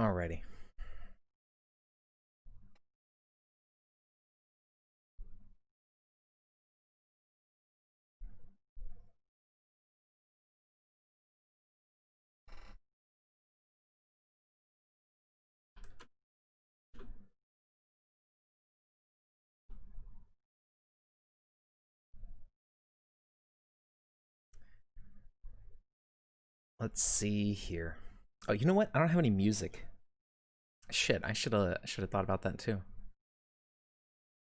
Alrighty. Let's see here. Oh, you know what? I don't have any music. Shit, I should have thought about that too.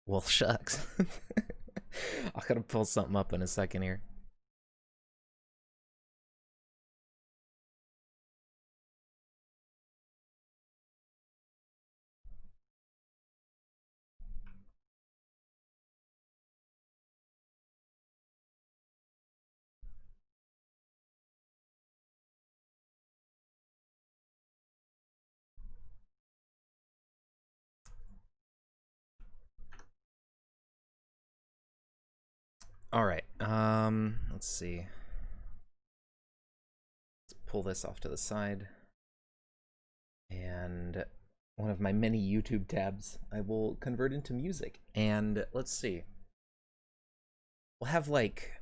Well, shucks. I gotta pull something up in a second here. All right. Let's see. Let's pull this off to the side. And one of my many YouTube tabs, I will convert into music. And let's see. We'll have like,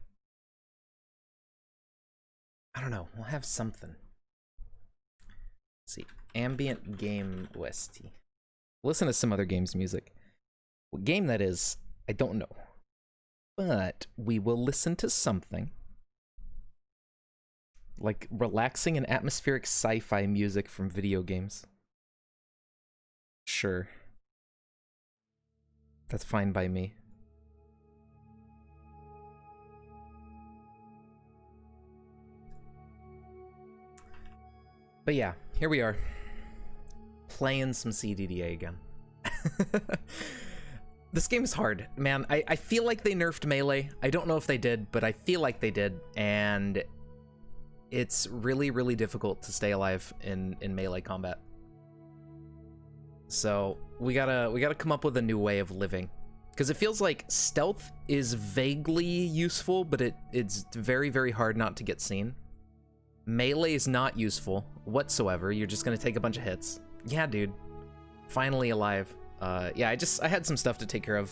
I don't know. We'll have something. Let's see. Ambient game OST. Listen to some other game's music. What game that is, I don't know. But we will listen to something like relaxing and atmospheric sci-fi music from video games. Sure. That's fine by me. But yeah, here we are. Playing some CDDA again. This game is hard, man. I feel like they nerfed Melee. I don't know if they did, but I feel like they did. And it's really, really difficult to stay alive in Melee combat. So we gotta come up with a new way of living. Because it feels like stealth is vaguely useful, but it's very, very hard not to get seen. Melee is not useful whatsoever. You're just gonna take a bunch of hits. Yeah, dude. Finally alive. Yeah, I had some stuff to take care of.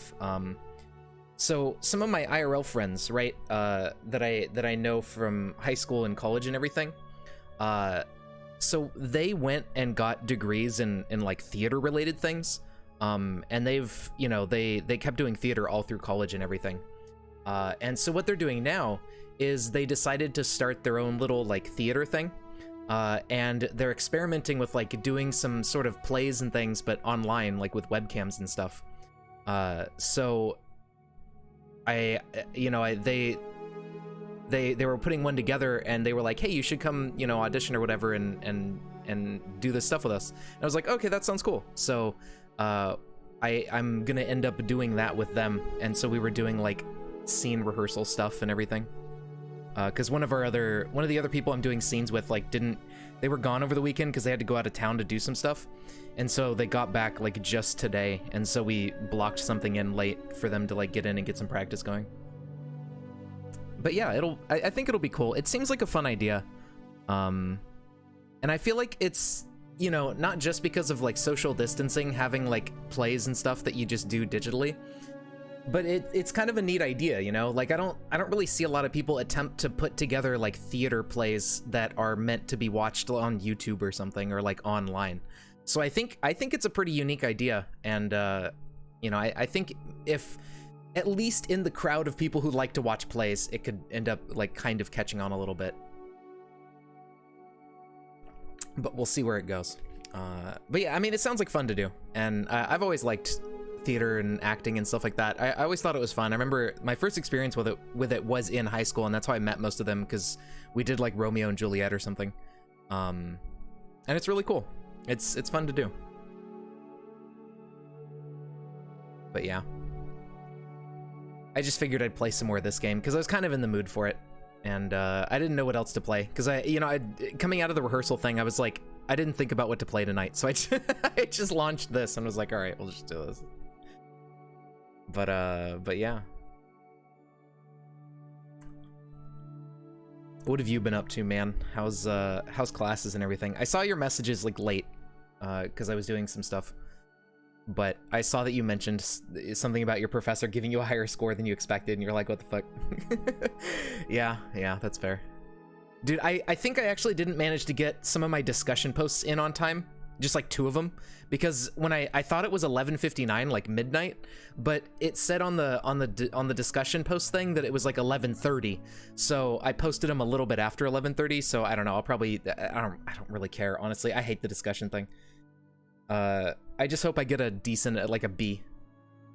So some of my IRL friends, right, that I know from high school and college and everything, so they went and got degrees in like theater related things. And they've, you know, they kept doing theater all through college and everything. And so what they're doing now is they decided to start their own little like theater thing. And they're experimenting with like doing some sort of plays and things, but online, like with webcams and stuff. So they were putting one together and they were like, hey, you should come, you know, audition or whatever and do this stuff with us. And I was like, okay, that sounds cool. So I'm gonna end up doing that with them. And so we were doing like scene rehearsal stuff and everything. Because one of the other people I'm doing scenes with, like, they were gone over the weekend because they had to go out of town to do some stuff, and so they got back like just today, and so we blocked something in late for them to like get in and get some practice going. But yeah, I think it'll be cool. It seems like a fun idea, and I feel like it's, you know, not just because of like social distancing, having like plays and stuff that you just do digitally. But it's kind of a neat idea, you know? Like I don't really see a lot of people attempt to put together like theater plays that are meant to be watched on YouTube or something, or like online. So I think it's a pretty unique idea, and you know, I think if at least in the crowd of people who like to watch plays, it could end up like kind of catching on a little bit. But we'll see where it goes. But yeah, I mean, it sounds like fun to do, and I've always liked theater and acting and stuff like that. I always thought it was fun. I remember my first experience with it was in high school, and that's how I met most of them, because we did like Romeo and Juliet or something. And it's really cool. It's fun to do. But yeah, I just figured I'd play some more of this game because I was kind of in the mood for it, and I didn't know what else to play, because coming out of the rehearsal thing, I was like, I didn't think about what to play tonight, so I just launched this and was like, all right, we'll just do this. But yeah. What have you been up to, man? How's classes and everything? I saw your messages like late, because I was doing some stuff. But I saw that you mentioned something about your professor giving you a higher score than you expected, and you're like, what the fuck? Yeah, that's fair. Dude, I think I actually didn't manage to get some of my discussion posts in on time, just like 2 of them, because when I thought it was 11:59, like midnight, but it said on the discussion post thing that it was like 11:30, so I posted them a little bit after 11:30. So I don't know. I don't really care, honestly. I hate the discussion thing. I just hope I get a decent, like a B.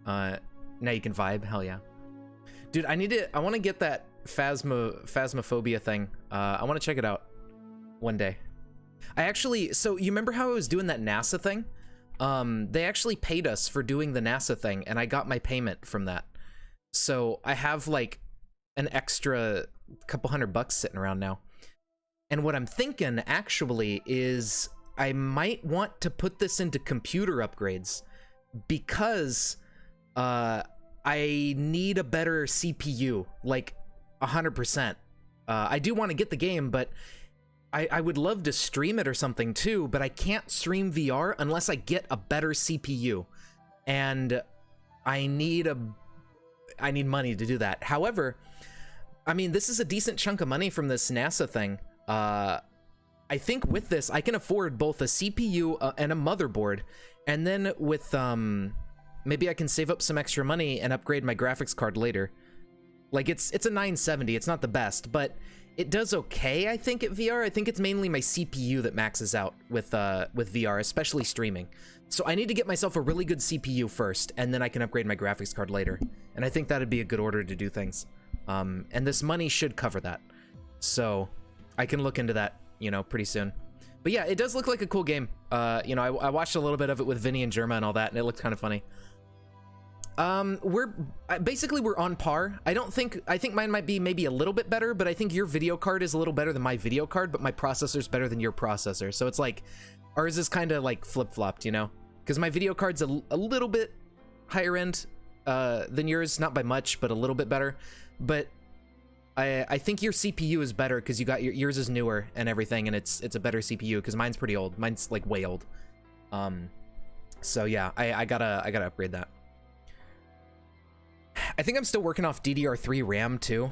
Now you can vibe. Hell yeah, dude. I want to get that Phasmophobia thing. I want to check it out one day. So you remember how I was doing that NASA thing? They actually paid us for doing the NASA thing, and I got my payment from that. So I have like an extra couple $100 sitting around now. And what I'm thinking actually is I might want to put this into computer upgrades, because I need a better CPU, like 100%. I do want to get the game, but I would love to stream it or something too, but I can't stream VR unless I get a better CPU, and I need money to do that. However, I mean, this is a decent chunk of money from this NASA thing. I think with this, I can afford both a CPU and a motherboard, and then with maybe I can save up some extra money and upgrade my graphics card later. Like it's a 970, it's not the best, but it does okay, I think, at VR. I think it's mainly my CPU that maxes out with VR, especially streaming. So I need to get myself a really good CPU first, and then I can upgrade my graphics card later. And I think that'd be a good order to do things. And this money should cover that. So I can look into that, you know, pretty soon. But yeah, it does look like a cool game. You know, I watched a little bit of it with Vinny and Germa and all that, and it looked kind of funny. We're on par. I think mine might be maybe a little bit better, but I think your video card is a little better than my video card, but my processor's better than your processor. So it's like, ours is kind of like flip-flopped, you know? Because my video card's a little bit higher end than yours, not by much, but a little bit better. But I think your CPU is better because you got yours is newer and everything, and it's a better CPU because mine's pretty old. Mine's like way old. So yeah, I gotta upgrade that. I think I'm still working off DDR3 RAM too.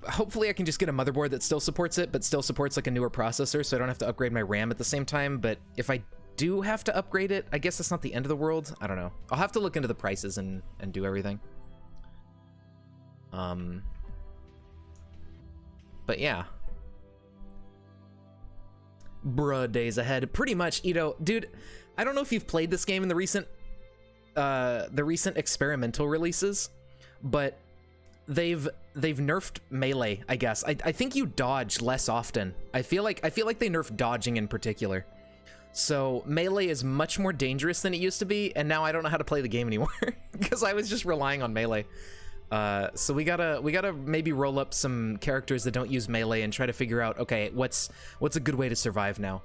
Hopefully I can just get a motherboard that still supports it, but still supports like a newer processor, so I don't have to upgrade my RAM at the same time. But if I do have to upgrade it, I guess it's not the end of the world. I don't know. I'll have to look into the prices and do everything. But yeah. Bruh, days ahead. Pretty much, Ito. Dude, I don't know if you've played this game in the recent experimental releases, but they've nerfed melee, I guess. I think you dodge less often. I feel like they nerfed dodging in particular. So melee is much more dangerous than it used to be, and now I don't know how to play the game anymore because I was just relying on melee. So we gotta maybe roll up some characters that don't use melee and try to figure out, okay, what's a good way to survive now.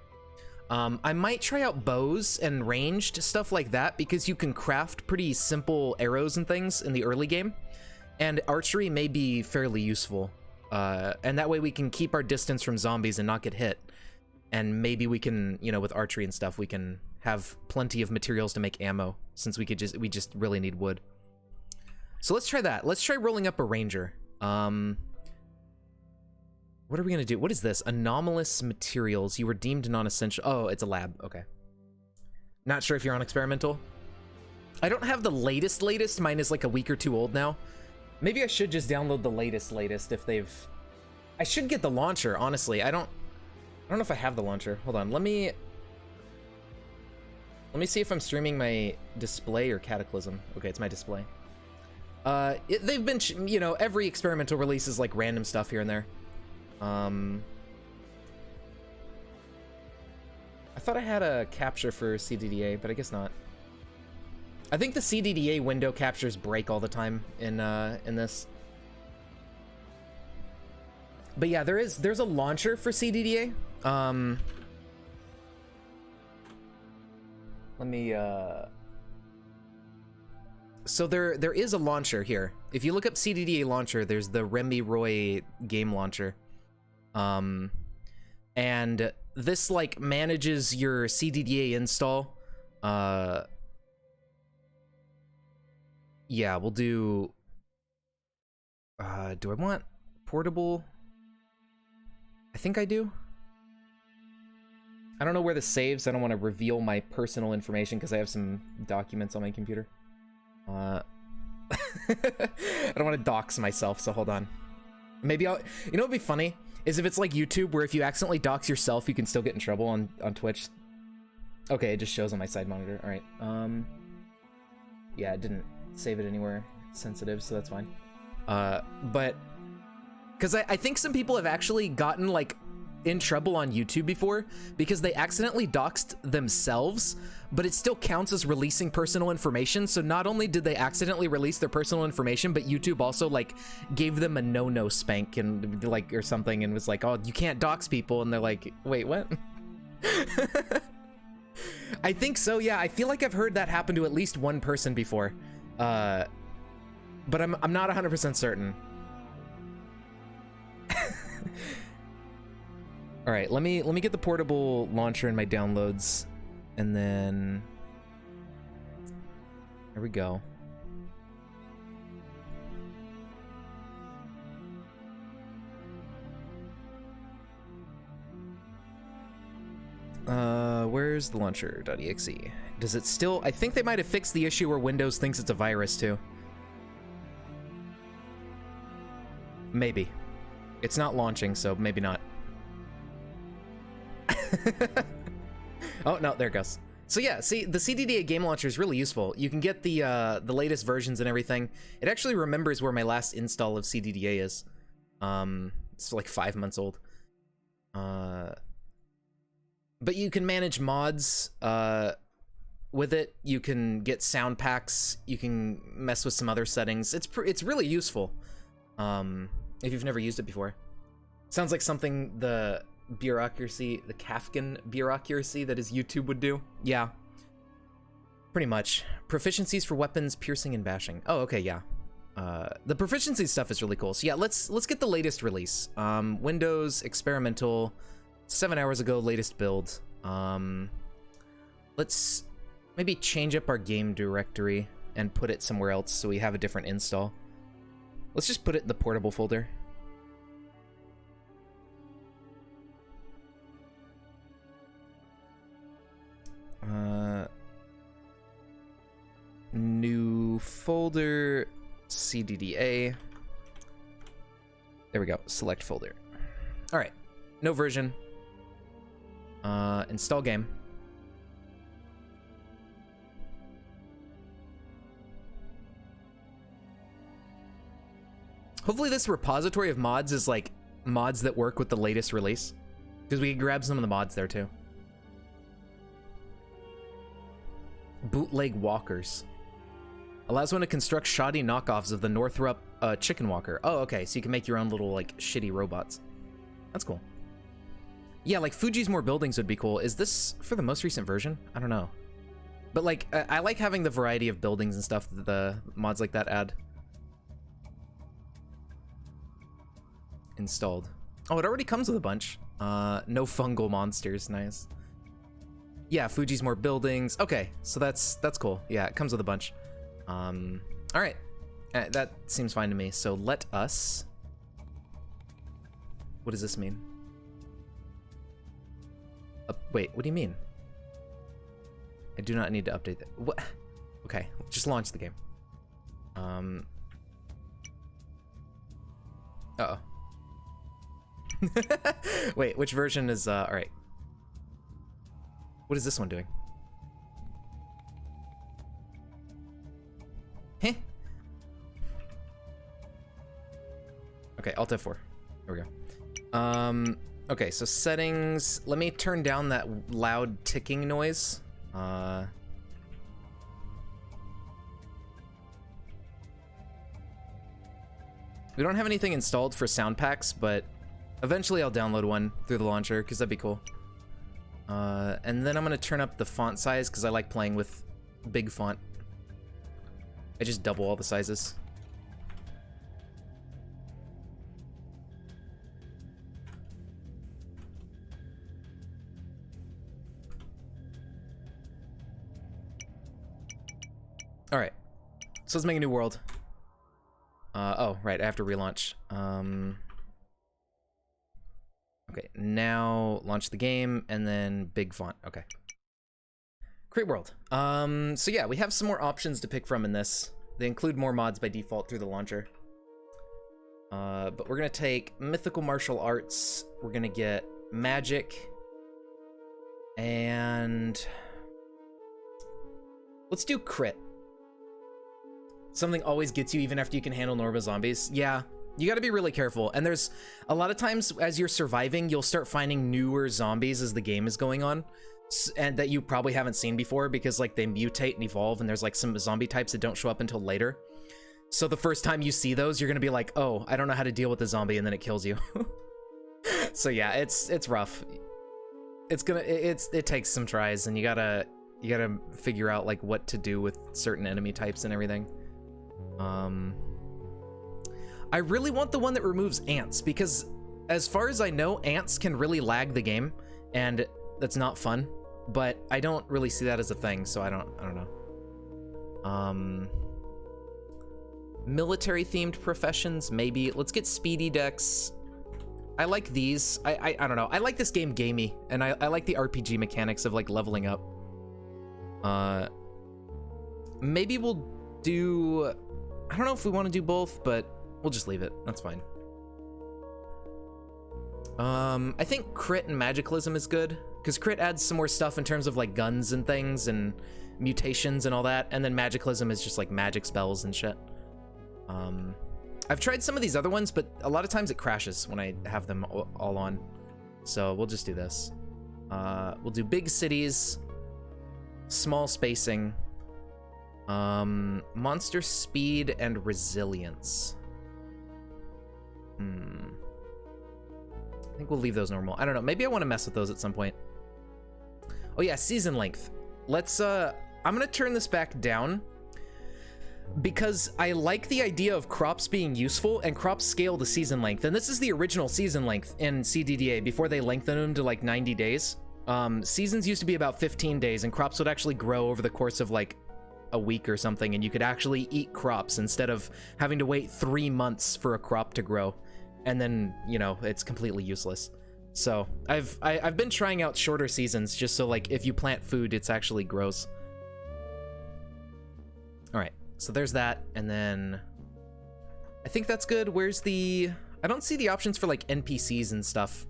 I might try out bows and ranged stuff like that, because you can craft pretty simple arrows and things in the early game, and archery may be fairly useful. And that way we can keep our distance from zombies and not get hit. And maybe we can, you know, with archery and stuff, we can have plenty of materials to make ammo, since we just really need wood. So let's try that. Let's try rolling up a ranger. What are we gonna do? What is this? Anomalous materials. You were deemed non-essential. Oh, it's a lab. Okay. Not sure if you're on experimental. I don't have the latest. Mine is like a week or two old now. Maybe I should just download the latest if they've... I should get the launcher, honestly. I don't know if I have the launcher. Hold on. Let me see if I'm streaming my display or Cataclysm. Okay, it's my display. They've been, you know, every experimental release is like random stuff here and there. I thought I had a capture for CDDA, but I guess not. I think the CDDA window captures break all the time in this. But yeah, there's a launcher for CDDA. Let me so there is a launcher here. If you look up CDDA launcher, there's the Remy Roy game launcher. And and this like manages your CDDA install. Yeah, we'll do. Do I want portable? I think I do. I don't know where this saves. I don't want to reveal my personal information because I have some documents on my computer. I don't want to dox myself, so hold on. Maybe I'll... You know what'd be funny? Is if it's like YouTube, where if you accidentally dox yourself, you can still get in trouble on Twitch. Okay, it just shows on my side monitor. Alright, yeah, it didn't save it anywhere sensitive, so that's fine. But... Because I think some people have actually gotten, like, in trouble on YouTube before because they accidentally doxed themselves, but it still counts as releasing personal information. So not only did they accidentally release their personal information, but YouTube also like gave them a no spank and like or something and was like, oh, you can't dox people, and they're like, wait, what? I think so, yeah. I feel like I've heard that happen to at least one person before, but I'm not 100% certain. All right, let me get the portable launcher in my downloads, and then there we go. Where's the launcher.exe? Does it still? I think they might have fixed the issue where Windows thinks it's a virus too. Maybe. It's not launching, so maybe not. Oh no, there it goes. So yeah, see, the CDDA game launcher is really useful. You can get the latest versions and everything. It actually remembers where my last install of CDDA is. It's like 5 months old. But you can manage mods with it. You can get sound packs. You can mess with some other settings. It's really useful. If you've never used it before. Sounds like something the Kafkan bureaucracy that is YouTube would do. Yeah. Pretty much. Proficiencies for weapons, piercing, and bashing. Oh, okay, yeah. The proficiency stuff is really cool. So yeah, let's get the latest release. Windows experimental, 7 hours ago, latest build. Let's maybe change up our game directory and put it somewhere else so we have a different install. Let's just put it in the portable folder. New folder, CDDA. There we go, select folder. All right, no version. Install game. Hopefully this repository of mods is like mods that work with the latest release, because we can grab some of the mods there too. Bootleg walkers. Allows one to construct shoddy knockoffs of the Northrop chicken walker. Oh, okay, so you can make your own little like shitty robots. That's cool. Yeah, like Fuji's More Buildings would be cool. Is this for the most recent version? I don't know. But like, I like having the variety of buildings and stuff that the mods like that add. Installed. Oh, it already comes with a bunch. No fungal monsters, nice. Yeah, Fuji's More Buildings. Okay, so that's cool. Yeah, it comes with a bunch. All right, that seems fine to me. So let us. What does this mean? Wait, what do you mean? I do not need to update that. What? Okay, just launch the game. Uh-oh. Wait, which version is, all right. What is this one doing? Heh. Okay, Alt F4. There we go. Okay, so settings. Let me turn down that loud ticking noise. We don't have anything installed for sound packs, but eventually I'll download one through the launcher, because that'd be cool. And then I'm gonna turn up the font size, because I like playing with big font. I just double all the sizes. All right, so let's make a new world. Oh, right, I have to relaunch. Okay, now launch the game and then big font. Okay. Create world. So yeah, we have some more options to pick from in this. They include more mods by default through the launcher. But we're gonna take mythical martial arts. We're gonna get magic. And let's do crit. Something always gets you even after you can handle normal zombies. Yeah, you gotta be really careful. And there's a lot of times as you're surviving, you'll start finding newer zombies as the game is going on. And that you probably haven't seen before because like they mutate and evolve and there's like some zombie types that don't show up until later. So the first time you see those, you're gonna be like, oh, I don't know how to deal with the zombie, and then it kills you. So yeah, it's rough. It takes some tries, and you gotta figure out like what to do with certain enemy types and everything. I really want the one that removes ants because as far as I know, ants can really lag the game, and that's not fun. But I don't really see that as a thing, so I don't know. Military themed professions, maybe. Let's get speedy decks. I like these. I don't know. I like this game gamey, and I like the RPG mechanics of like leveling up. Maybe we'll do, I don't know if we want to do both, but we'll just leave it. That's fine. I think crit and magicalism is good because crit adds some more stuff in terms of like guns and things and mutations and all that, and then magicalism is just like magic spells and shit. I've tried some of these other ones, but a lot of times it crashes when I have them all on, so we'll just do this. We'll do big cities, small spacing, monster speed and resilience. I think we'll leave those normal. I don't know, maybe I want to mess with those at some point. Oh yeah, season length. Let's I'm gonna turn this back down because I like the idea of crops being useful, and crops scale the season length, and this is the original season length in CDDA before they lengthened them to like 90 days. Seasons used to be about 15 days, and crops would actually grow over the course of like a week or something, and you could actually eat crops instead of having to wait 3 months for a crop to grow, and then, you know, it's completely useless. So I've been trying out shorter seasons just so like if you plant food, it's actually grows. All right, so there's that, and then I think that's good. Where's the, I don't see the options for like NPCs and stuff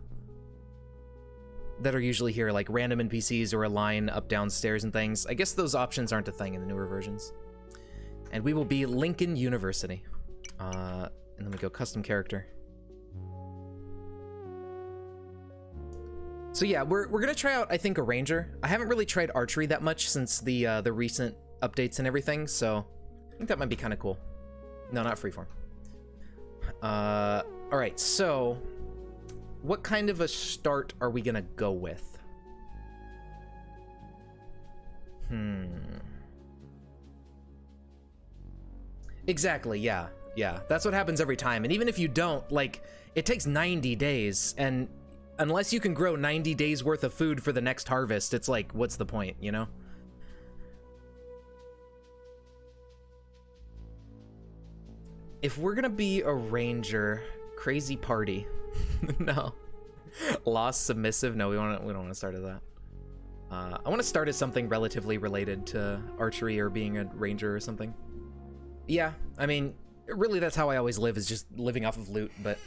that are usually here, like random NPCs or a line up downstairs and things. I guess those options aren't a thing in the newer versions. And we will be Lincoln University. And then we go custom character. So yeah, we're gonna try out, I think, a ranger. I haven't really tried archery that much since the recent updates and everything, so I think that might be kind of cool. No, not freeform. All right, so what kind of a start are we gonna go with? Exactly, yeah. That's what happens every time. And even if you don't, like, it takes 90 days, and unless you can grow 90 days worth of food for the next harvest, it's like, what's the point, you know? If we're gonna be a ranger, crazy party. No. Lost submissive. No, we don't want to start as that. I want to start as something relatively related to archery or being a ranger or something. Yeah, I mean, really that's how I always live, is just living off of loot, but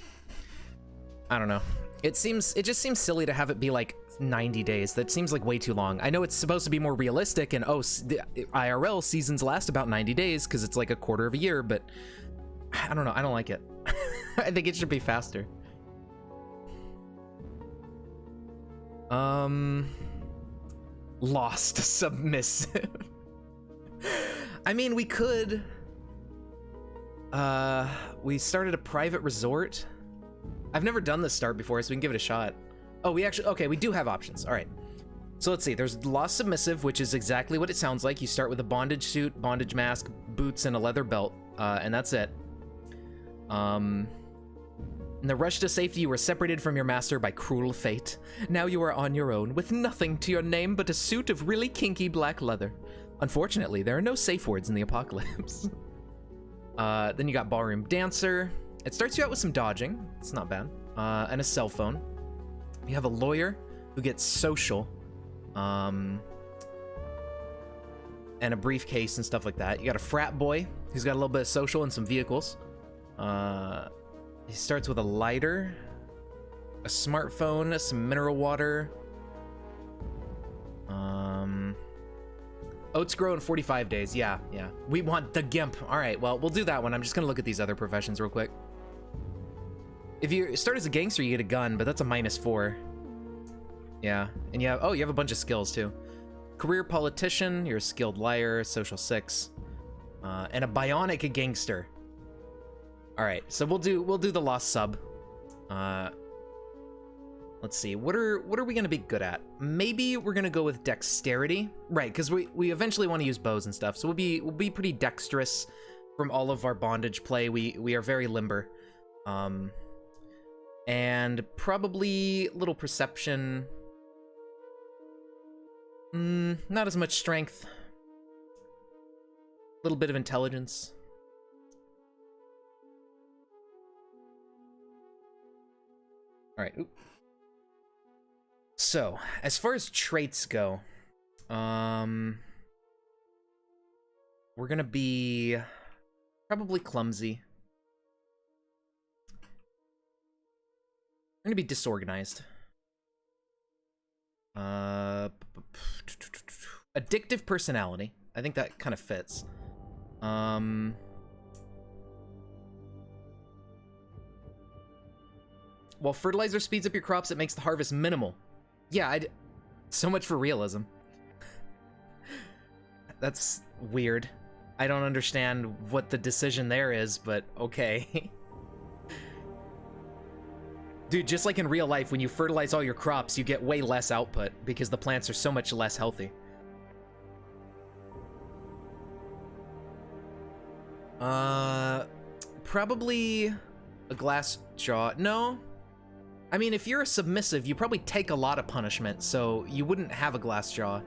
I don't know. It just seems silly to have it be like 90 days. That seems like way too long. I know it's supposed to be more realistic, and oh, the IRL seasons last about 90 days because it's like a quarter of a year, but I don't know. I don't like it. I think it should be faster. Lost submissive. I mean, we could. We started a private resort. I've never done this start before, so we can give it a shot. Oh, we actually, okay, we do have options. All right. So let's see. There's Lost Submissive, which is exactly what it sounds like. You start with a bondage suit, bondage mask, boots, and a leather belt, and that's it. In the rush to safety, you were separated from your master by cruel fate. Now you are on your own, with nothing to your name but a suit of really kinky black leather. Unfortunately, there are no safe words in the apocalypse. Then you got Ballroom Dancer. It starts you out with some dodging. It's not bad. And a cell phone. You have a lawyer who gets social. And a briefcase and stuff like that. You got a frat boy who's got a little bit of social and some vehicles. He starts with a lighter, a smartphone, some mineral water. Oats grow in 45 days. Yeah. We want the gimp. All right, well, we'll do that one. I'm just gonna look at these other professions real quick. If you start as a gangster, you get a gun, but that's a -4. Yeah, and you have a bunch of skills too. Career politician, you're a skilled liar, social 6, and a bionic gangster. All right, so we'll do the lost sub. Let's see, what are we gonna be good at? Maybe we're gonna go with dexterity, right? Because we eventually want to use bows and stuff, so we'll be pretty dexterous from all of our bondage play. We are very limber, and probably little perception. Not as much strength. A little bit of intelligence. All right. Oop. So, as far as traits go, we're gonna be probably clumsy. We're gonna be disorganized. Addictive personality. I think that kind of fits. While fertilizer speeds up your crops, it makes the harvest minimal. Yeah, so much for realism. That's weird. I don't understand what the decision there is, but okay. Dude, just like in real life, when you fertilize all your crops, you get way less output because the plants are so much less healthy. Probably a glass jaw. No. I mean, if you're a submissive, you probably take a lot of punishment, so you wouldn't have a glass jaw.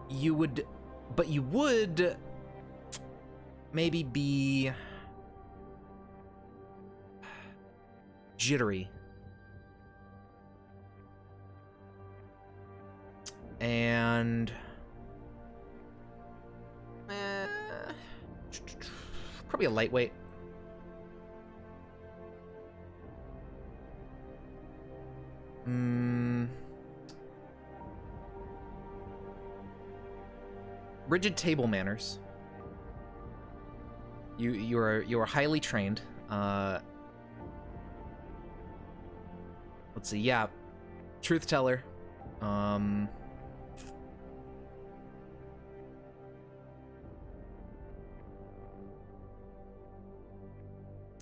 You would maybe be jittery. And probably a lightweight. Rigid table manners. You are highly trained. Let's see. Yeah, truth teller. I'm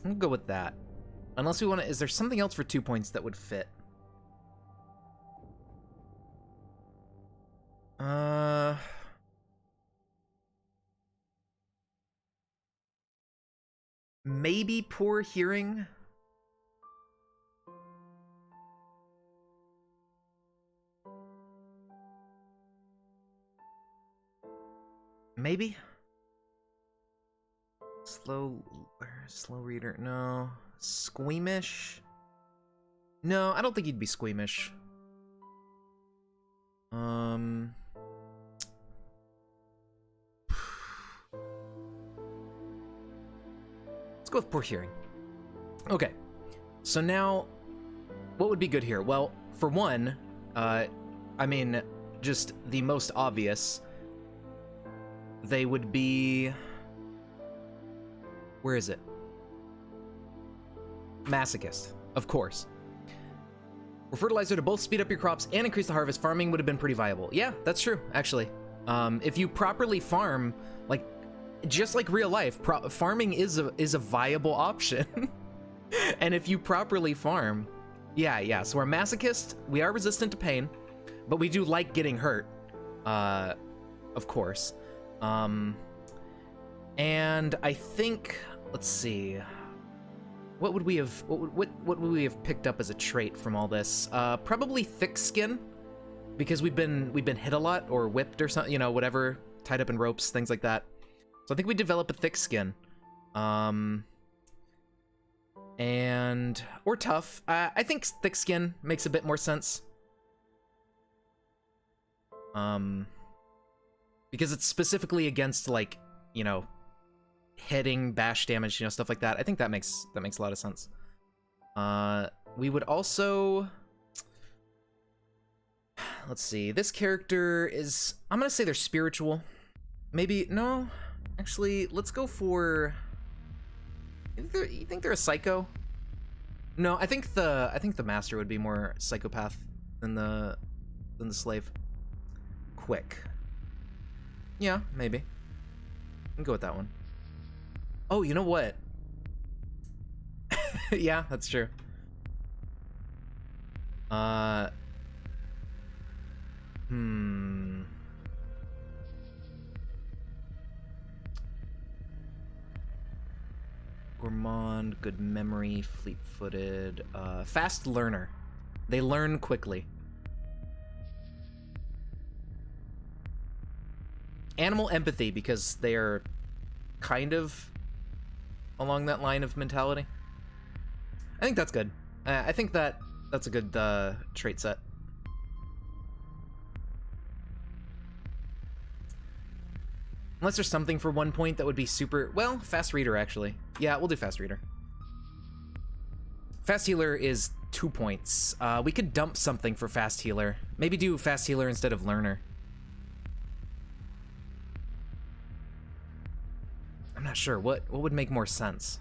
gonna go with that. Unless we want to. Is there something else for 2 points that would fit? Maybe poor hearing. Maybe. Slow reader. No. Squeamish. No, I don't think you'd be squeamish. Let's go with poor hearing. Okay, so now, what would be good here? Well, for one, I mean, just the most obvious, they would be... Where is it? Masochist, of course. For fertilizer to both speed up your crops and increase the harvest, farming would have been pretty viable. Yeah, that's true, actually. If you properly farm, like, just like real life, farming is a viable option. And if you properly farm, yeah. So we're masochist, we are resistant to pain, but we do like getting hurt, of course. And I think, let's see, what would we have picked up as a trait from all this? Probably thick skin. because we've been hit a lot or whipped or something, you know, whatever, tied up in ropes, things like that. So I think we develop a thick skin. And or tough. I think thick skin makes a bit more sense. Because it's specifically against, like, you know, hitting, bash damage, you know, stuff like that. I think that makes a lot of sense. We would also, let's see, this character is, I'm gonna say they're spiritual. Maybe, no, actually, let's go for, you think they're a psycho? No, I think the master would be more psychopath than the slave. Quick. Yeah, maybe. I can go with that one. Oh, you know what? Yeah, that's true. Gourmand, good memory, fleet-footed, fast learner. They learn quickly. Animal empathy, because they are kind of along that line of mentality. I think that's good. I think that's a good trait set. Unless there's something for 1 point that would be super... Well, fast reader, actually. Yeah, we'll do fast reader. Fast healer is 2 points. We could dump something for fast healer. Maybe do fast healer instead of learner. I'm not sure. What would make more sense?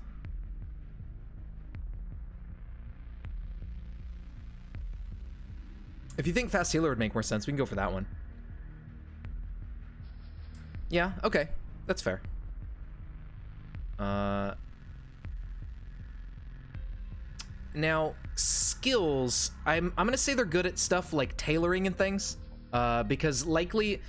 If you think fast healer would make more sense, we can go for that one. Yeah, okay. That's fair. Now, skills, I'm gonna say they're good at stuff like tailoring and things, because likely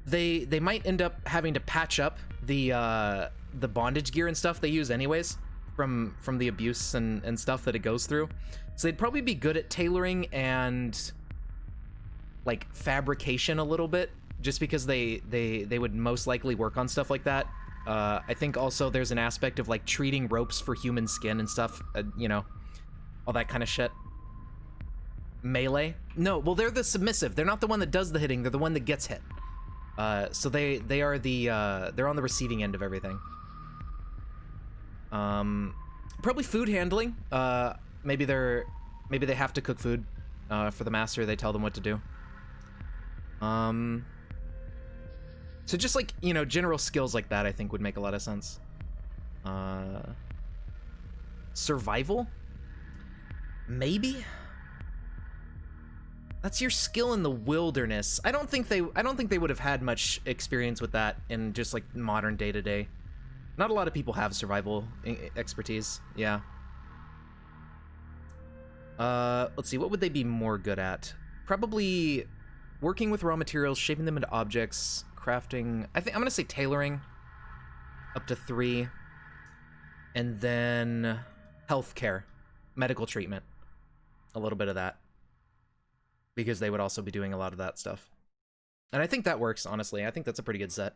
they might end up having to patch up the bondage gear and stuff they use anyways from the abuse and stuff that it goes through. So they'd probably be good at tailoring and like fabrication a little bit, just because they would most likely work on stuff like that. I think also there's an aspect of like treating ropes for human skin and stuff, you know, all that kind of shit. Melee? No, well, they're the submissive. They're not the one that does the hitting. They're the one that gets hit. So they are the they're on the receiving end of everything. Probably food handling. Maybe they have to cook food for the master. They tell them what to do. So just like, you know, general skills like that, I think would make a lot of sense. Survival? Maybe? That's your skill in the wilderness. I don't think they would have had much experience with that in just like modern day-to-day. Not a lot of people have survival expertise. Yeah. Let's see, what would they be more good at? Probably working with raw materials, shaping them into objects, crafting. I'm gonna say tailoring, up to 3, and then healthcare, medical treatment, a little bit of that, because they would also be doing a lot of that stuff. And I think that works, honestly. I think that's a pretty good set.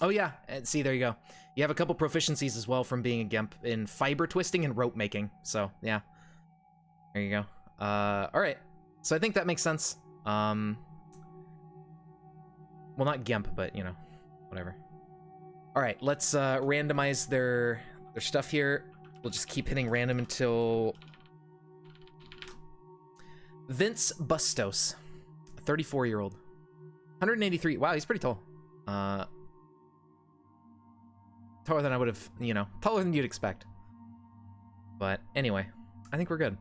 Oh yeah, and see, there you go. You have a couple proficiencies as well from being a Gimp in fiber twisting and rope making. So yeah, there you go. All right, so I think that makes sense. Well, not Gimp, but you know, whatever. All right, let's randomize their stuff here. We'll just keep hitting random until Vince Bustos, a 34-year-old, 183. Wow, he's pretty tall. Taller than I would have, you know, taller than you'd expect. But anyway, I think we're good.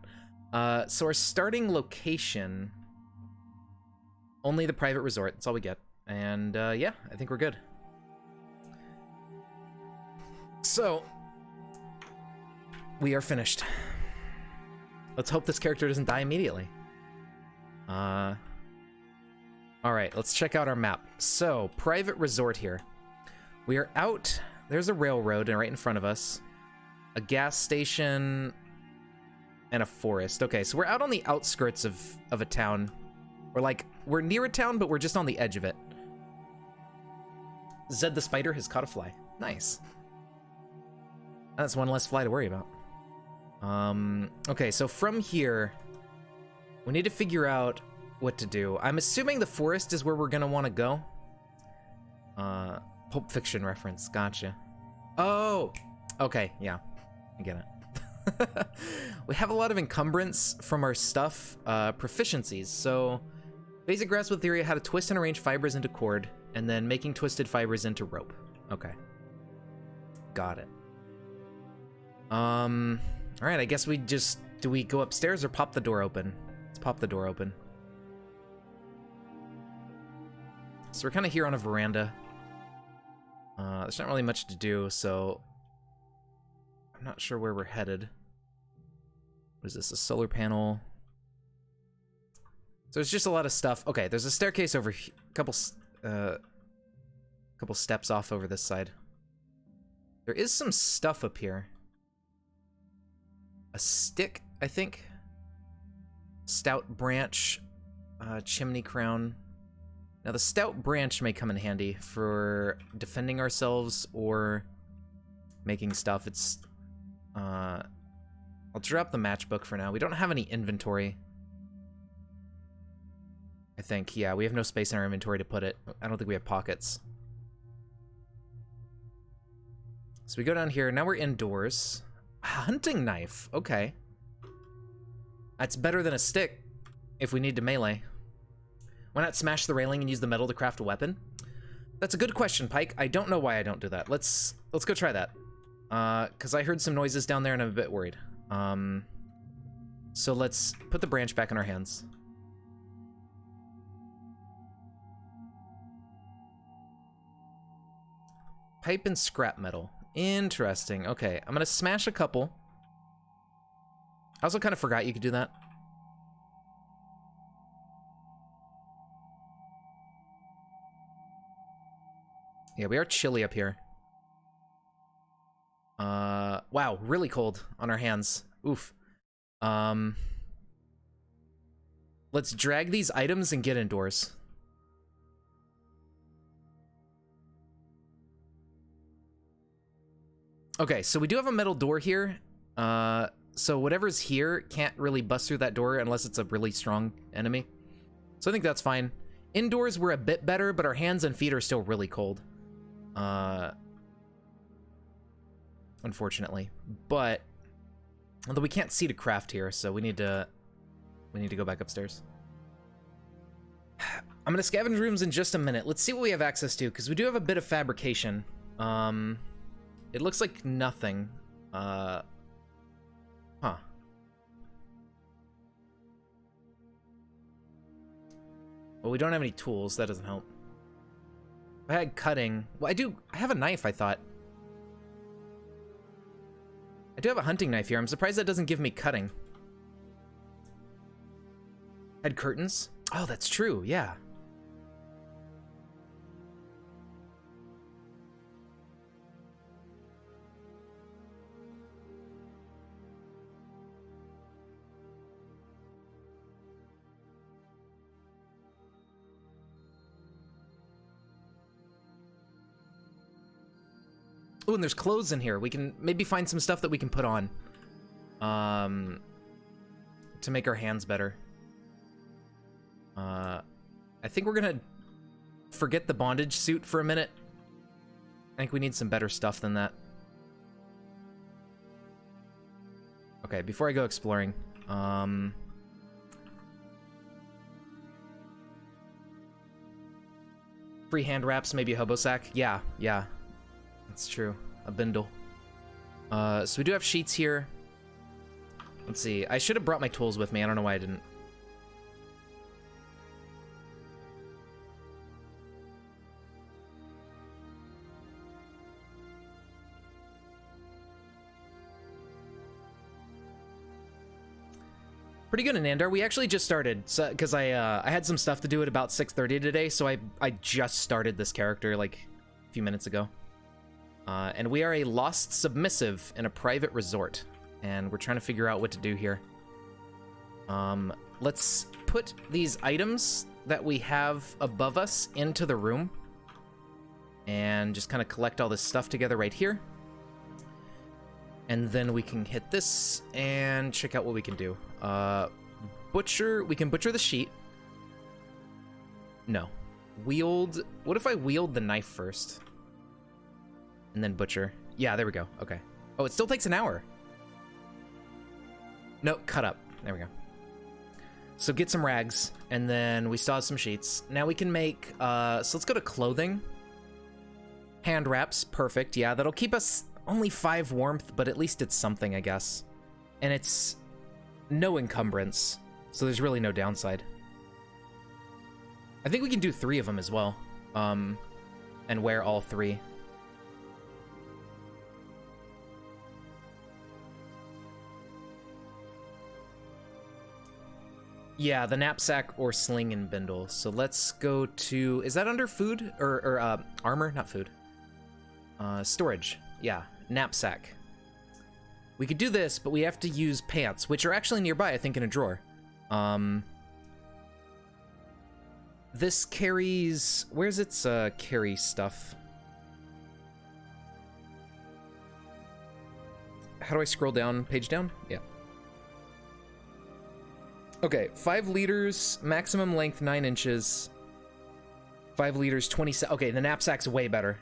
So our starting location, only the private resort. That's all we get. And yeah, I think we're good. So we are finished. Let's hope this character doesn't die immediately. All right, let's check out our map. So private resort here. We are out. There's a railroad right in front of us. A gas station. and a forest. Okay, so we're out on the outskirts of a town. We're near a town, but we're just on the edge of it. Zed the spider has caught a fly. Nice. That's one less fly to worry about. Okay, so from here, we need to figure out what to do. I'm assuming the forest is where we're gonna want to go. Pulp Fiction reference, gotcha. Oh, okay, yeah, I get it. We have a lot of encumbrance from our stuff, proficiencies. So, basic grasp with theory how to twist and arrange fibers into cord, and then making twisted fibers into rope. Okay, got it. All right, I guess we just, do we go upstairs or pop the door open? Let's pop the door open. So we're kind of here on a veranda. There's not really much to do, so I'm not sure where we're headed. What is this, a solar panel? So there's just a lot of stuff. Okay, there's a staircase over here, couple steps off over this side. There is some stuff up here. A stick, I think. Stout branch, chimney crown. Now the stout branch may come in handy for defending ourselves or making stuff. It's, I'll drop the matchbook for now. We don't have any inventory. I think, yeah, we have no space in our inventory to put it. I don't think we have pockets. So we go down here, now we're indoors. Hunting knife, okay. That's better than a stick if we need to melee. Why not smash the railing and use the metal to craft a weapon? That's a good question, Pike. I don't know why I don't do that. Let's go try that. Because I heard some noises down there and I'm a bit worried. So let's put the branch back in our hands. Pipe and scrap metal. Interesting. Okay, I'm gonna smash a couple. I also kind of forgot you could do that. Yeah, we are chilly up here. Wow, really cold on our hands. Oof. Let's drag these items and get indoors. Okay, so we do have a metal door here. So whatever's here can't really bust through that door unless it's a really strong enemy. So I think that's fine. Indoors, we're a bit better, but our hands and feet are still really cold. Unfortunately. But, although we can't see to craft here, so we need to go back upstairs. I'm gonna scavenge rooms in just a minute. Let's see what we have access to, because we do have a bit of fabrication. It looks like nothing. Huh. Well, we don't have any tools. That doesn't help. If I had cutting... Well, I have a knife, I thought. I do have a hunting knife here. I'm surprised that doesn't give me cutting. Had curtains? Oh, that's true. Yeah. Oh, and there's clothes in here. We can maybe find some stuff that we can put on. To make our hands better. I think we're gonna forget the bondage suit for a minute. I think we need some better stuff than that. Okay, before I go exploring, free hand wraps, maybe a hobo sack. Yeah, that's true. A bindle. So we do have sheets here. Let's see. I should have brought my tools with me. I don't know why I didn't. Pretty good in Nandar. We actually just started, because I had some stuff to do at about 6:30 today, so I just started this character like a few minutes ago. And we are a lost submissive in a private resort, and we're trying to figure out what to do here. Let's put these items that we have above us into the room and just kind of collect all this stuff together right here. And then we can hit this and check out what we can do. Butcher, we can butcher the sheet. No. Wield, what if I wield the knife first? And then butcher. Yeah, there we go, okay. Oh, it still takes an hour. No, cut up, there we go. So get some rags, and then we still have some sheets. Now we can make, so let's go to clothing. Hand wraps, perfect, yeah, that'll keep us only 5 warmth, but at least it's something, I guess. And it's no encumbrance, so there's really no downside. I think we can do 3 of them as well, and wear all 3. Yeah, the knapsack or sling and bindle. So let's go to, is that under food or armor? Not food. Storage. Yeah, knapsack. We could do this, but we have to use pants, which are actually nearby, I think, in a drawer. This carries, where's its carry stuff? How do I scroll down? Page down? Yeah. Okay, 5 liters, maximum length 9 inches. 5 liters, 27. Okay, the knapsack's way better.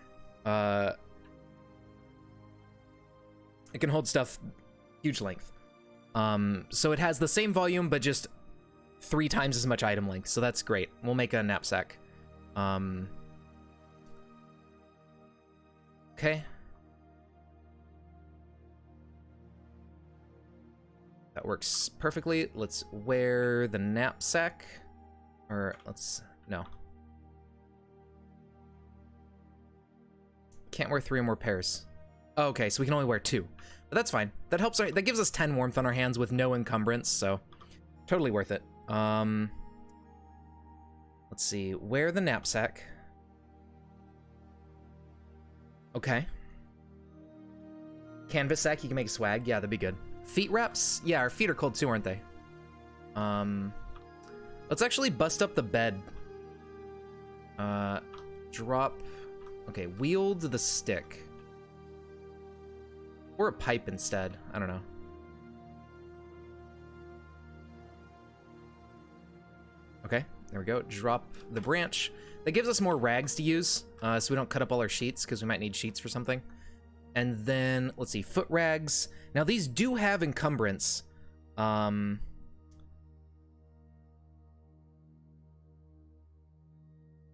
It can hold stuff huge length. So it has the same volume, but just 3 times as much item length. So that's great. We'll make a knapsack. Okay. That works perfectly. Let's wear the knapsack. Or let's, no. Can't wear 3 or more pairs. Oh, okay, so we can only wear 2. But that's fine. That helps, that gives us 10 warmth on our hands with no encumbrance, so totally worth it. Let's see, wear the knapsack. Okay. Canvas sack, you can make swag. Yeah, that'd be good. Feet wraps? Yeah, our feet are cold too, aren't they? Let's actually bust up the bed. Drop. Okay, wield the stick. Or a pipe instead. I don't know. Okay, there we go. Drop the branch. That gives us more rags to use, so we don't cut up all our sheets, because we might need sheets for something. And then, let's see, foot rags. Now, these do have encumbrance.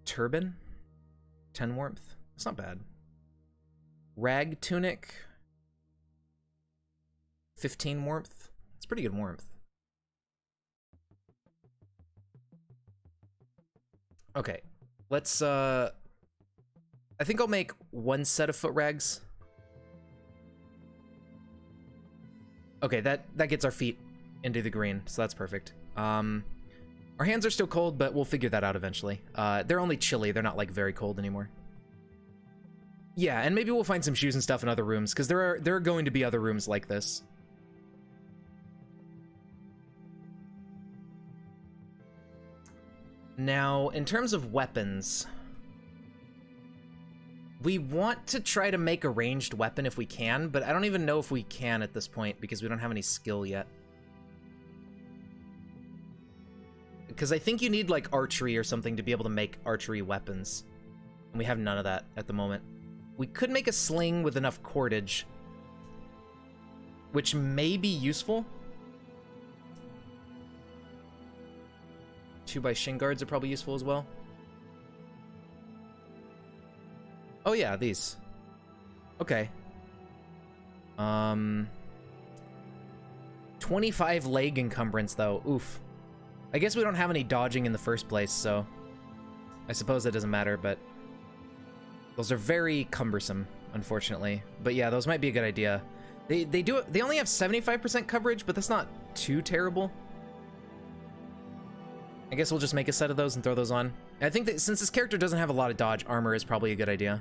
Turban? 10 warmth. That's not bad. Rag tunic. 15 warmth. It's pretty good warmth. Okay, let's, I think I'll make 1 set of foot rags. Okay, that gets our feet into the green, so that's perfect. Our hands are still cold, but we'll figure that out eventually. They're only chilly, they're not, like, very cold anymore. Yeah, and maybe we'll find some shoes and stuff in other rooms, because there are going to be other rooms like this. Now, in terms of weapons, we want to try to make a ranged weapon if we can, but I don't even know if we can at this point because we don't have any skill yet. Because I think you need, like, archery or something to be able to make archery weapons. And we have none of that at the moment. We could make a sling with enough cordage, which may be useful. 2x shin guards are probably useful as well. Oh yeah, these. Okay. 25 leg encumbrance though. Oof. I guess we don't have any dodging in the first place, so I suppose that doesn't matter, but those are very cumbersome, unfortunately. But yeah, those might be a good idea. They only have 75% coverage, but that's not too terrible. I guess we'll just make a set of those and throw those on. I think that since this character doesn't have a lot of dodge, armor is probably a good idea.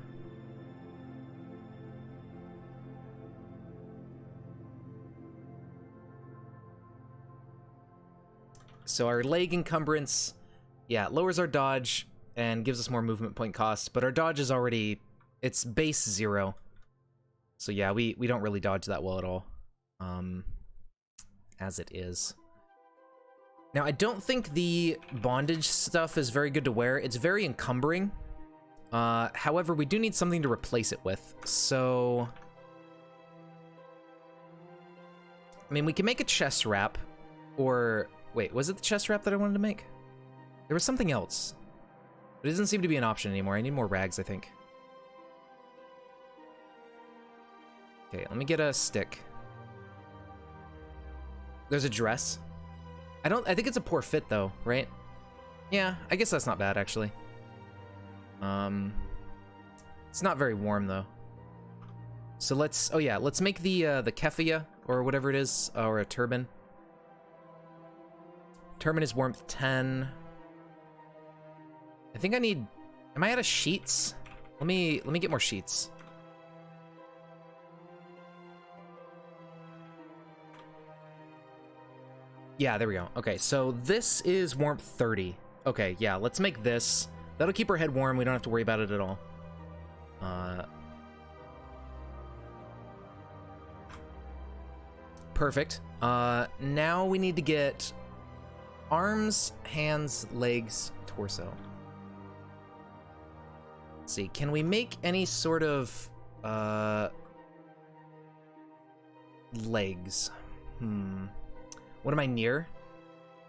So our leg encumbrance, yeah, it lowers our dodge and gives us more movement point cost, but our dodge is already, it's base 0. So yeah, we don't really dodge that well at all, as it is. Now, I don't think the bondage stuff is very good to wear. It's very encumbering. However, we do need something to replace it with, so... I mean, we can make a chest wrap, or... Wait, was it the chest wrap that I wanted to make? There was something else. But it doesn't seem to be an option anymore. I need more rags, I think. Okay, let me get a stick. There's a dress. I think it's a poor fit, though, right? Yeah, I guess that's not bad, actually. It's not very warm, though. So let's... Oh, yeah, let's make the keffiyeh, or whatever it is, or a turban. Turban is warmth 10. I think I need... Am I out of sheets? Let me get more sheets. Yeah, there we go. Okay, so this is warmth 30. Okay, yeah, let's make this. That'll keep our head warm. We don't have to worry about it at all. Perfect. Now we need to get arms, hands, legs, torso. Let's see, can we make any sort of legs? What am I near?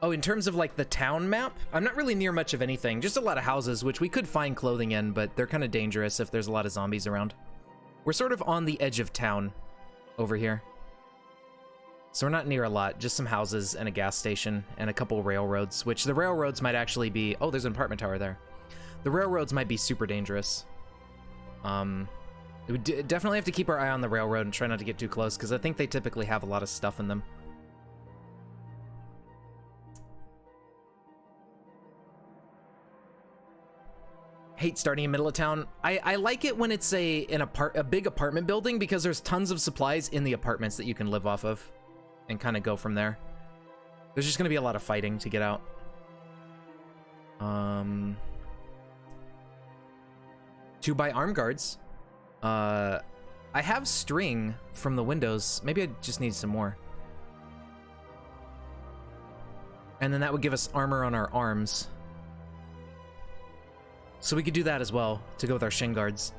Oh, in terms of like the town map, I'm not really near much of anything. Just a lot of houses, which we could find clothing in, but they're kind of dangerous if there's a lot of zombies around. We're sort of on the edge of town over here. So we're not near a lot, just some houses and a gas station and a couple railroads, which the railroads might actually be... Oh, there's an apartment tower there. The railroads might be super dangerous. We definitely have to keep our eye on the railroad and try not to get too close, because I think they typically have a lot of stuff in them. Hate starting in middle of town. I like it when it's a big apartment building, because there's tons of supplies in the apartments that you can live off of and kind of go from there. There's just going to be a lot of fighting to get out. To buy arm guards. I have string from the windows. Maybe I just need some more. And then that would give us armor on our arms. So we could do that as well, to go with our shin guards.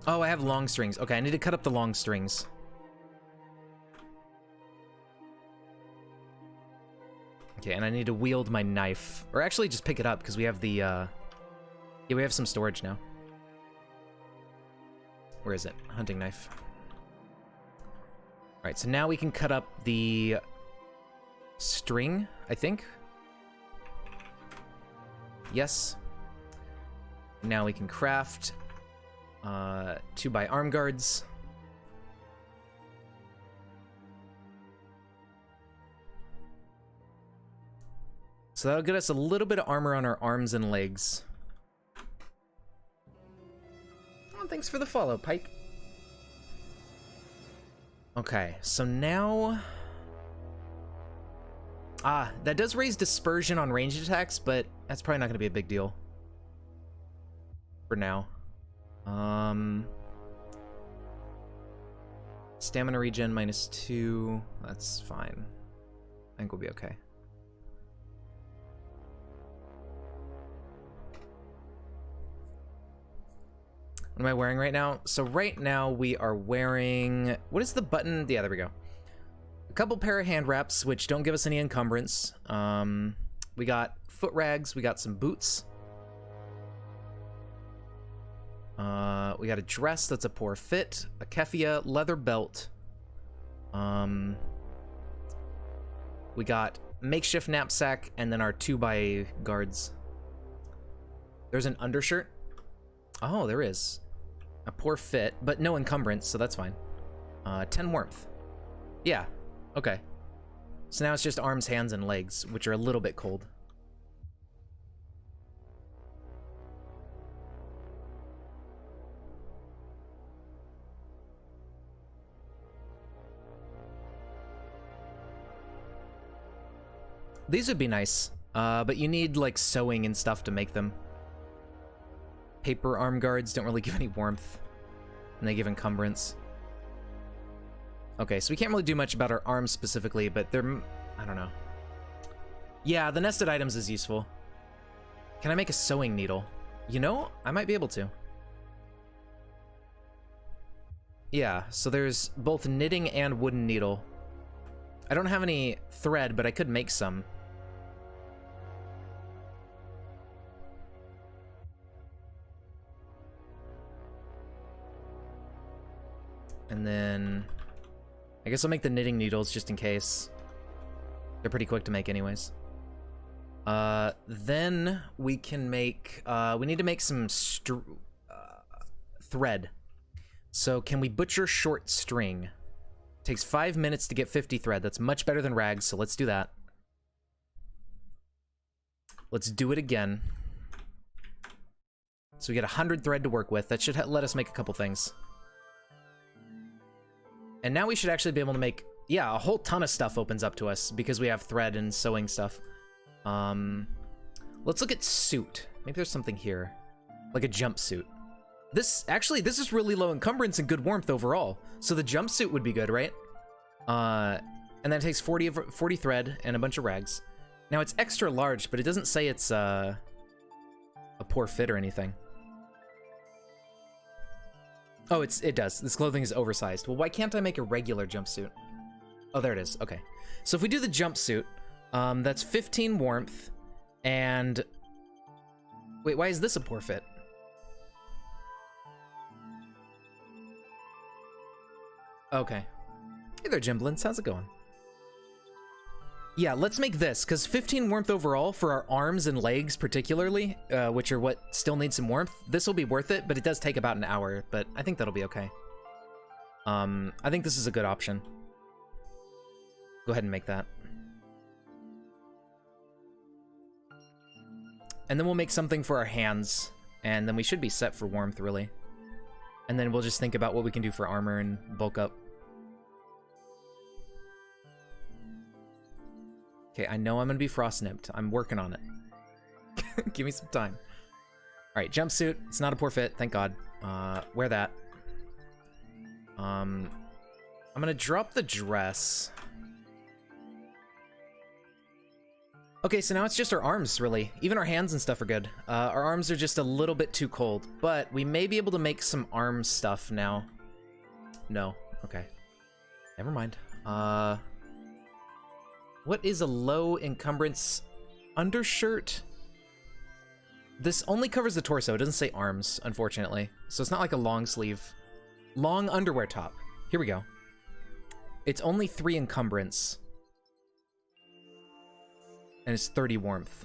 Oh, I have long strings. Okay, I need to cut up the long strings. Okay, and I need to wield my knife. Or actually just pick it up, because we have the, yeah, we have some storage now. Where is it? Hunting knife. Alright, so now we can cut up the string, I think. Yes. Now we can craft 2x arm guards. So that'll get us a little bit of armor on our arms and legs. Oh, thanks for the follow, Pike. Okay, so now... that does raise dispersion on ranged attacks, but that's probably not going to be a big deal. For now. Stamina regen -2. That's fine. I think we'll be okay. What am I wearing right now? So right now we are wearing... What is the button? Yeah, there we go. A couple pair of hand wraps, which don't give us any encumbrance. We got foot rags. We got some boots. We got a dress that's a poor fit. A keffiyeh, leather belt. We got makeshift knapsack, and then our 2x guards. There's an undershirt. Oh, there is. A poor fit, but no encumbrance, so that's fine. 10 warmth. Yeah, okay. So now it's just arms, hands, and legs, which are a little bit cold. These would be nice, but you need like sewing and stuff to make them. Paper arm guards don't really give any warmth, and they give encumbrance. Okay, so we can't really do much about our arms specifically, but they're... I don't know. Yeah, the nested items is useful. Can I make a sewing needle? You know, I might be able to. Yeah, so there's both knitting and wooden needle. I don't have any thread, but I could make some. And then... I guess I'll make the knitting needles just in case. They're pretty quick to make anyways. Then we can make... we need to make some thread. So can we butcher short string? Takes 5 minutes to get 50 thread. That's much better than rags, so let's do that. Let's do it again. So we get 100 thread to work with. That should let us make a couple things. And now we should actually be able to make, yeah, a whole ton of stuff opens up to us because we have thread and sewing stuff. Let's look at suit. Maybe there's something here, like a jumpsuit. This is really low encumbrance and good warmth overall. So the jumpsuit would be good, right? And then it takes 40 thread and a bunch of rags. Now it's extra large, but it doesn't say it's a poor fit or anything. Oh, it does. This clothing is oversized. Well, why can't I make a regular jumpsuit? Oh, there it is. Okay. So if we do the jumpsuit, that's 15 warmth, and... Wait, why is this a poor fit? Okay. Hey there, Jimblins. How's it going? Yeah, let's make this, because 15 warmth overall for our arms and legs particularly, which are what still need some warmth, this will be worth it, but it does take about an hour, but I think that'll be okay. I think this is a good option. Go ahead and make that. And then we'll make something for our hands, and then we should be set for warmth, really. And then we'll just think about what we can do for armor and bulk up. Okay, I know I'm gonna be frost nipped. I'm working on it. Give me some time. All right, jumpsuit. It's not a poor fit, thank God. Wear that. I'm gonna drop the dress. Okay, so now it's just our arms, really. Even our hands and stuff are good. Our arms are just a little bit too cold, but we may be able to make some arm stuff now. No, okay. Never mind. What is a low encumbrance undershirt? This only covers the torso. It doesn't say arms, unfortunately. So it's not like a long sleeve. Long underwear top. Here we go. It's only 3 encumbrance. And it's 30 warmth.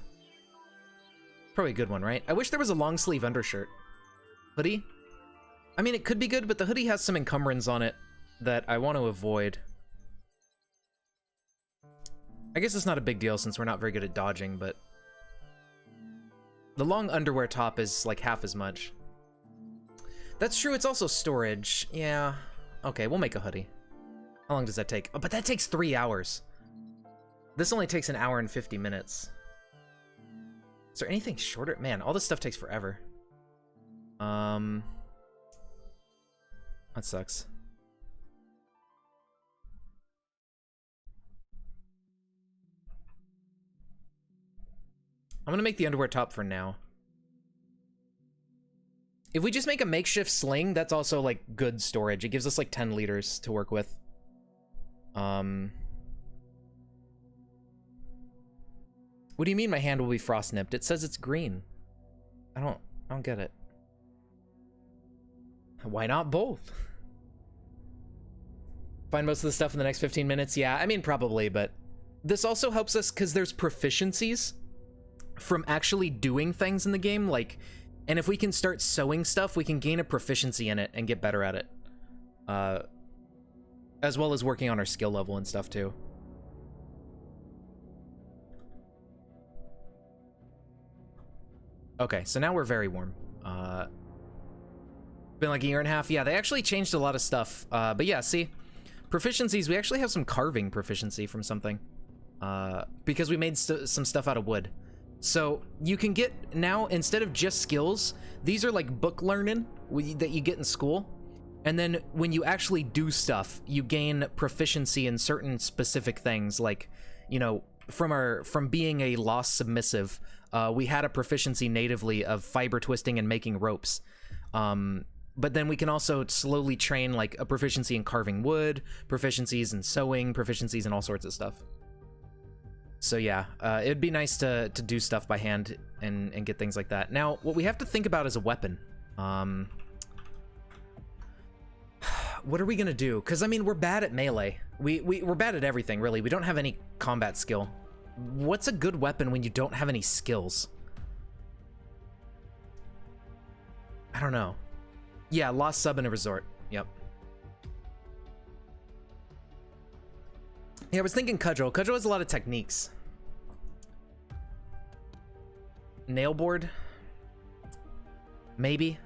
Probably a good one, right? I wish there was a long sleeve undershirt. Hoodie? I mean, it could be good, but the hoodie has some encumbrance on it that I want to avoid. I guess it's not a big deal since we're not very good at dodging, but... The long underwear top is like half as much. That's true, it's also storage. Yeah. Okay, we'll make a hoodie. How long does that take? Oh, but that takes 3 hours. This only takes 1 hour and 50 minutes. Is there anything shorter? Man, all this stuff takes forever. That sucks. I'm gonna make the underwear top for now. If we just make a makeshift sling, that's also like good storage. It gives us like 10 liters to work with. What do you mean my hand will be frost nipped? It says it's green. I don't get it. Why not both? Find most of the stuff in the next 15 minutes? Yeah, I mean, probably, but this also helps us because there's proficiencies from actually doing things in the game, like, and if we can start sewing stuff, we can gain a proficiency in it and get better at it. As well as working on our skill level and stuff too. Okay, so now we're very warm. Been like 1.5 years. Yeah, they actually changed a lot of stuff. But yeah, see, proficiencies, we actually have some carving proficiency from something. because we made some stuff out of wood. So you can get now, instead of just skills, these are like book learning that you get in school. And then when you actually do stuff, you gain proficiency in certain specific things. Like, you know, from being a lost submissive, we had a proficiency natively of fiber twisting and making ropes. But then we can also slowly train like a proficiency in carving wood, proficiencies in sewing, proficiencies in all sorts of stuff. So yeah, it'd be nice to do stuff by hand and get things like that. Now, what we have to think about is a weapon. What are we gonna do? Because I mean, we're bad at melee. We're bad at everything, really. We don't have any combat skill. What's a good weapon when you don't have any skills? I don't know. Yeah, lost sub in a resort. Yep. Yeah, I was thinking cudgel. Cudgel has a lot of techniques. Nailboard? Maybe.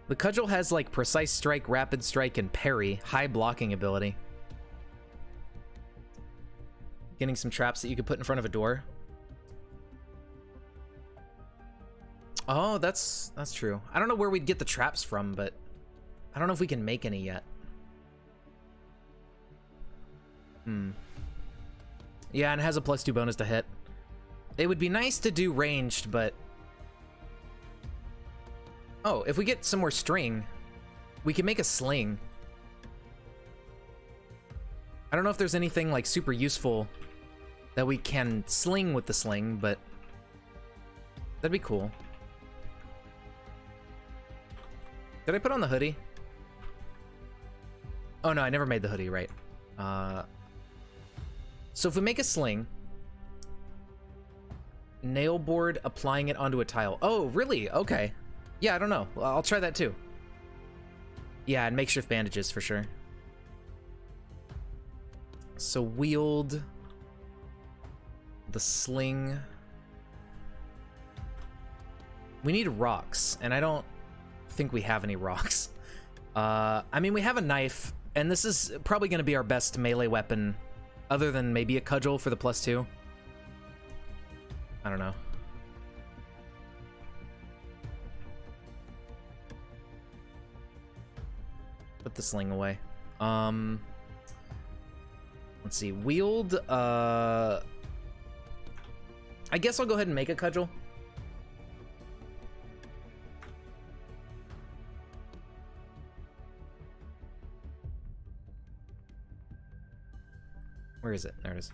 The cudgel has like precise strike, rapid strike, and parry. High blocking ability. Getting some traps that you could put in front of a door. Oh, that's true. I don't know where we'd get the traps from, but I don't know if we can make any yet. Yeah, and it has a +2 bonus to hit. It would be nice to do ranged, but... Oh, if we get some more string, we can make a sling. I don't know if there's anything like super useful that we can sling with the sling, but that'd be cool. Did I put on the hoodie? Oh no, I never made the hoodie, right. So if we make a sling, nail board, applying it onto a tile. Oh, really? Okay. Yeah, I don't know. I'll try that too. Yeah, and makeshift bandages for sure. So wield the sling. We need rocks, and I don't think we have any rocks. I mean, we have a knife, and this is probably going to be our best melee weapon, other than maybe a cudgel for the +2. I don't know. Put the sling away. Let's see. Wield, I guess I'll go ahead and make a cudgel. Where is it? There it is.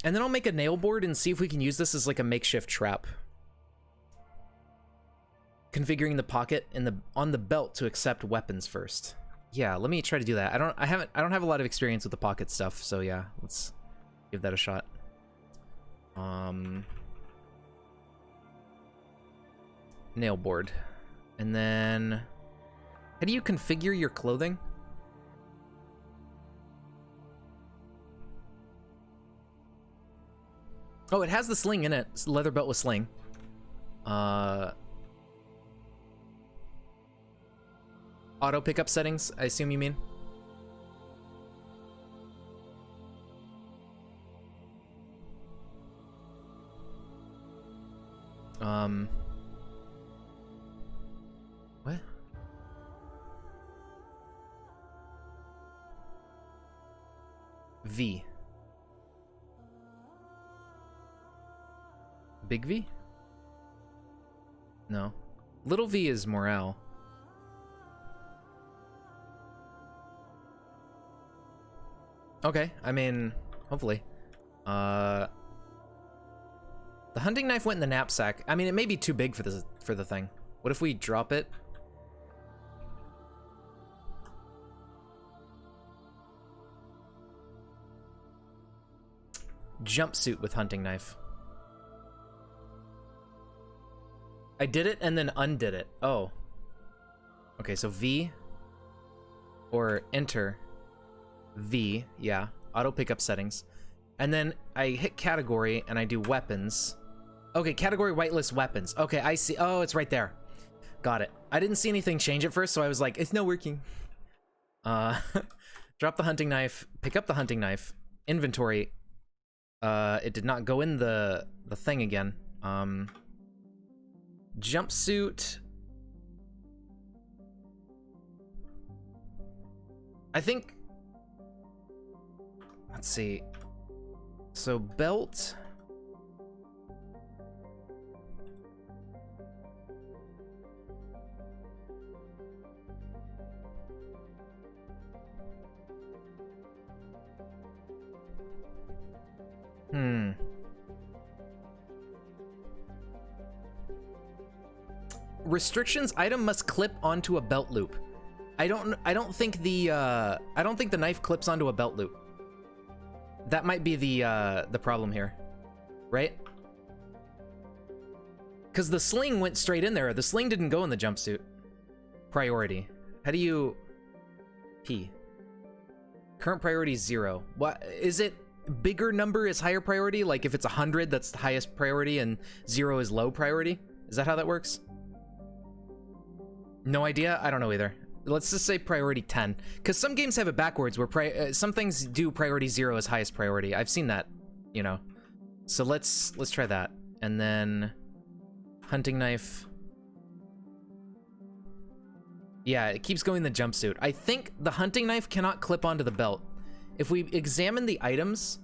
And then I'll make a nail board and see if we can use this as like a makeshift trap. Configuring the pocket on the belt to accept weapons first. Yeah, let me try to do that. I don't have a lot of experience with the pocket stuff, so yeah, let's give that a shot. Nail board. And then how do you configure your clothing? Oh, it has the sling in it. It's a leather belt with sling. Auto pickup settings, I assume you mean? What? V. Big V? No. Little V is morale. Okay, I mean, hopefully. The hunting knife went in the knapsack. I mean, it may be too big for the thing. What if we drop it? Jumpsuit with hunting knife. I did it and then undid it. Oh. Okay, so V. or enter V, yeah, auto pickup settings. And then I hit category and I do weapons. Okay, category whitelist weapons. Okay, I see. Oh, it's right there. Got it. I didn't see anything change at first, so I was like, it's not working. Drop the hunting knife, pick up the hunting knife, inventory. It did not go in the thing again. Jumpsuit. I think, let's see. So belt. Restrictions: item must clip onto a belt loop. I don't think the knife clips onto a belt loop. That might be the problem here, right? Because the sling went straight in there. The sling didn't go in the jumpsuit. Priority. How do you... P. Current priority is 0. What is it? Bigger number is higher priority? Like if it's 100, that's the highest priority, and 0 is low priority? Is that how that works? No idea? I don't know either. Let's just say priority 10. Because some games have it backwards, where some things do priority 0 as highest priority. I've seen that, you know. So let's try that. And then... hunting knife. Yeah, it keeps going the jumpsuit. I think the hunting knife cannot clip onto the belt. If we examine the items,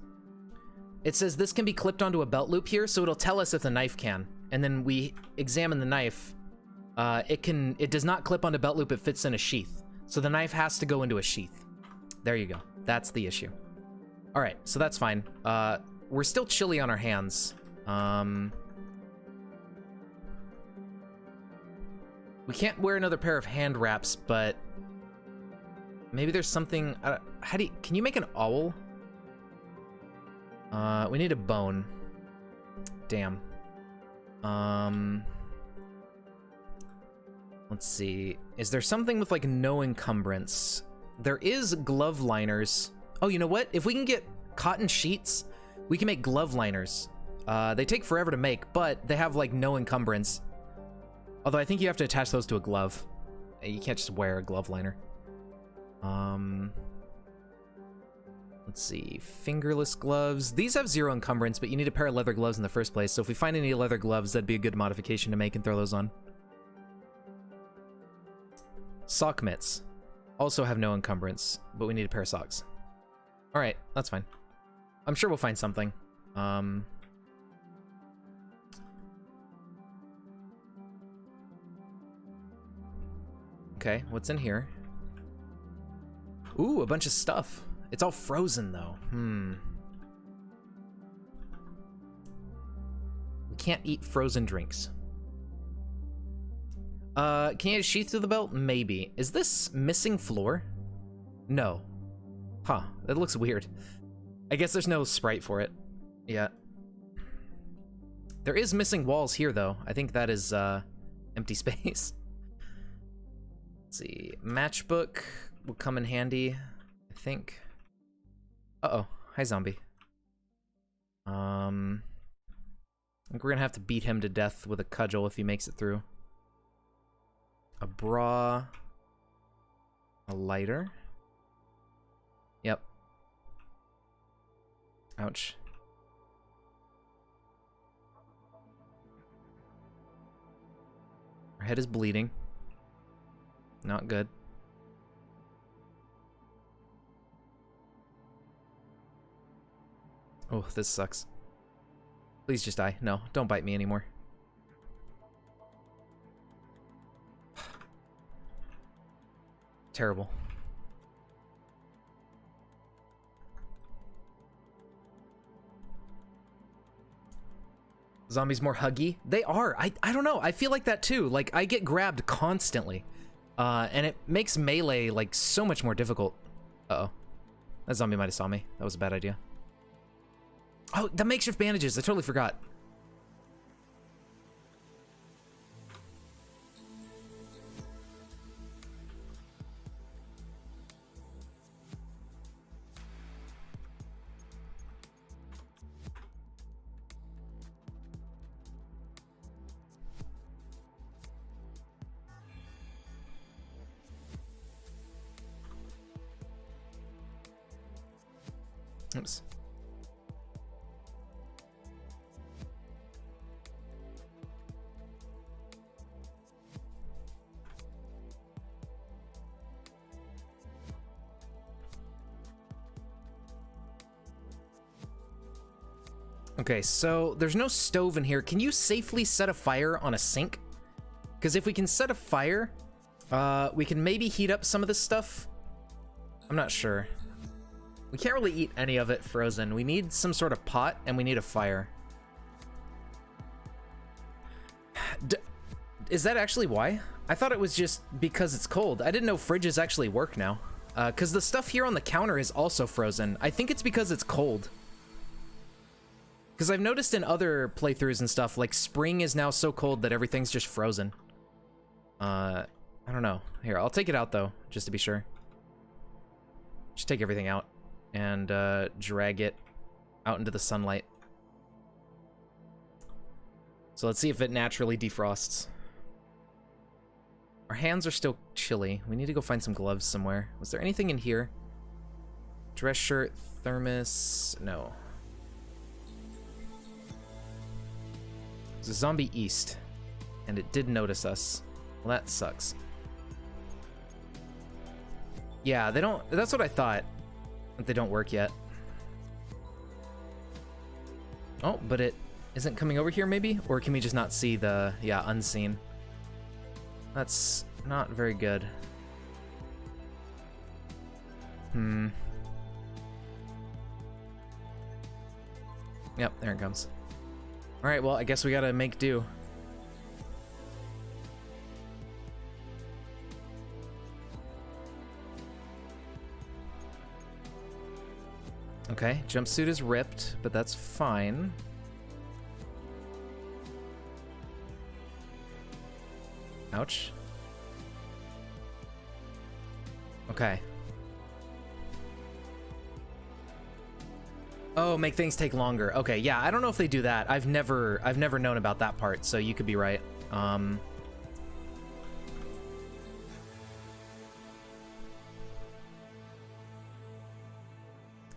it says this can be clipped onto a belt loop here, so it'll tell us if the knife can. And then we examine the knife. It does not clip onto belt loop, it fits in a sheath. So the knife has to go into a sheath. There you go. That's the issue. All right, so that's fine. We're still chilly on our hands. We can't wear another pair of hand wraps, but maybe there's something. Can you make an owl? We need a bone. Damn. Let's see. Is there something with like no encumbrance? There is glove liners. Oh, you know what? If we can get cotton sheets, we can make glove liners. They take forever to make, but they have like no encumbrance. Although I think you have to attach those to a glove. You can't just wear a glove liner. Let's see. Fingerless gloves. These have 0 encumbrance, but you need a pair of leather gloves in the first place. So if we find any leather gloves, that'd be a good modification to make and throw those on. Sock mitts. Also have no encumbrance, but we need a pair of socks. Alright, that's fine. I'm sure we'll find something. Okay, what's in here? Ooh, a bunch of stuff. It's all frozen, though. We can't eat frozen drinks. Can you add a sheath to the belt? Maybe. Is this missing floor? No. Huh, that looks weird. I guess there's no sprite for it. Yeah. There is missing walls here, though. I think that is, empty space. Let's see. Matchbook will come in handy, I think. Uh-oh. Hi, zombie. I think we're gonna have to beat him to death with a cudgel if he makes it through. A bra. A lighter. Yep. Ouch. Our head is bleeding. Not good. Oh, this sucks. Please just die. No, don't bite me anymore. Terrible. Zombies more huggy? They are. I don't know. I feel like that too. Like, I get grabbed constantly. And it makes melee, like, so much more difficult. Uh-oh. That zombie might have saw me. That was a bad idea. Oh, the makeshift bandages. I totally forgot. Oops. Okay, so there's no stove in here. Can you safely set a fire on a sink? Because if we can set a fire, we can maybe heat up some of this stuff. I'm not sure. We can't really eat any of it frozen. We need some sort of pot, and we need a fire. Is that actually why? I thought it was just because it's cold. I didn't know fridges actually work now. Because the stuff here on the counter is also frozen. I think it's because it's cold. Because I've noticed in other playthroughs and stuff, like, spring is now so cold that everything's just frozen. I don't know. Here, I'll take it out, though, just to be sure. Just take everything out and drag it out into the sunlight. So let's see if it naturally defrosts. Our hands are still chilly. We need to go find some gloves somewhere. Was there anything in here? Dress shirt, thermos, no. There's a zombie east, and it did notice us. Well, that sucks. Yeah, they don't, that's what I thought. But they don't work yet. Oh, but it isn't coming over here, maybe? Or can we just not see the, yeah, unseen? That's not very good. Yep, there it comes. Alright, well, I guess we gotta make do. Okay, jumpsuit is ripped, but that's fine. Ouch. Okay. Oh, make things take longer. Okay, yeah, I don't know if they do that. I've never known about that part, so you could be right.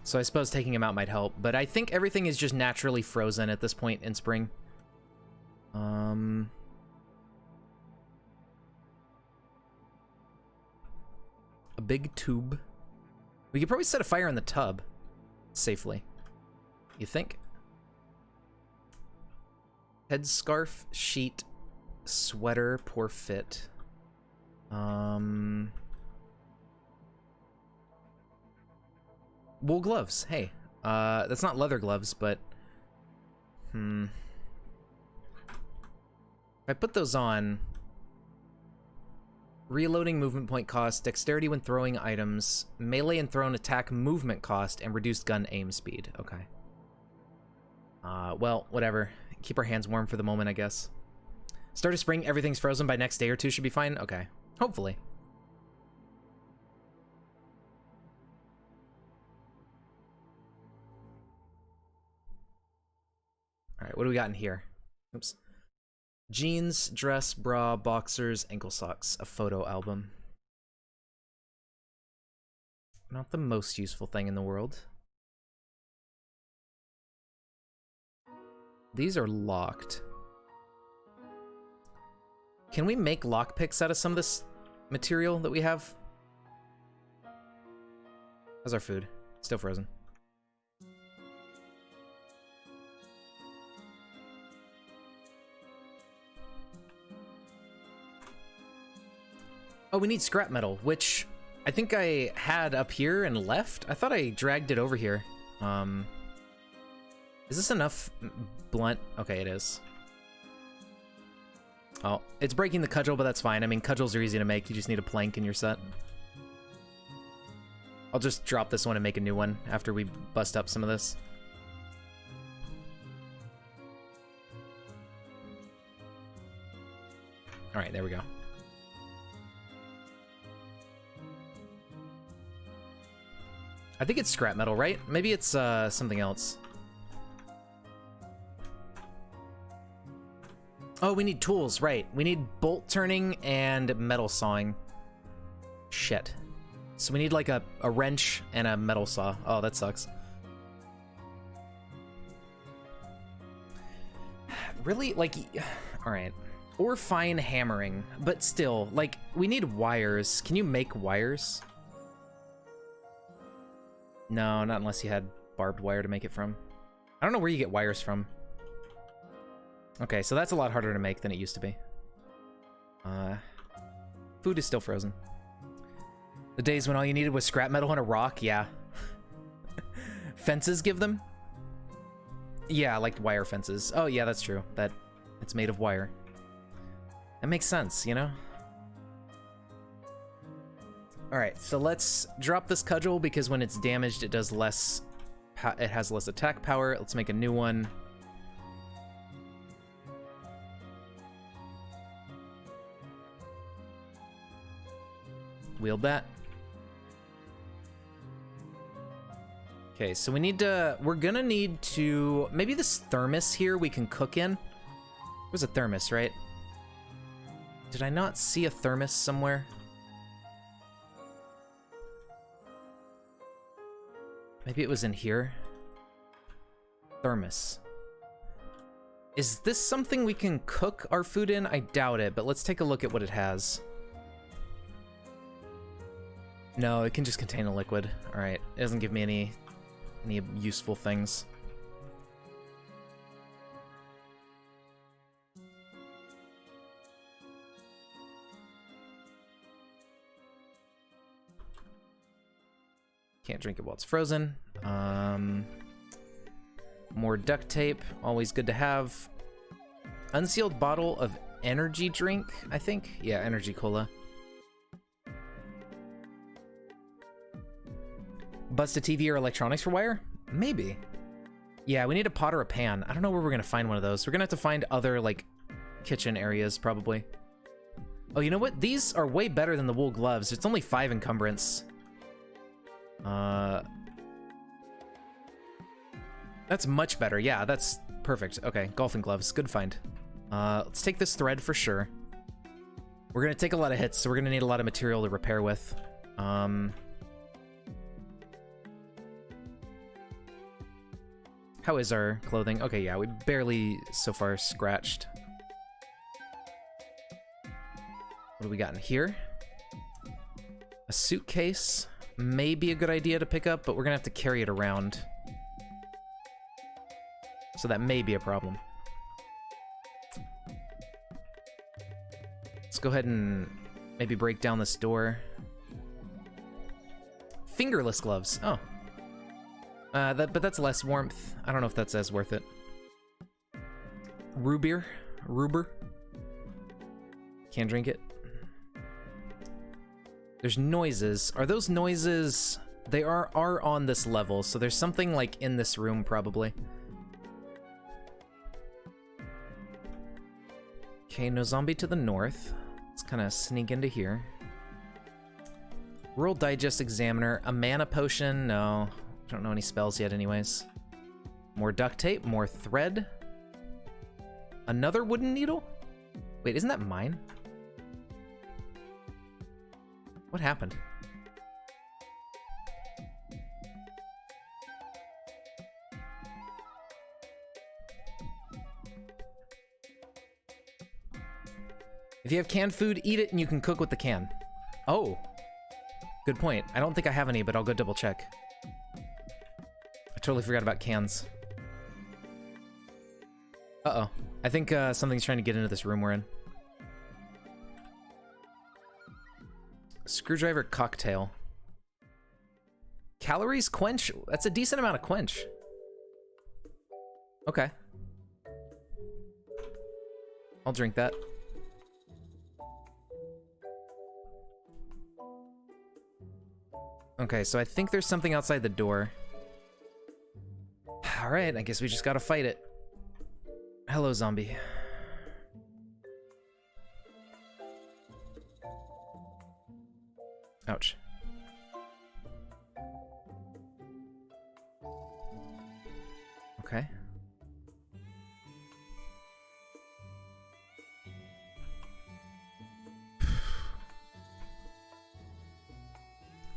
So I suppose taking him out might help, but I think everything is just naturally frozen at this point in spring. A big tube. We could probably set a fire in the tub safely. You think? Headscarf, sheet, sweater, poor fit. Wool gloves. Hey, that's not leather gloves, but if I put those on, reloading movement point cost, dexterity when throwing items, melee and thrown attack movement cost, and reduced gun aim speed. Okay. Well, whatever. Keep our hands warm for the moment, I guess. Start of spring, everything's frozen by next day or two should be fine? Okay. Hopefully. Alright, what do we got in here? Oops. Jeans, dress, bra, boxers, ankle socks, a photo album. Not the most useful thing in the world. These are locked. Can we make lockpicks out of some of this material that we have? How's our food? Still frozen. Oh, we need scrap metal, which I think I had up here and left. I thought I dragged it over here. Is this enough blunt? Okay, it is. Oh, it's breaking the cudgel, but that's fine. I mean, cudgels are easy to make. You just need a plank and you're set. I'll just drop this one and make a new one after we bust up some of this. All right, there we go. I think it's scrap metal, right? Maybe it's something else. Oh, we need tools, right. We need bolt turning and metal sawing. Shit. So we need like a wrench and a metal saw. Oh, that sucks. Really? Like, all right. Or fine hammering, but still, like, we need wires. Can you make wires? No, not unless you had barbed wire to make it from. I don't know where you get wires from. Okay, so that's a lot harder to make than it used to be. Food is still frozen. The days when all you needed was scrap metal and a rock, yeah. Fences give them? Yeah, like wire fences. Oh yeah, that's true. That it's made of wire. That makes sense, you know? Alright, so let's drop this cudgel because when it's damaged it does less, it has less attack power. Let's make a new one. Wield that. Okay, so we need to, we're gonna need to, maybe this thermos here we can cook in. There's a thermos, right? Did I not see a thermos somewhere? Maybe it was in here. Thermos. Is this something we can cook our food in? I doubt it, but let's take a look at what it has. No, it can just contain a liquid. All right, it doesn't give me any useful things. Can't drink it while it's frozen. More duct tape, always good to have. Unsealed bottle of energy drink, I think. Yeah, energy cola. Bust a TV or electronics for wire? Maybe. Yeah, we need a pot or a pan. I don't know where we're gonna find one of those. We're gonna have to find other, like, kitchen areas, probably. Oh, you know what? These are way better than the wool gloves. It's only 5 encumbrance. That's much better. Yeah, that's perfect. Okay, golfing gloves. Good find. Let's take this thread for sure. We're gonna take a lot of hits, so we're gonna need a lot of material to repair with. How is our clothing? Okay, yeah, we barely so far scratched. What do we got in here? A suitcase may be a good idea to pick up, but we're gonna have to carry it around. So that may be a problem. Let's go ahead and maybe break down this door. Fingerless gloves. Oh. But that's less warmth. I don't know if that's as worth it. Ruber. Can't drink it. There's noises. Are those noises? They are on this level, so there's something like in this room probably. Okay, no zombie to the north. Let's kind of sneak into here. Rural Digest Examiner. A mana potion? No. I don't know any spells yet anyways. More duct tape, more thread. Another wooden needle? Wait, isn't that mine? What happened? If you have canned food, eat it and you can cook with the can. Oh, good point. I don't think I have any, but I'll go double check. I totally forgot about cans. Uh-oh. I think something's trying to get into this room we're in. Screwdriver cocktail. Calories quench? That's a decent amount of quench. Okay. I'll drink that. Okay, so I think there's something outside the door. Alright, I guess we just gotta fight it. Hello, zombie. Ouch. Okay.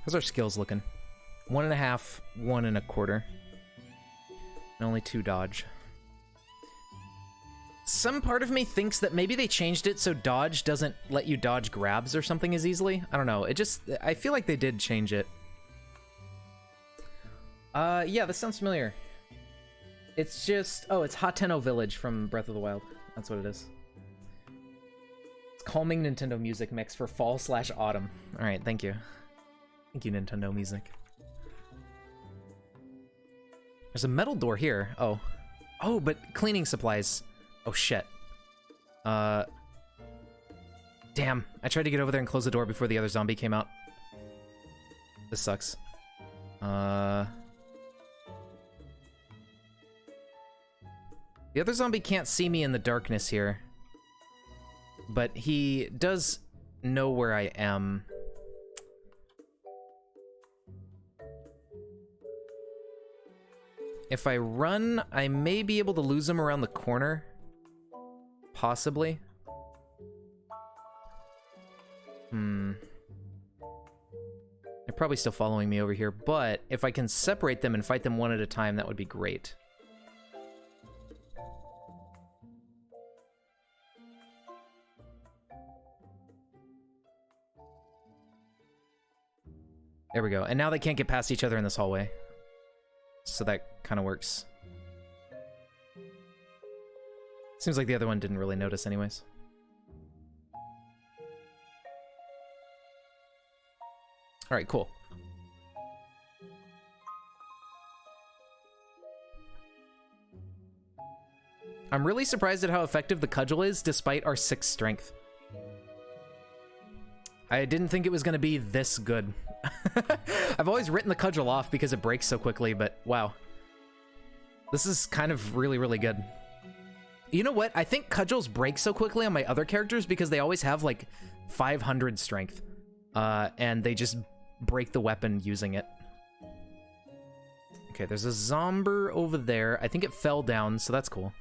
How's our skills looking? 1.5, 1 1/4. And only 2 dodge. some part of me thinks that maybe they changed it so dodge doesn't let you dodge grabs or something as easily. I don't know. I feel like they did change it. Yeah, this sounds familiar. It's just, oh, it's Hateno Village from Breath of the Wild. That's what it is. It's calming Nintendo music mix for fall/autumn. All right, thank you. Thank you, Nintendo music. There's a metal door here. Oh. Oh, but cleaning supplies. Oh, shit. Damn. I tried to get over there and close the door before the other zombie came out. This sucks. The other zombie can't see me in the darkness here. But he does know where I am. If I run, I may be able to lose him around the corner. Possibly. They're probably still following me over here, but if I can separate them and fight them one at a time, that would be great. There we go. And now they can't get past each other in this hallway. So that kind of works. Seems like the other one didn't really notice anyways. Alright, cool. I'm really surprised at how effective the cudgel is despite our 6 strength. I didn't think it was going to be this good. I've always written the cudgel off because it breaks so quickly, but wow. This is kind of really, really good. You know what? I think cudgels break so quickly on my other characters because they always have like 500 strength. And they just break the weapon using it. Okay, there's a zomber over there. I think it fell down, so that's cool.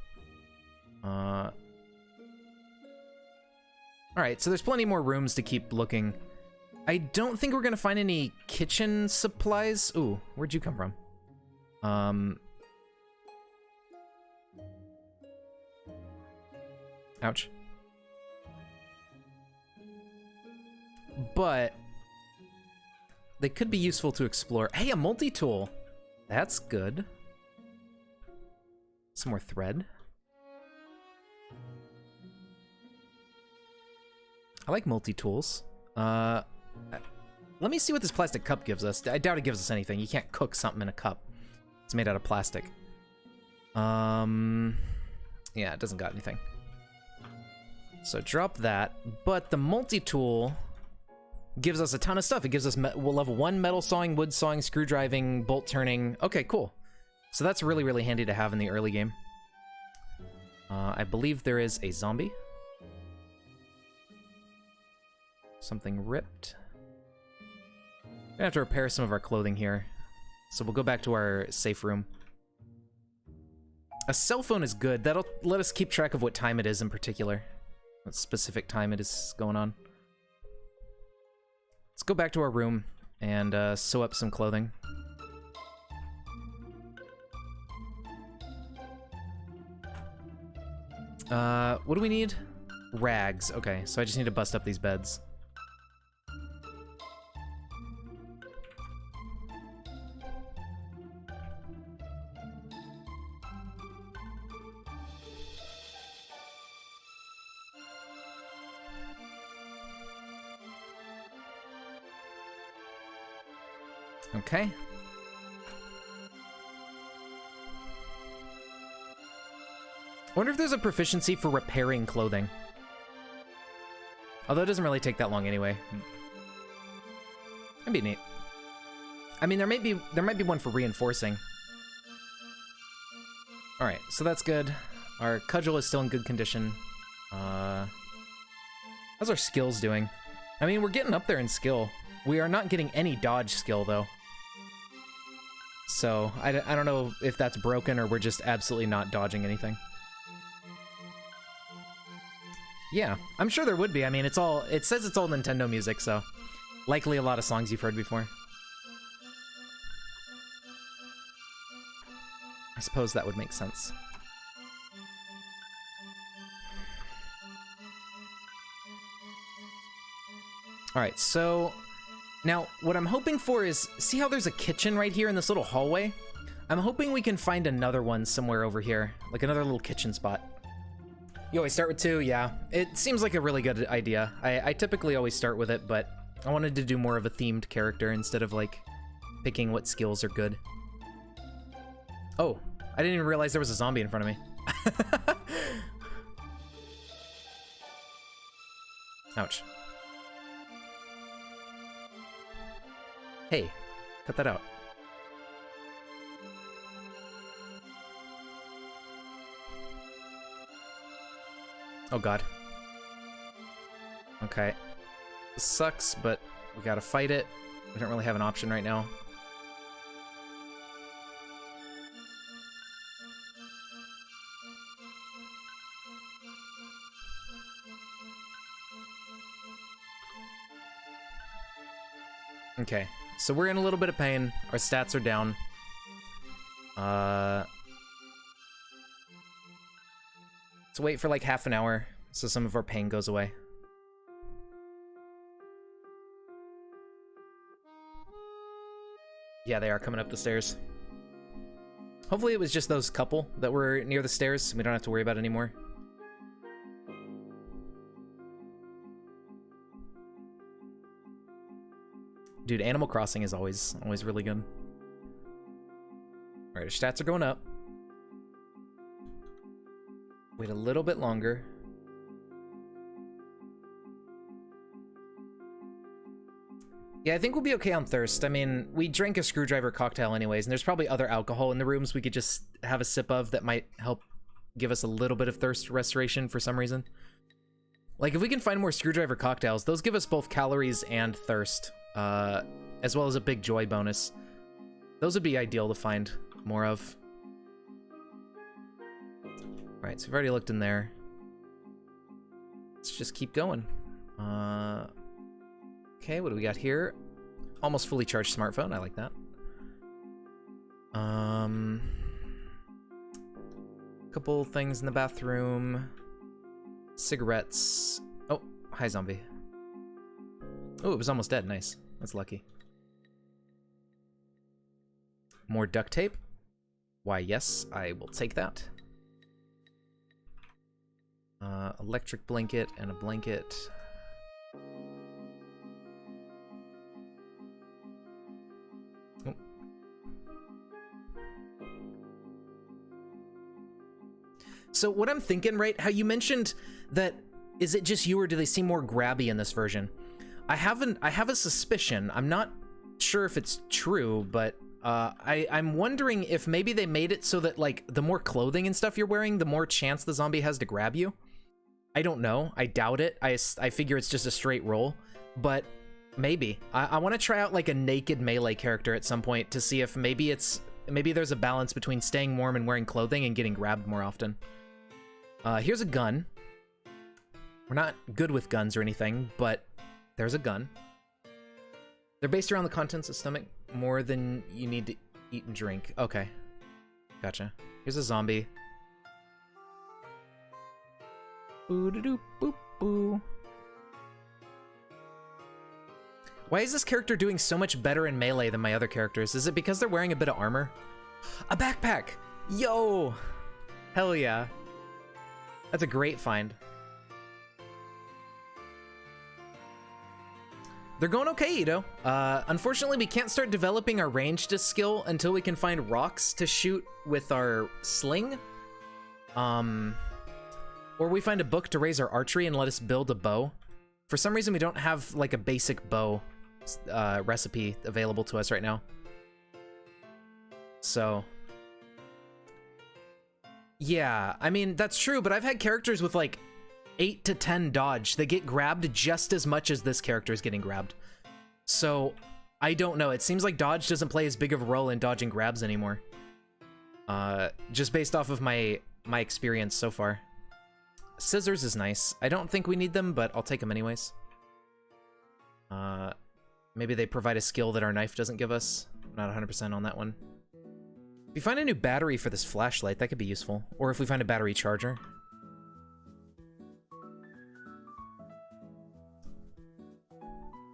Alright, so there's plenty more rooms to keep looking. I don't think we're gonna find any kitchen supplies. Ooh, where'd you come from? Ouch. But they could be useful to explore. Hey, a multi-tool! That's good. Some more thread. I like multi-tools. Let me see what this plastic cup gives us. I doubt it gives us anything. You can't cook something in a cup. It's made out of plastic. Yeah, it doesn't got anything. So drop that. But the multi-tool gives us a ton of stuff. It gives us level 1 metal sawing, wood sawing, screw driving, bolt turning. Okay, cool. So that's really, really handy to have in the early game. I believe there is a zombie. Something ripped. Gonna have to repair some of our clothing here. So we'll go back to our safe room. A cell phone is good. That'll let us keep track of what time it is in particular. What specific time it is going on. Let's go back to our room and sew up some clothing. What do we need? Rags. Okay, so I just need to bust up these beds. Okay. I wonder if there's a proficiency for repairing clothing. Although it doesn't really take that long anyway. That'd be neat. I mean, there might be one for reinforcing. All right, so that's good. Our cudgel is still in good condition. How's our skills doing? I mean, we're getting up there in skill. We are not getting any dodge skill though. So I don't know if that's broken or we're just absolutely not dodging anything. Yeah, I'm sure there would be. I mean, it says it's all Nintendo music, so likely a lot of songs you've heard before. I suppose that would make sense. All right, so now what I'm hoping for is, see how there's a kitchen right here in this little hallway? I'm hoping we can find another one somewhere over here, like another little kitchen spot. You always start with 2, yeah. It seems like a really good idea. I typically always start with it, but I wanted to do more of a themed character instead of like picking what skills are good. Oh, I didn't even realize there was a zombie in front of me. Ouch. Hey, cut that out. Oh god. Okay. This sucks, but we gotta fight it. We don't really have an option right now. Okay, so we're in a little bit of pain. Our stats are down. Let's wait for like half an hour so some of our pain goes away. Yeah, they are coming up the stairs. Hopefully it was just those couple that were near the stairs, so we don't have to worry about it anymore. Dude, Animal Crossing is always really good. Alright, our stats are going up. Wait a little bit longer. Yeah, I think we'll be okay on thirst. I mean, we drank a screwdriver cocktail anyways, and there's probably other alcohol in the rooms we could just have a sip of that might help give us a little bit of thirst restoration for some reason. Like, if we can find more screwdriver cocktails, those give us both calories and thirst, as well as a big joy bonus. Those would be ideal to find more of. Right, so we've already looked in there. Let's just keep going. Okay, what do we got here? Almost fully charged smartphone, I like that. Couple things in the bathroom. Cigarettes. Oh, hi zombie. Oh, it was almost dead, nice. That's lucky. More duct tape. Why, yes, I will take that. Electric blanket and a blanket. Oh. So what I'm thinking, right, how you mentioned that, is it just you or do they seem more grabby in this version? I have a suspicion. I'm not sure if it's true, but I'm wondering if maybe they made it so that, like, the more clothing and stuff you're wearing, the more chance the zombie has to grab you. I don't know. I doubt it. I figure it's just a straight roll, but maybe. I want to try out, like, a naked melee character at some point to see if maybe there's a balance between staying warm and wearing clothing and getting grabbed more often. Here's a gun. We're not good with guns or anything, but there's a gun. They're based around the contents of the stomach more than you need to eat and drink. Okay. Gotcha. Here's a zombie. Boo-doo-doo-boop-boo. Why is this character doing so much better in melee than my other characters? Is it because they're wearing a bit of armor? A backpack! Yo! Hell yeah. That's a great find. They're going okay, Ito. Unfortunately, we can't start developing our ranged skill until we can find rocks to shoot with our sling. Or we find a book to raise our archery and let us build a bow. For some reason, we don't have, like, a basic bow recipe available to us right now. So... yeah, I mean, that's true, but I've had characters with, like, 8 to 10 dodge. They get grabbed just as much as this character is getting grabbed. So, I don't know. It seems like dodge doesn't play as big of a role in dodging grabs anymore. Just based off of my experience so far. Scissors is nice. I don't think we need them, but I'll take them anyways. Maybe they provide a skill that our knife doesn't give us. I'm not 100% on that one. If we find a new battery for this flashlight, that could be useful. Or if we find a battery charger.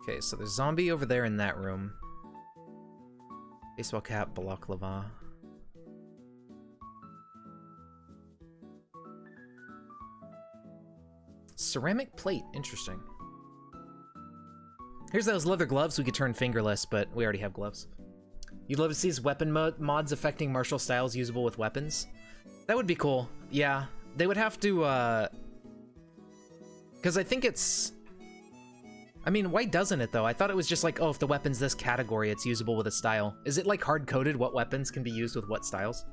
Okay, so there's zombie over there in that room. Baseball cap, balaclava. Ceramic plate, interesting. Here's those leather gloves we could turn fingerless, but we already have gloves. You'd love to see weapon mods affecting martial styles usable with weapons? That would be cool. Yeah, they would have to, because I think it's... I mean, why doesn't it, though? I thought it was just like, oh, if the weapon's this category, it's usable with a style. Is it, like, hard-coded what weapons can be used with what styles?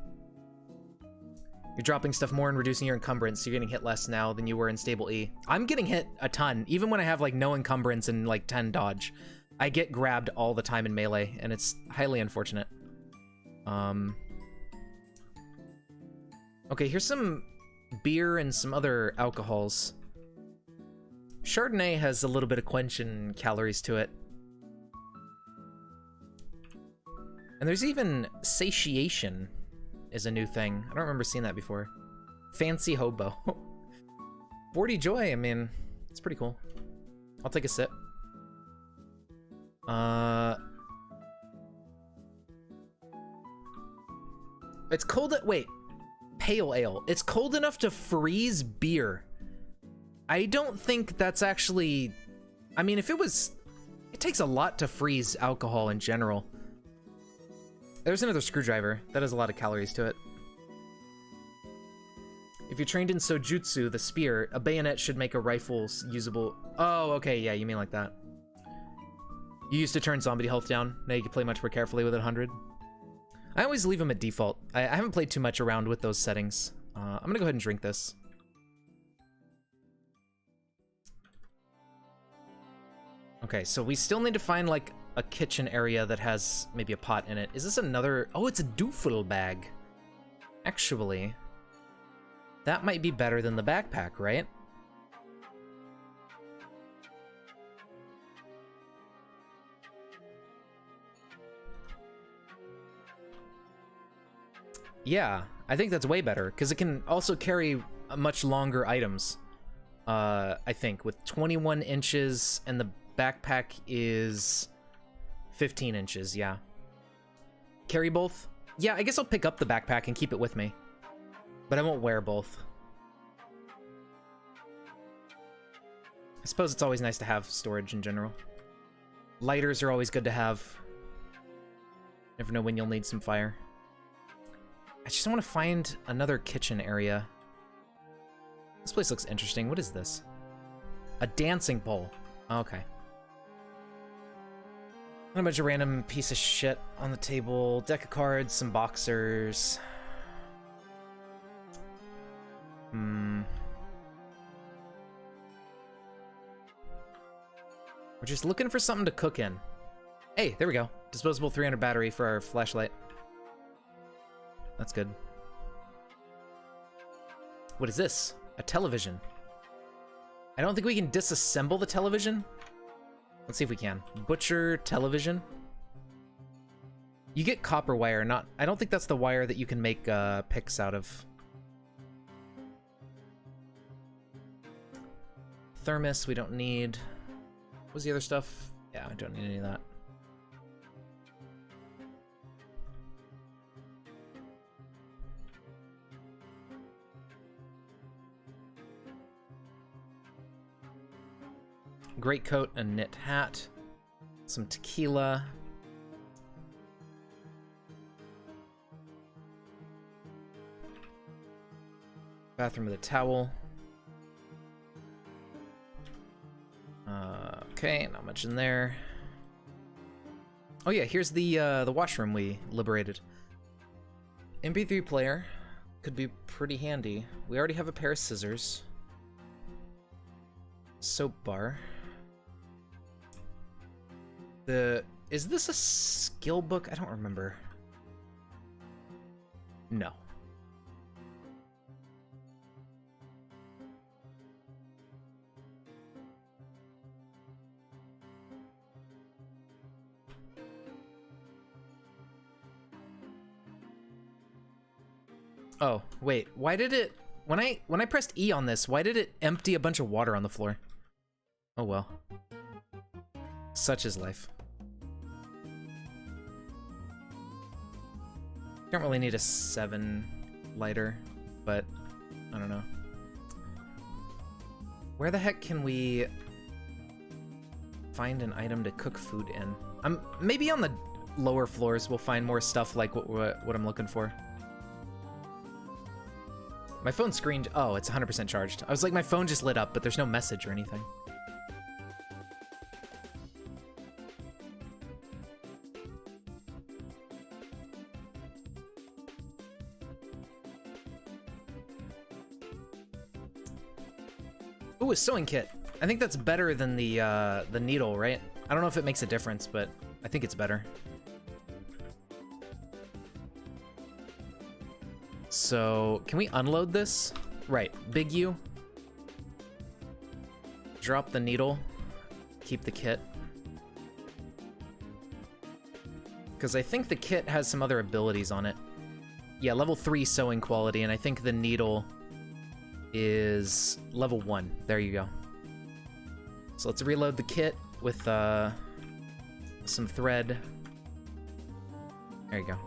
You're dropping stuff more and reducing your encumbrance, so you're getting hit less now than you were in stable E. I'm getting hit a ton, even when I have, like, no encumbrance and, like, 10 dodge. I get grabbed all the time in melee, and it's highly unfortunate. Okay, here's some beer and some other alcohols. Chardonnay has a little bit of quenching calories to it. And there's even satiation is a new thing. I don't remember seeing that before. Fancy hobo. 40 joy, I mean, it's pretty cool. I'll take a sip. It's cold at, wait, pale ale. It's cold enough to freeze beer. I don't think that's actually, I mean, if it was, it takes a lot to freeze alcohol in general. There's another screwdriver. That has a lot of calories to it. If you're trained in Sojutsu, the spear, a bayonet should make a rifle usable. Oh, okay, yeah, you mean like that. You used to turn zombie health down. Now you can play much more carefully with 100. I always leave them at default. I haven't played too much around with those settings. I'm gonna go ahead and drink this. Okay, so we still need to find, like, a kitchen area that has maybe a pot in it. Is this another... Oh, it's a doofle bag. Actually, that might be better than the backpack, right? Yeah, I think that's way better, because it can also carry much longer items, I think, with 21 inches, and the backpack is 15 inches, yeah. Carry both? Yeah, I guess I'll pick up the backpack and keep it with me, but I won't wear both. I suppose it's always nice to have storage in general. Lighters are always good to have. Never know when you'll need some fire. I just want to find another kitchen area. This place looks interesting. What is this? A dancing pole. Oh, okay. A bunch of random piece of shit on the table. Deck of cards, some boxers. We're just looking for something to cook in. Hey, there we go. Disposable 300 battery for our flashlight. That's good. What is this? A television. I don't think we can disassemble the television. Let's see if we can. Butcher television. You get copper wire, not... I don't think that's the wire that you can make picks out of. Thermos, we don't need. What was the other stuff? Yeah, I don't need any of that. Great coat, a knit hat, some tequila. Bathroom with a towel. Okay, not much in there. Oh yeah, here's the washroom we liberated. MP3 player could be pretty handy. We already have a pair of scissors. Soap bar. Is this a skill book? I don't remember. No. Oh, wait. Why did it... When I pressed E on this, why did it empty a bunch of water on the floor? Oh well. Such is life. Don't really need a 7 lighter, but I don't know. Where the heck can we find an item to cook food in? Maybe on the lower floors we'll find more stuff like what I'm looking for. My phone screen, oh, it's 100% charged. I was like, my phone just lit up, but there's no message or anything. Ooh, a sewing kit. I think that's better than the needle, right? I don't know if it makes a difference, but I think it's better. So, can we unload this? Right, big U. Drop the needle. Keep the kit. Because I think the kit has some other abilities on it. Yeah, level 3 sewing quality, and I think the needle is level 1. There you go. So let's reload the kit with some thread. There you go.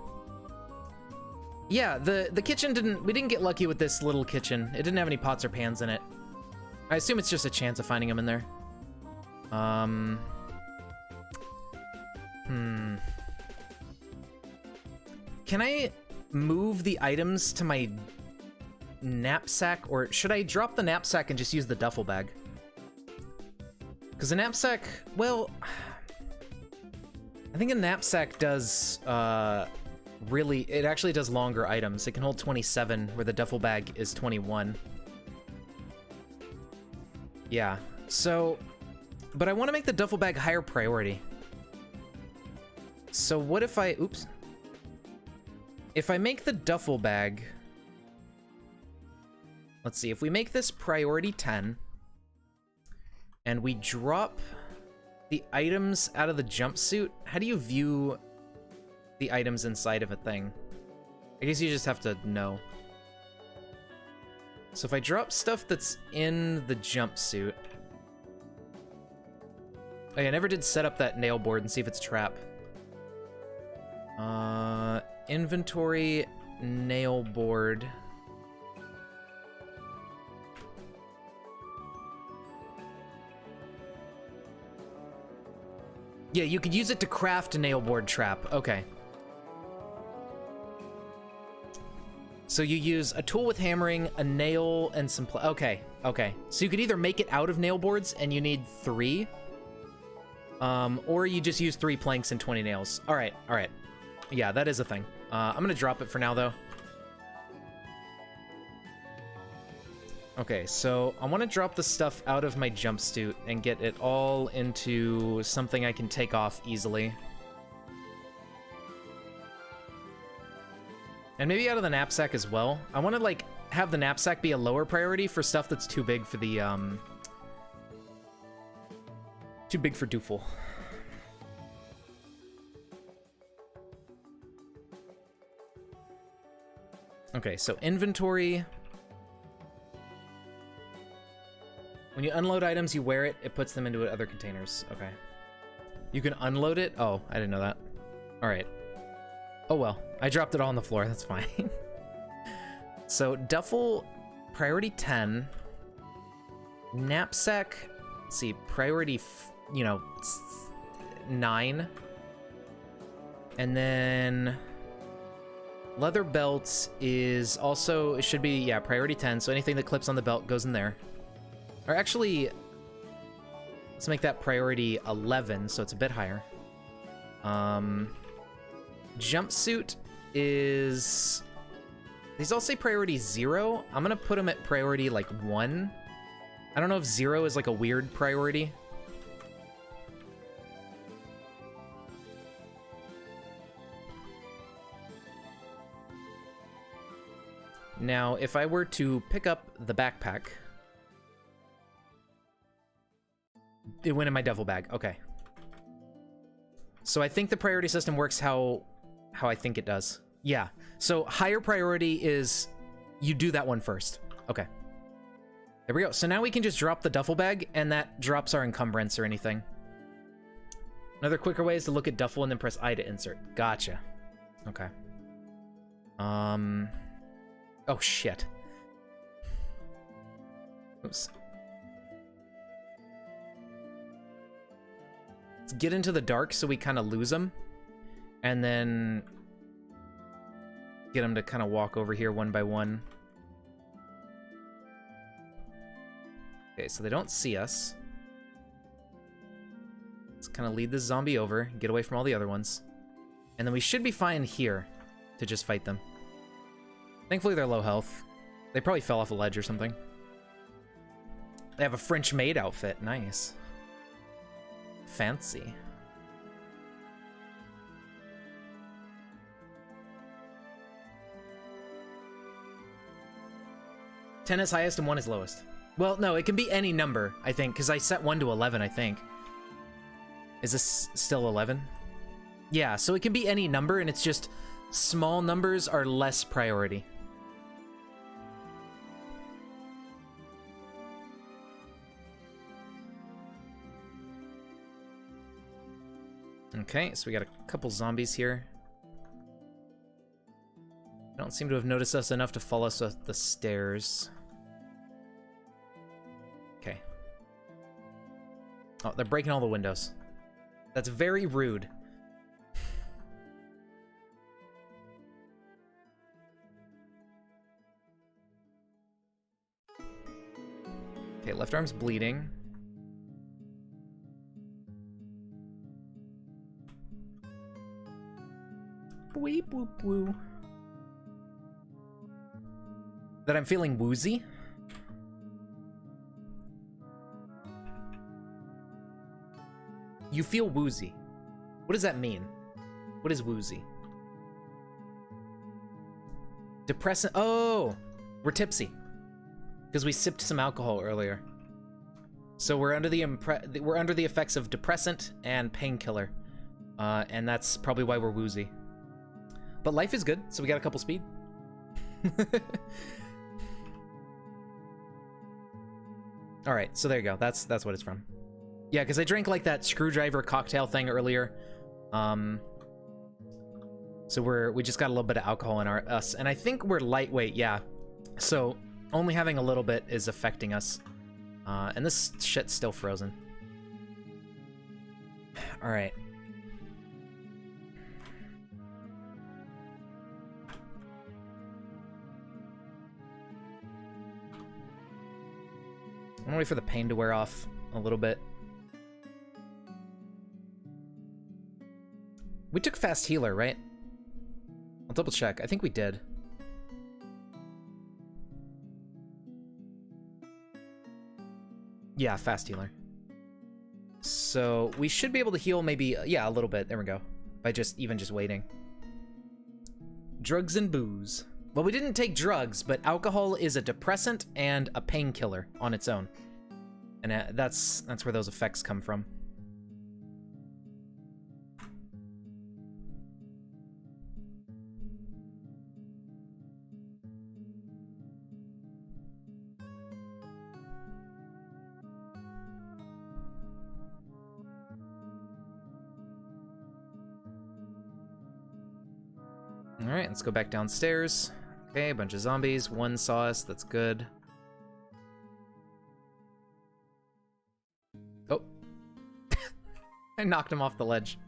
Yeah, the kitchen we didn't get lucky with this little kitchen. It didn't have any pots or pans in it. I assume it's just a chance of finding them in there. Can I move the items to my knapsack, or should I drop the knapsack and just use the duffel bag? Because the knapsack, well, I think a knapsack does, it actually does longer items. It can hold 27, where the duffel bag is 21. Yeah, so, but I want to make the duffel bag higher priority. So what if I, oops. If I make the duffel bag, let's see, if we make this priority 10, and we drop the items out of the jumpsuit, how do you view the items inside of a thing? I guess you just have to know. So if I drop stuff that's in the jumpsuit... Oh yeah, I never did set up that nail board and see if it's a trap. Inventory, nail board. Yeah, you could use it to craft a nail board trap. Okay. So you use a tool with hammering, a nail, and some okay, okay. So you could either make it out of nail boards, and you need 3, or you just use 3 planks and 20 nails. All right, all right. Yeah, that is a thing. I'm gonna drop it for now, though. Okay, so I want to drop the stuff out of my jumpsuit and get it all into something I can take off easily. And maybe out of the knapsack as well. I want to, like, have the knapsack be a lower priority for stuff that's too big for the, too big for Doofle. Okay, so inventory. When you unload items, you wear it, it puts them into other containers. Okay. You can unload it? Oh, I didn't know that. All right. Oh well, I dropped it all on the floor, that's fine. So duffel, priority 10. Knapsack, let's see, priority, 9. And then leather belts is also, it should be, yeah, priority 10. So anything that clips on the belt goes in there. Or actually, let's make that priority 11, so it's a bit higher. Jumpsuit is... These all say priority 0. I'm gonna put them at priority, like, 1. I don't know if 0 is, like, a weird priority. Now, if I were to pick up the backpack... It went in my duffel bag. Okay. So I think the priority system works how I think it does. Yeah. So higher priority is you do that one first. Okay. There we go. So now we can just drop the duffel bag, and that drops our encumbrance or anything. Another quicker way is to look at duffel and then press I to insert. Gotcha. Okay. Oh, shit. Oops. Let's get into the dark so we kind of lose them. And then get them to kind of walk over here one by one. Okay, so they don't see us. Let's kind of lead this zombie over, get away from all the other ones. And then we should be fine here to just fight them. Thankfully, they're low health. They probably fell off a ledge or something. They have a French maid outfit. Nice. Fancy. Ten is highest and 1 is lowest. Well, no, it can be any number, I think, because I set 1 to 11, I think. Is this still 11? Yeah, so it can be any number, and it's just small numbers are less priority. Okay, so we got a couple zombies here. They don't seem to have noticed us enough to follow us up the stairs. Okay. Oh, they're breaking all the windows. That's very rude. Okay, left arm's bleeding. Weep, whoop, woo. That I'm feeling woozy? You feel woozy. What does that mean? What is woozy? Depressant. Oh, we're tipsy because we sipped some alcohol earlier. So we're under the effects of depressant and painkiller, and that's probably why we're woozy. But life is good, so we got a couple speed. All right, so there you go. That's what it's from. Yeah, because I drank like that screwdriver cocktail thing earlier. So we just got a little bit of alcohol in us, and I think we're lightweight. Yeah, so only having a little bit is affecting us. And this shit's still frozen. All right. I'm gonna wait for the pain to wear off a little bit. We took fast healer, right? I'll double check. I think we did. Yeah, fast healer. So we should be able to heal maybe, yeah, a little bit. There we go. By just waiting. Drugs and booze. Well, we didn't take drugs, but alcohol is a depressant and a painkiller on its own. And that's where those effects come from. All right, let's go back downstairs. Okay, a bunch of zombies. One saw us. That's good. Oh. I knocked him off the ledge.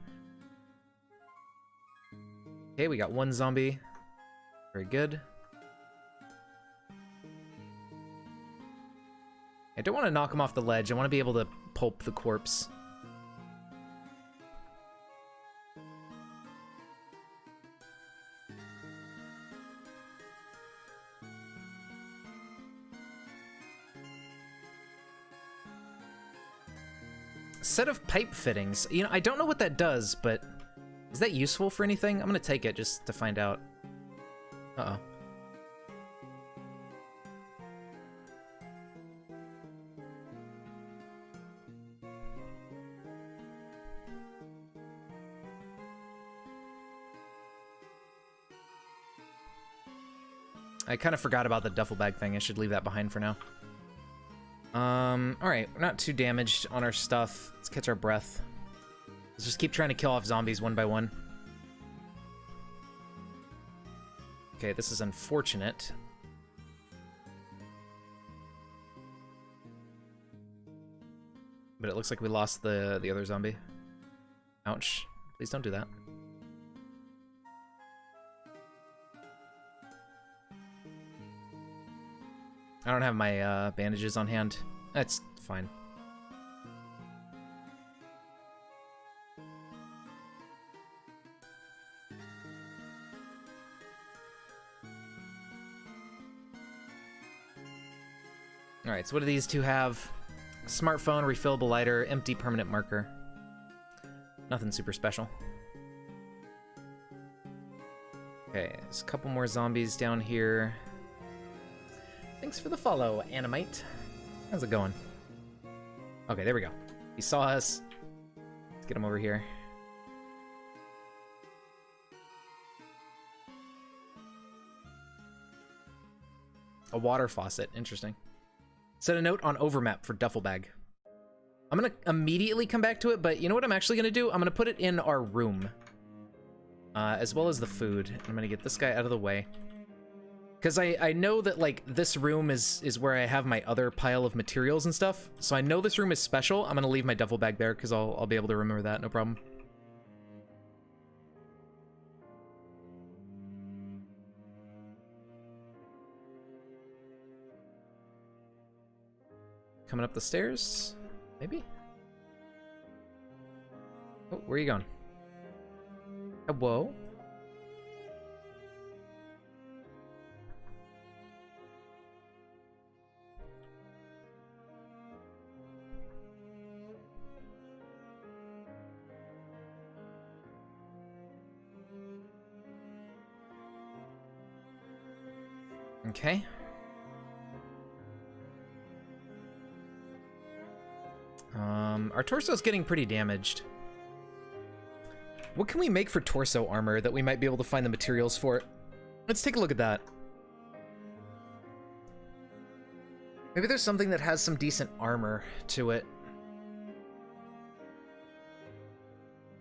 Okay, we got one zombie. Very good. I don't want to knock him off the ledge. I want to be able to pulp the corpse. Set of pipe fittings. You know, I don't know what that does, but is that useful for anything? I'm gonna take it just to find out. Uh-oh. I kind of forgot about the duffel bag thing. I should leave that behind for now. Alright, we're not too damaged on our stuff. Let's catch our breath. Let's just keep trying to kill off zombies one by one. Okay, this is unfortunate. But it looks like we lost the other zombie. Ouch. Please don't do that. I don't have my bandages on hand. That's fine. Alright, so what do these two have? Smartphone, refillable lighter, empty permanent marker. Nothing super special. Okay, there's a couple more zombies down here. Thanks for the follow, Animite. How's it going? Okay, there we go. He saw us. Let's get him over here. A water faucet, interesting. Set a note on overmap for duffel bag. I'm gonna immediately come back to it, but you know what I'm actually gonna do? I'm gonna put it in our room. As well as the food. I'm gonna get this guy out of the way. Because I know that, like, this room is where I have my other pile of materials and stuff. So I know this room is special. I'm gonna leave my duffel bag there, because I'll be able to remember that, no problem. Coming up the stairs? Maybe? Oh, where are you going? Whoa. Okay. Our torso's getting pretty damaged. What can we make for torso armor that we might be able to find the materials for? Let's take a look at that. Maybe there's something that has some decent armor to it.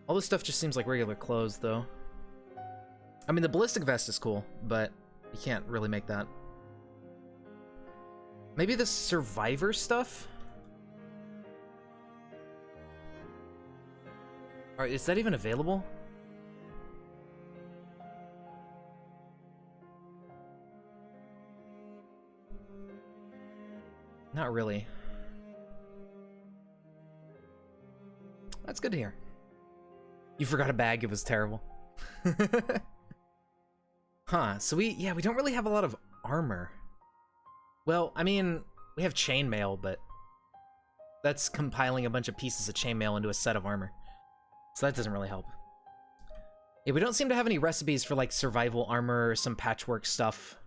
All this stuff just seems like regular clothes, though. I mean, the ballistic vest is cool, but you can't really make that. Maybe the survivor stuff? Alright, is that even available? Not really. That's good to hear. You forgot a bag, it was terrible. Huh, so we don't really have a lot of armor. Well, I mean, we have chainmail, but that's compiling a bunch of pieces of chainmail into a set of armor. So that doesn't really help. Yeah, we don't seem to have any recipes for, like, survival armor or some patchwork stuff.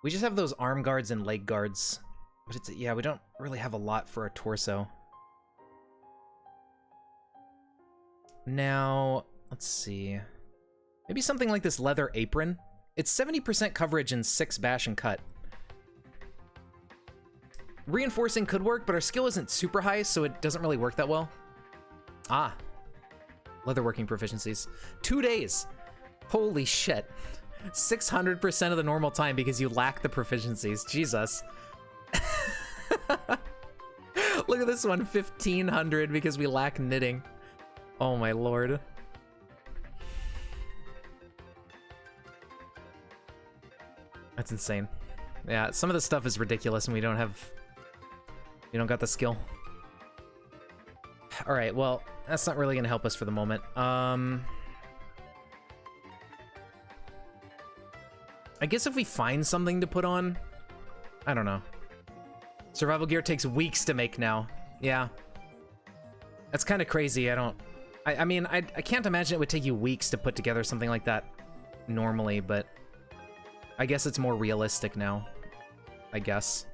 We just have those arm guards and leg guards. But it's, yeah, we don't really have a lot for a torso. Now, let's see. Maybe something like this leather apron. It's 70% coverage and 6 bash and cut. Reinforcing could work, but our skill isn't super high, so it doesn't really work that well. Ah. Leatherworking proficiencies. 2 days. Holy shit. 600% of the normal time because you lack the proficiencies. Jesus. Look at this one. 1500 because we lack knitting. Oh my lord. That's insane. Yeah, some of the stuff is ridiculous and we don't got the skill. All right, well, that's not really gonna help us for the moment. I guess if we find something to put on, I don't know. Survival gear takes weeks to make now. Yeah. That's kind of crazy. I mean, I can't imagine it would take you weeks to put together something like that normally, but I guess it's more realistic now. I guess.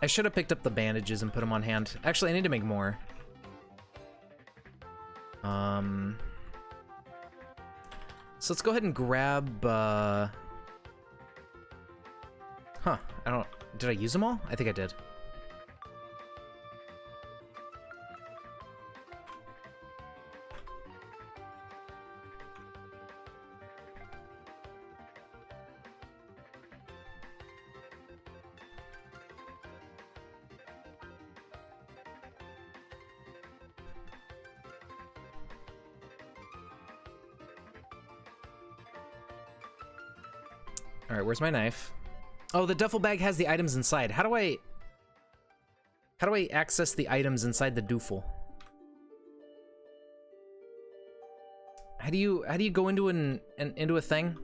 I should have picked up the bandages and put them on hand. Actually, I need to make more. So let's go ahead and grab, huh, I don't, did I use them all? I think I did. All right, where's my knife? Oh, the duffel bag has the items inside. How do I access the items inside the duffel? How do you go into into a thing?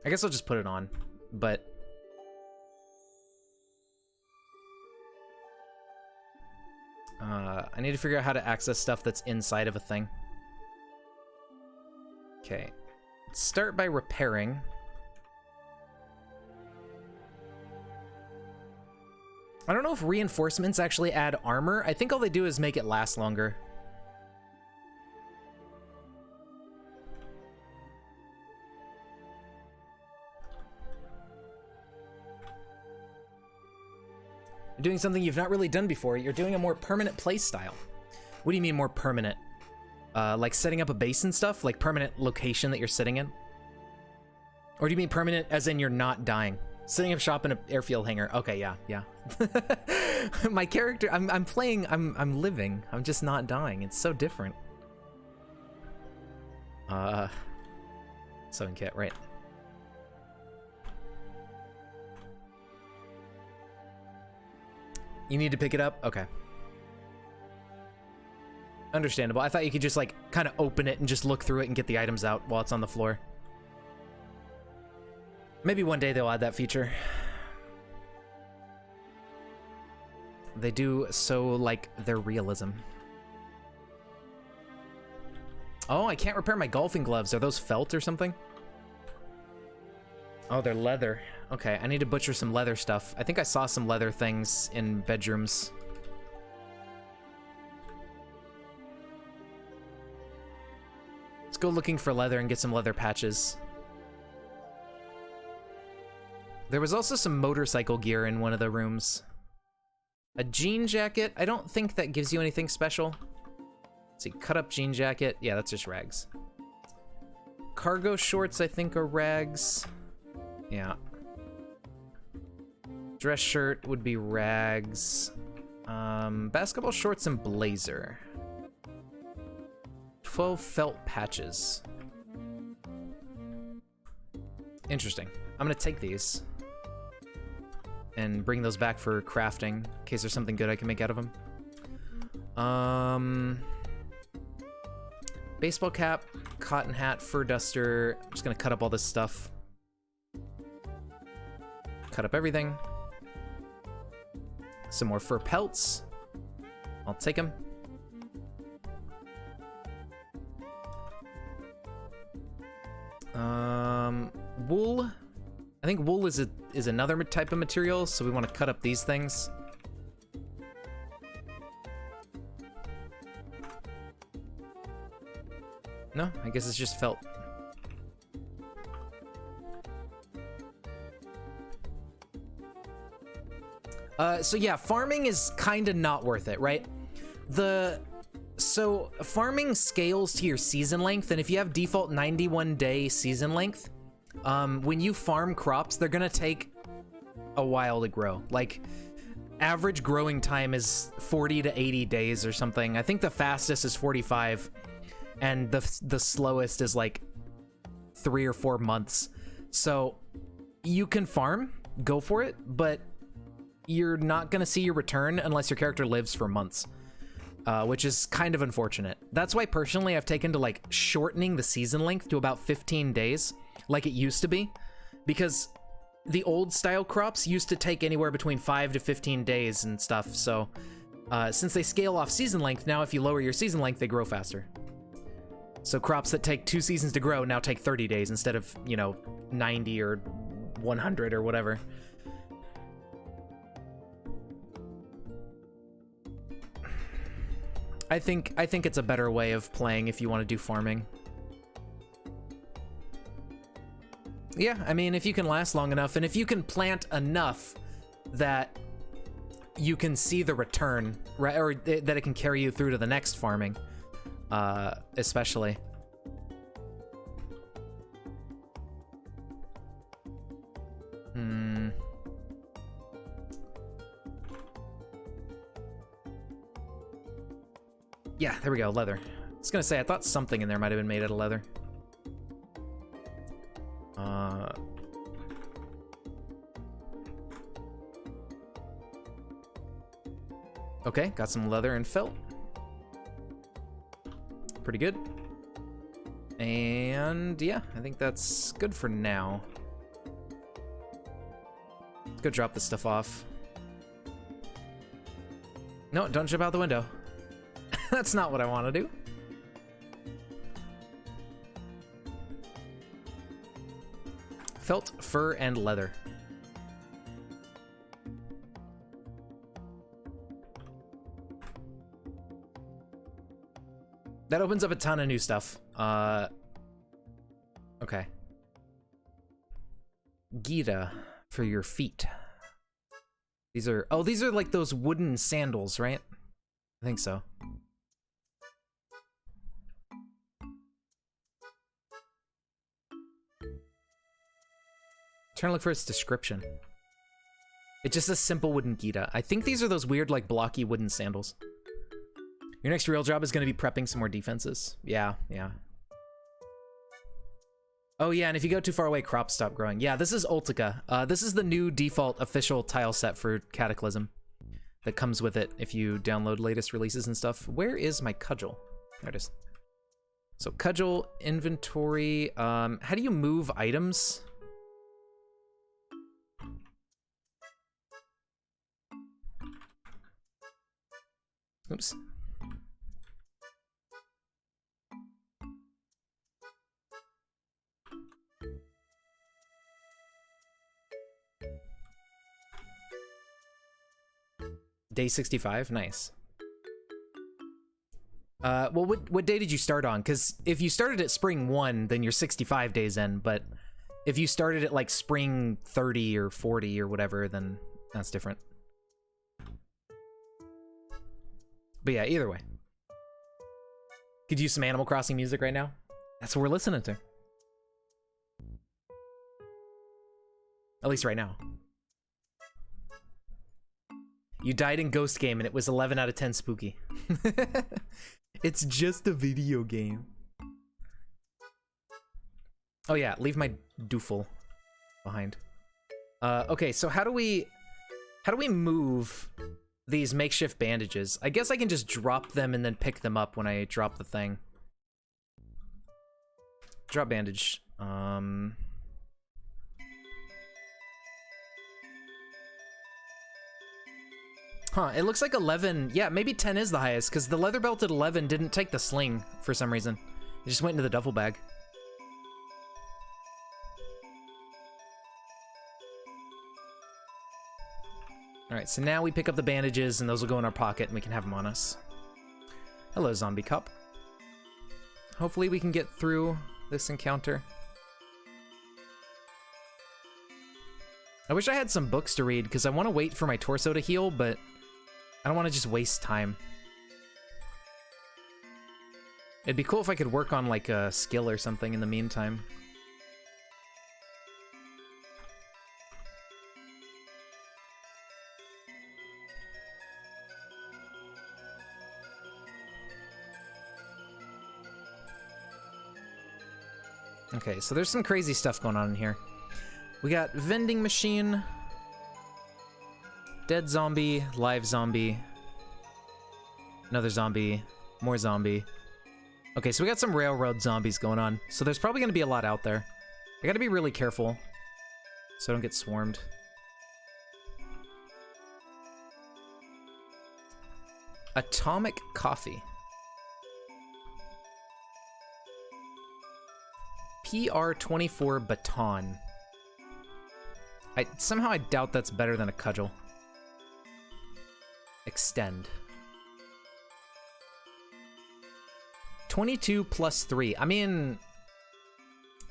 I guess I'll just put it on, but I need to figure out how to access stuff that's inside of a thing. Okay. Start by repairing. I don't know if reinforcements actually add armor. I think all they do is make it last longer. You're doing something you've not really done before. You're doing a more permanent play style. What do you mean more permanent? Like setting up a base and stuff? Like permanent location that you're sitting in? Or do you mean permanent as in you're not dying? Setting up shop in an airfield hangar. Okay, yeah. My character, I'm playing, I'm living. I'm just not dying. It's so different. Sewing kit, right. You need to pick it up? Okay. Understandable. I thought you could just like kind of open it and just look through it and get the items out while it's on the floor. Maybe one day they'll add that feature. They do so like their realism. Oh, I can't repair my golfing gloves. Are those felt or something? Oh, they're leather. Okay, I need to butcher some leather stuff. I think I saw some leather things in bedrooms. Let's go looking for leather and get some leather patches. There was also some motorcycle gear in one of the rooms. A jean jacket. I don't think that gives you anything special. Let's see, cut up jean jacket. Yeah, that's just rags. Cargo shorts, I think, are rags. Yeah. Dress shirt would be rags. Basketball shorts and blazer. 12 felt patches. Interesting. I'm gonna take these and bring those back for crafting in case there's something good I can make out of them. Baseball cap, cotton hat, fur duster. I'm just gonna cut up all this stuff. Cut up everything. Some more fur pelts. I'll take them. Wool. I think wool is another type of material, so we want to cut up these things. No, I guess it's just felt. So yeah, farming is kind of not worth it, right? So farming scales to your season length, and if you have default 91-day season length, when you farm crops, they're gonna take a while to grow. Like, average growing time is 40 to 80 days or something. I think the fastest is 45, and the slowest is like 3 or 4 months. So you can farm, go for it, but you're not gonna see your return unless your character lives for months. Which is kind of unfortunate. That's why personally I've taken to like shortening the season length to about 15 days, like it used to be, because the old style crops used to take anywhere between 5 to 15 days and stuff. So since they scale off season length, now if you lower your season length, they grow faster. So crops that take 2 seasons to grow now take 30 days instead of, you know, 90 or 100 or whatever. I think it's a better way of playing if you want to do farming. Yeah, I mean, if you can last long enough, and if you can plant enough that you can see the return, right, or that it can carry you through to the next farming, especially. Yeah, there we go, leather. I was gonna say, I thought something in there might have been made out of leather. Okay, got some leather and felt. Pretty good. And yeah, I think that's good for now. Let's go drop this stuff off. No, don't jump out the window. That's not what I want to do. Felt, fur, and leather. That opens up a ton of new stuff. Okay. Gita for your feet. These are, oh, these are like those wooden sandals, right? I think so. Trying to look for its description. It's just a simple wooden Gita. I think these are those weird, like, blocky wooden sandals. Your next real job is going to be prepping some more defenses. Yeah, yeah. Oh, yeah, and if you go too far away, crops stop growing. Yeah, this is Ultica. This is the new default official tile set for Cataclysm that comes with it if you download latest releases and stuff. Where is my cudgel? There it is. So, cudgel, inventory. How do you move items? Oops. Day 65, nice. Well, what day did you start on? Because if you started at spring 1, then you're 65 days in, but if you started at like spring 30 or 40 or whatever, then that's different. But yeah, either way. Could use some Animal Crossing music right now. That's what we're listening to. At least right now. You died in Ghost Game and it was 11 out of 10 spooky. It's just a video game. Oh yeah, leave my doofle behind. Okay, so how do we move these makeshift bandages? I guess I can just drop them and then pick them up when I drop the thing. Drop bandage. Huh, it looks like 11, yeah, maybe 10 is the highest, because the leather belt at 11 didn't take the sling for some reason. It just went into the duffel bag. Alright, so now we pick up the bandages, and those will go in our pocket, and we can have them on us. Hello, zombie cup. Hopefully we can get through this encounter. I wish I had some books to read, because I want to wait for my torso to heal, but I don't want to just waste time. It'd be cool if I could work on, like, a skill or something in the meantime. Okay, so there's some crazy stuff going on in here. We got vending machine, dead zombie, live zombie, another zombie, more zombie. Okay, so we got some railroad zombies going on. So there's probably going to be a lot out there. I gotta be really careful so I don't get swarmed. Atomic coffee. PR24 baton. Somehow I doubt that's better than a cudgel. Extend. 22 plus 3. I mean,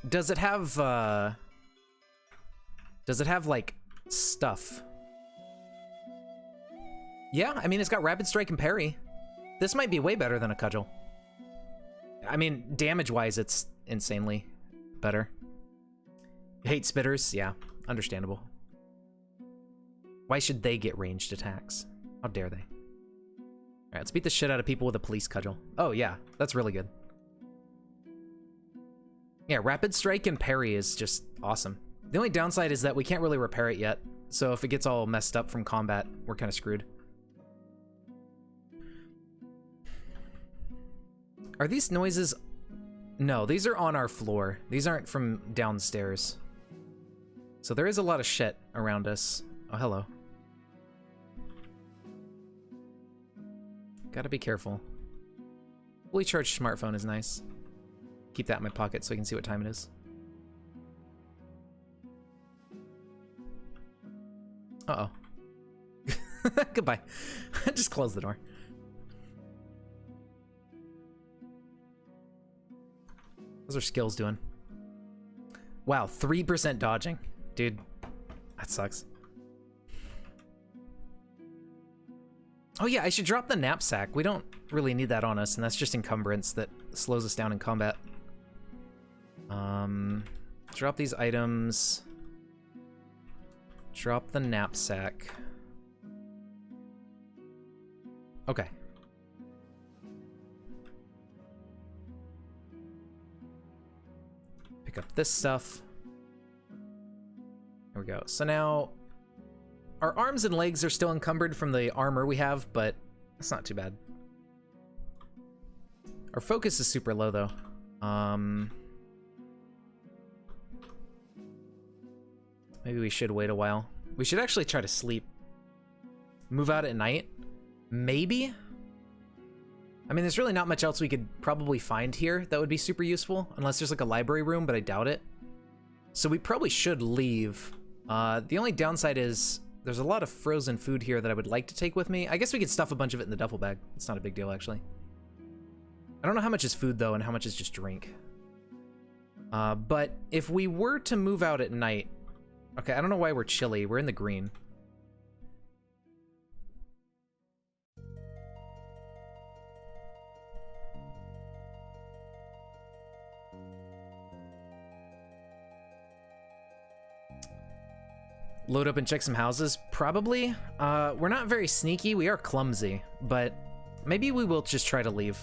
does it have Does it have, like, stuff? Yeah, I mean, it's got Rapid Strike and Parry. This might be way better than a Cudgel. I mean, damage-wise, it's insanely better. Hate Spitters? Yeah, understandable. Why should they get ranged attacks? How dare they? Alright, let's beat the shit out of people with a Police Cudgel. Oh, yeah, that's really good. Yeah, Rapid Strike and Parry is just awesome. The only downside is that we can't really repair it yet, so if it gets all messed up from combat, we're kind of screwed. Are these noises? No, these are on our floor. These aren't from downstairs. So there is a lot of shit around us. Oh, hello. Gotta be careful. Fully charged smartphone is nice. Keep that in my pocket so I can see what time it is. Uh-oh. Goodbye. Just close the door. How's our skills doing? Wow, 3% dodging. Dude, that sucks. Oh yeah, I should drop the knapsack. We don't really need that on us, and that's just encumbrance that slows us down in combat. Drop these items. Drop the knapsack. Okay. Pick up this stuff. There we go. So now, our arms and legs are still encumbered from the armor we have, but that's not too bad. Our focus is super low, though. Maybe we should wait a while. We should actually try to sleep. Move out at night? Maybe? I mean, there's really not much else we could probably find here that would be super useful, unless there's like a library room, but I doubt it. So we probably should leave. The only downside is there's a lot of frozen food here that I would like to take with me. I guess we could stuff a bunch of it in the duffel bag. It's not a big deal, actually. I don't know how much is food, though, and how much is just drink. But if we were to move out at night... Okay, I don't know why we're chilly. We're in the green. Load up and check some houses? Probably. We're not very sneaky. We are clumsy, but maybe we will just try to leave.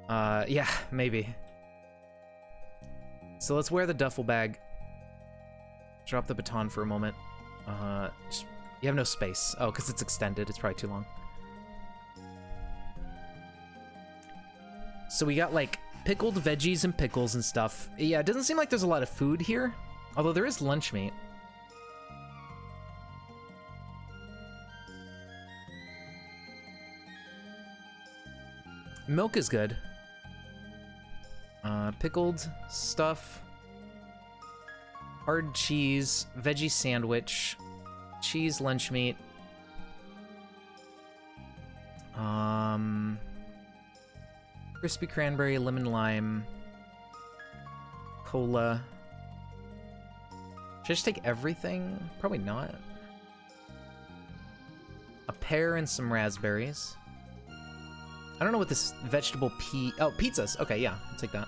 Yeah, maybe. So let's wear the duffel bag. Drop the baton for a moment. You have no space. Oh, because it's extended. It's probably too long. So we got, like, pickled veggies and pickles and stuff. Yeah, it doesn't seem like there's a lot of food here. Although there is lunch meat. Milk is good. Pickled stuff. Hard cheese, veggie sandwich, cheese lunch meat. Crispy cranberry, lemon lime, cola. Should I just take everything? Probably not. A pear and some raspberries. I don't know what this vegetable oh, pizzas. Okay, yeah, I'll take that.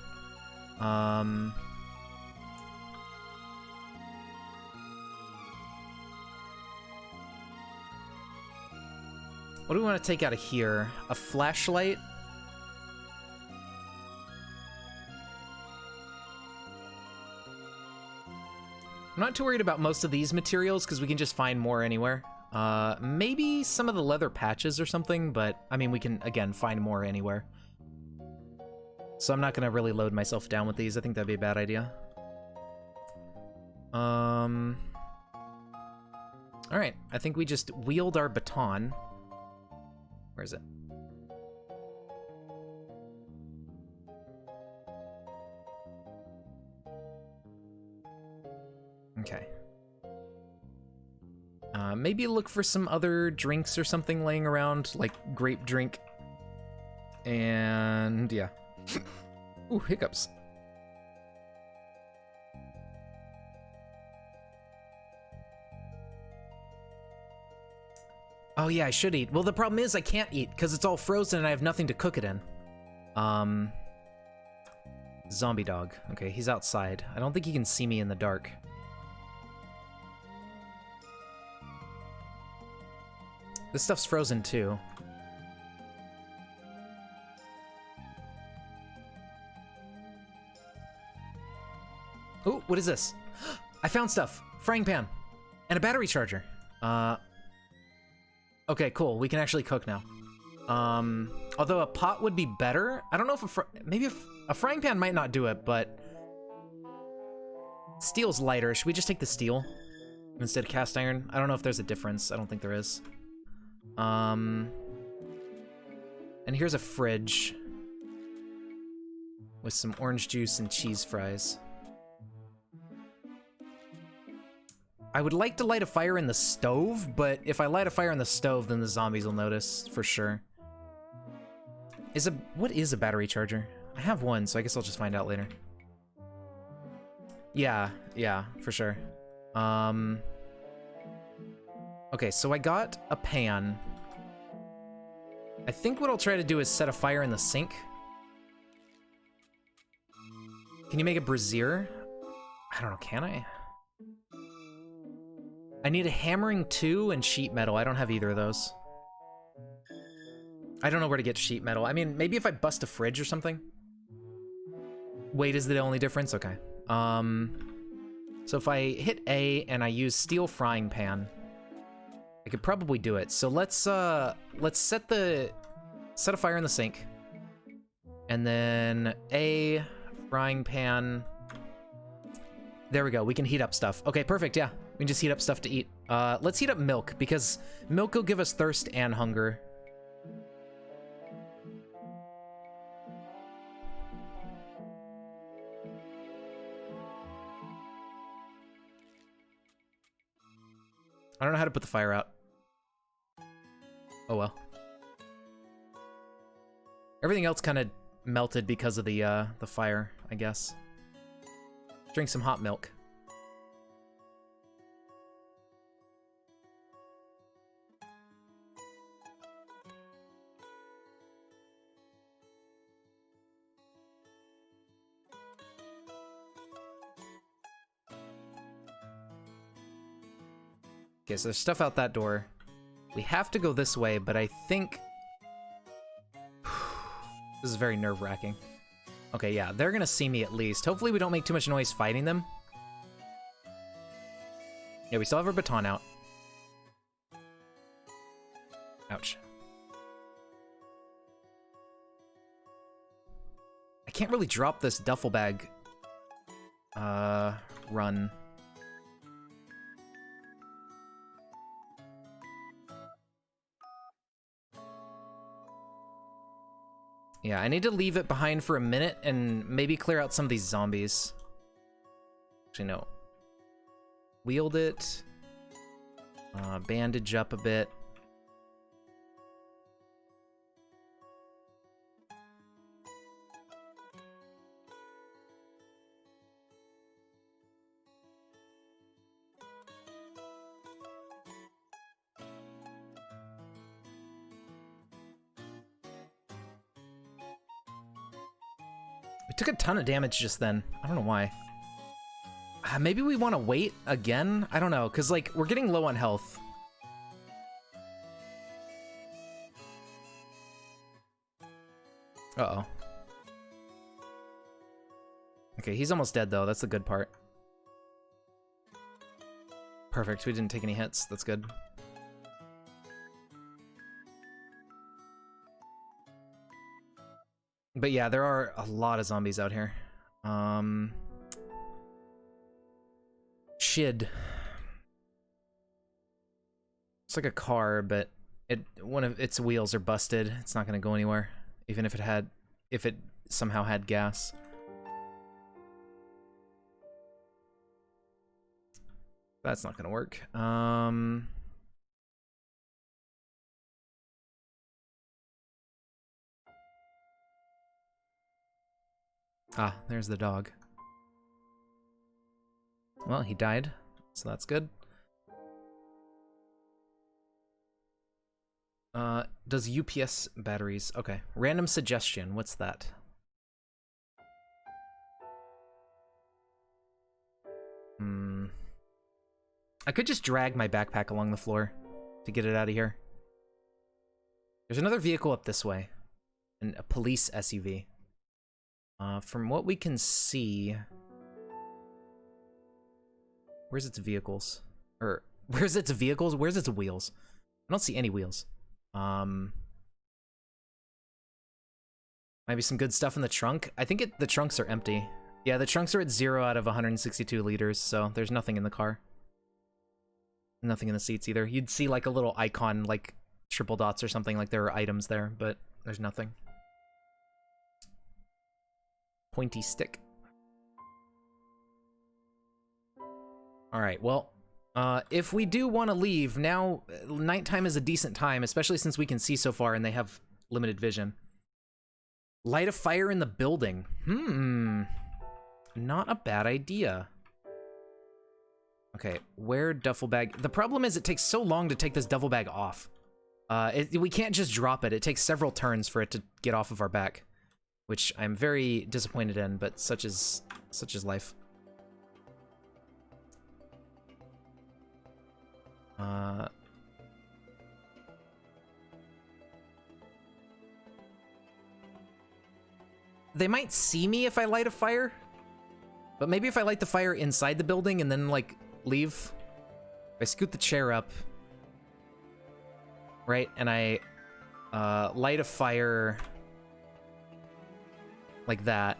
What do we want to take out of here? A flashlight? I'm not too worried about most of these materials because we can just find more anywhere. Maybe some of the leather patches or something, but I mean, we can, again, find more anywhere. So I'm not going to really load myself down with these. I think that'd be a bad idea. Alright, I think we just wield our baton. Where is it? Okay. Maybe look for some other drinks or something laying around, like grape drink. And yeah. Ooh, hiccups. Oh yeah, I should eat. Well, the problem is I can't eat because it's all frozen and I have nothing to cook it in. Zombie dog. Okay, he's outside. I don't think he can see me in the dark. This stuff's frozen too. Oh, what is this? I found stuff. Frying pan. And a battery charger. Okay, cool. We can actually cook now. Although a pot would be better. I don't know if maybe a frying pan might not do it, but steel's lighter. Should we just take the steel instead of cast iron? I don't know if there's a difference. I don't think there is. And here's a fridge with some orange juice and cheese fries. I would like to light a fire in the stove, but if I light a fire in the stove, then the zombies will notice for sure. What is a battery charger? I have one, so I guess I'll just find out later. Yeah, for sure. Okay, so I got a pan. I think what I'll try to do is set a fire in the sink. Can you make a brazier? I don't know, can I? I need a hammering 2 and sheet metal. I don't have either of those. I don't know where to get sheet metal. I mean, maybe if I bust a fridge or something. Weight is the only difference? Okay. So if I hit A and I use steel frying pan, I could probably do it. So let's set a fire in the sink. And then A, frying pan. There we go. We can heat up stuff. Okay, perfect. Yeah. We can just heat up stuff to eat. Let's heat up milk, because milk will give us thirst and hunger. I don't know how to put the fire out. Oh well. Everything else kind of melted because of the fire, I guess. Drink some hot milk. Okay, so there's stuff out that door. We have to go this way, but I think... This is very nerve-wracking. Okay, yeah, they're gonna see me at least. Hopefully we don't make too much noise fighting them. Yeah, we still have our baton out. Ouch. I can't really drop this duffel bag. Run. Yeah, I need to leave it behind for a minute and maybe clear out some of these zombies. Actually, no. Wield it. Bandage up a bit. We took a ton of damage just then. I don't know why. Maybe we want to wait again? I don't know, because, like, we're getting low on health. Uh-oh. Okay, he's almost dead, though. That's the good part. Perfect. We didn't take any hits. That's good. But yeah, there are a lot of zombies out here. Shid. It's like a car, but one of its wheels are busted. It's not gonna go anywhere, even if it somehow had gas. That's not gonna work. Ah, there's the dog. Well, he died, so that's good. Does UPS batteries. Okay. Random suggestion. What's that? I could just drag my backpack along the floor to get it out of here. There's another vehicle up this way. A police SUV. From what we can see... Where's its vehicles? Or, where's its vehicles? Where's its wheels? I don't see any wheels. Maybe some good stuff in the trunk? I think the trunks are empty. Yeah, the trunks are at 0 out of 162 liters, so there's nothing in the car. Nothing in the seats either. You'd see like a little icon, like triple dots or something, like there are items there, but there's nothing. Pointy stick. Alright, well, if we do want to leave, now nighttime is a decent time, especially since we can see so far and they have limited vision. Light a fire in the building. Not a bad idea. Okay, where duffel bag? The problem is it takes so long to take this duffel bag off. We can't just drop it. It takes several turns for it to get off of our back, which I'm very disappointed in, but such is life. They might see me if I light a fire, but maybe if I light the fire inside the building and then, like, leave. If I scoot the chair up, right, and I light a fire like that.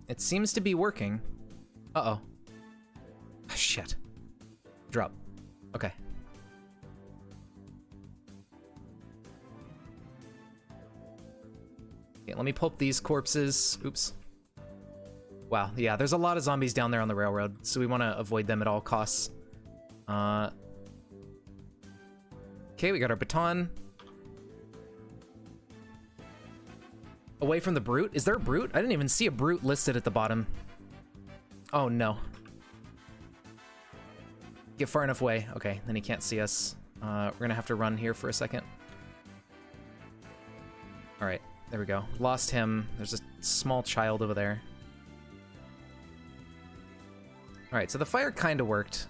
It seems to be working. Uh-oh. Shit. Drop. Okay. Okay, let me pulp these corpses. Oops. Wow, yeah, there's a lot of zombies down there on the railroad, so we want to avoid them at all costs. Okay, we got our baton. Away from the brute? Is there a brute? I didn't even see a brute listed at the bottom. Oh, no. Get far enough away. Okay, then he can't see us. We're gonna have to run here for a second. Alright, there we go. Lost him. There's a small child over there. Alright, so the fire kinda worked.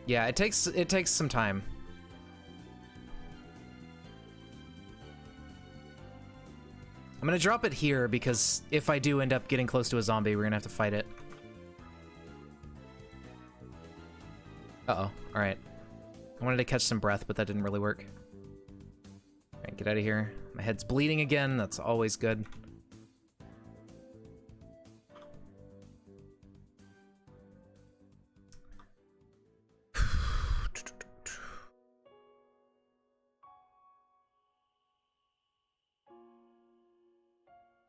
Yeah, it takes some time. I'm gonna drop it here because if I do end up getting close to a zombie, we're gonna have to fight it. Uh-oh, alright. I wanted to catch some breath, but that didn't really work. Alright, get out of here. My head's bleeding again, that's always good.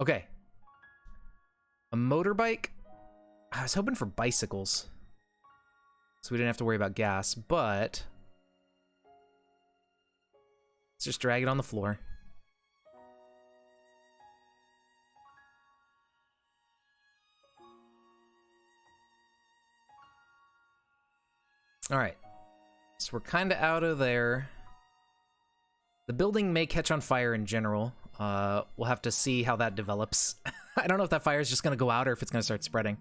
Okay. A motorbike? I was hoping for bicycles, so we didn't have to worry about gas, but let's just drag it on the floor. Alright. So we're kind of out of there. The building may catch on fire in general. We'll have to see how that develops. I don't know if that fire is just going to go out or if it's going to start spreading.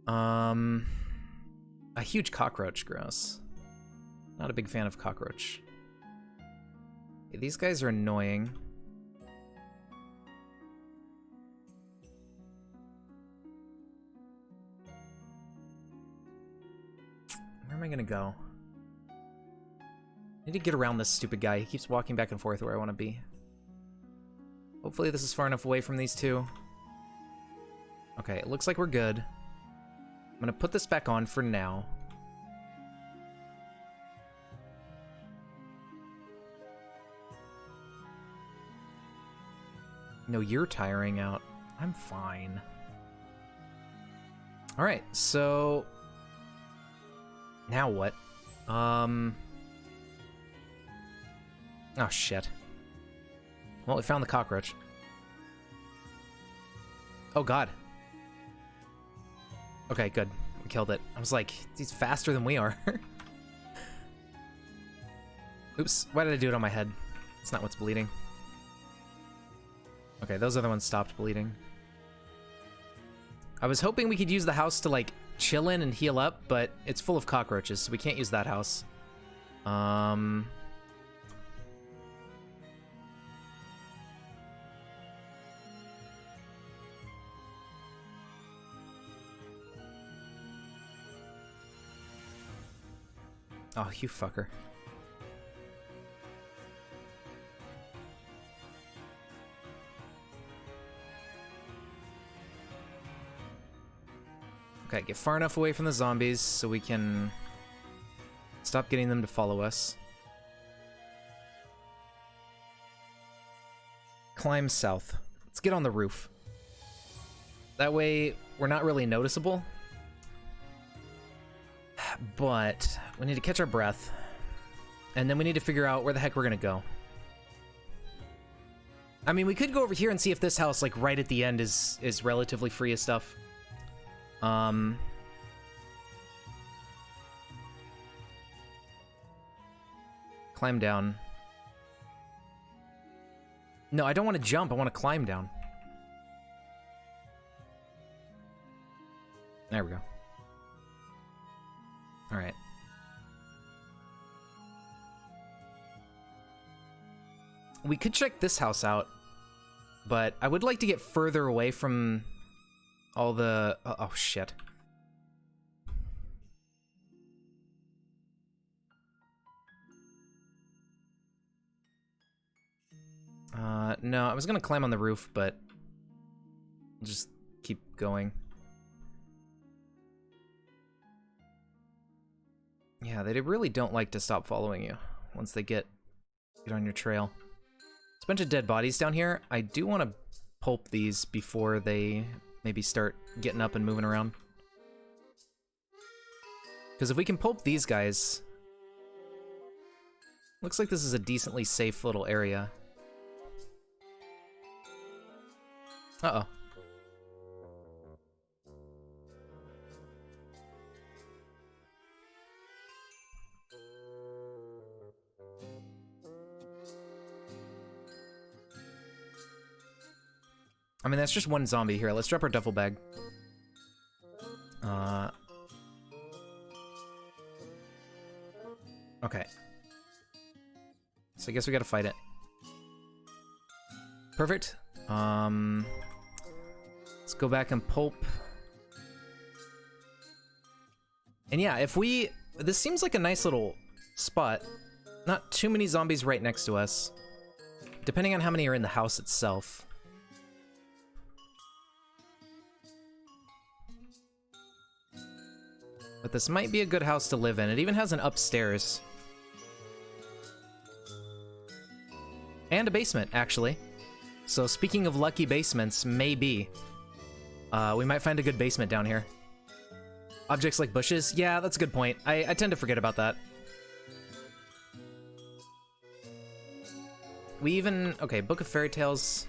A huge cockroach, gross. Not a big fan of cockroach. Okay, these guys are annoying. Where am I going to go? I need to get around this stupid guy. He keeps walking back and forth where I want to be. Hopefully this is far enough away from these two. Okay, it looks like we're good. I'm gonna put this back on for now. No, you're tiring out. I'm fine. Alright, so... now what? Oh, shit. Well, we found the cockroach. Oh, God. Okay, good. We killed it. I was like, he's faster than we are. Oops, why did I do it on my head? It's not what's bleeding. Okay, those other ones stopped bleeding. I was hoping we could use the house to, like, chill in and heal up, but it's full of cockroaches, so we can't use that house. Oh, you fucker. Okay, get far enough away from the zombies so we can stop getting them to follow us. Climb south. Let's get on the roof. That way, we're not really noticeable. But we need to catch our breath. And then we need to figure out where the heck we're gonna go. I mean, we could go over here and see if this house, like, right at the end is relatively free of stuff. Climb down. No, I don't want to jump. I want to climb down. There we go. All right. We could check this house out, but I would like to get further away from all the... oh, shit. No, I was gonna climb on the roof, but I'll just keep going. Yeah, they really don't like to stop following you once they get on your trail. There's a bunch of dead bodies down here. I do want to pulp these before they maybe start getting up and moving around. Because if we can pulp these guys... Looks like this is a decently safe little area. Uh-oh. I mean, that's just one zombie here. Let's drop our duffel bag. Okay. So I guess we gotta fight it. Perfect. Let's go back and pulp. And yeah, if we... This seems like a nice little spot. Not too many zombies right next to us. Depending on how many are in the house itself. But this might be a good house to live in. It even has an upstairs. And a basement, actually. So speaking of lucky basements, maybe. We might find a good basement down here. Objects like bushes? Yeah, that's a good point. I tend to forget about that. We even... Okay, Book of Fairy Tales.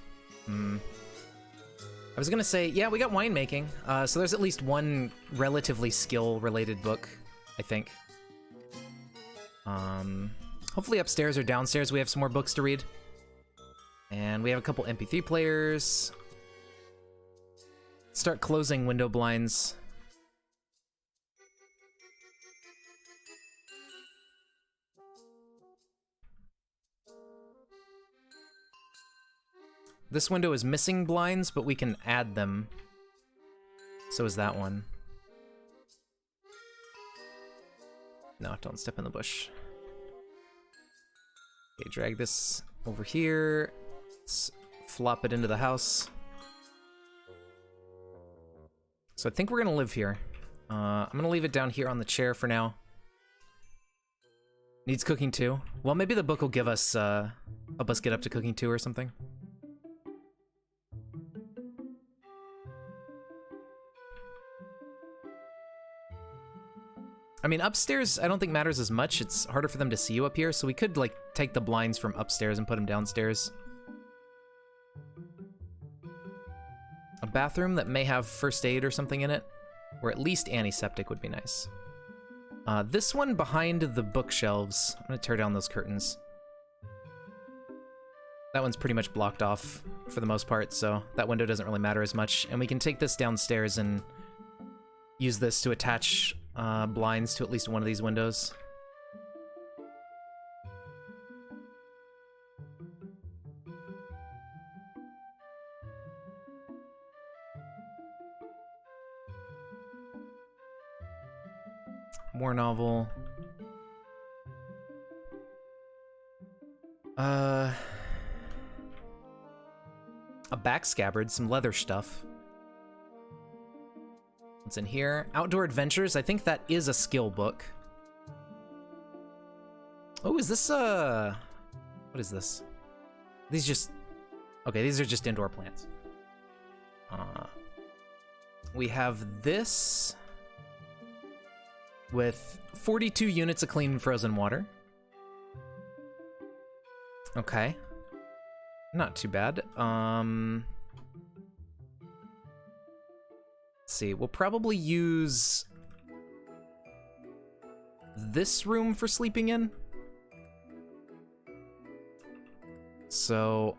I was gonna say, yeah, we got winemaking. So there's at least one relatively skill-related book, I think. Hopefully upstairs or downstairs we have some more books to read. And we have a couple MP3 players. Start closing window blinds. This window is missing blinds, but we can add them. So is that one. No, don't step in the bush. Okay, drag this over here. Let's flop it into the house. So I think we're gonna live here. I'm gonna leave it down here on the chair for now. Needs cooking too. Well, maybe the book will give us, help us get up to cooking too or something. I mean, upstairs I don't think matters as much. It's harder for them to see you up here, so we could, like, take the blinds from upstairs and put them downstairs. bathroom that may have first aid or something in it, or at least antiseptic would be nice. This one behind the bookshelves, I'm gonna tear down those curtains. That one's pretty much blocked off for the most part, so that window doesn't really matter as much. And we can take this downstairs and use this to attach blinds to at least one of these windows. More novel. A back scabbard, some leather stuff. What's in here? Outdoor Adventures. I think that is a skill book. Oh, is this what is this? These just... Okay, these are just indoor plants. We have this with 42 units of clean frozen water. Okay. Not too bad. Let's see, we'll probably use this room for sleeping in. So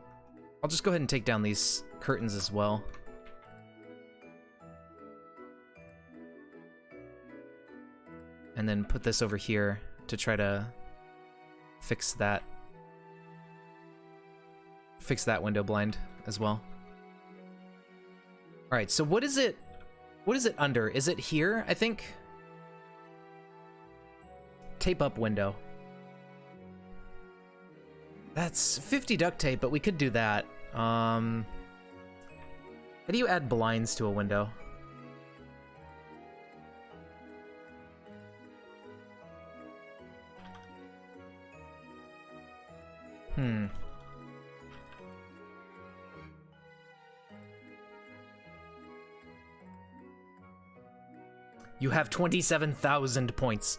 I'll just go ahead and take down these curtains as well. And then put this over here to try to fix that window blind as well. All right, so what is it under? Is it here, I think? Tape up window. That's 50 duct tape, but we could do that. How do you add blinds to a window? You have 27,000 points.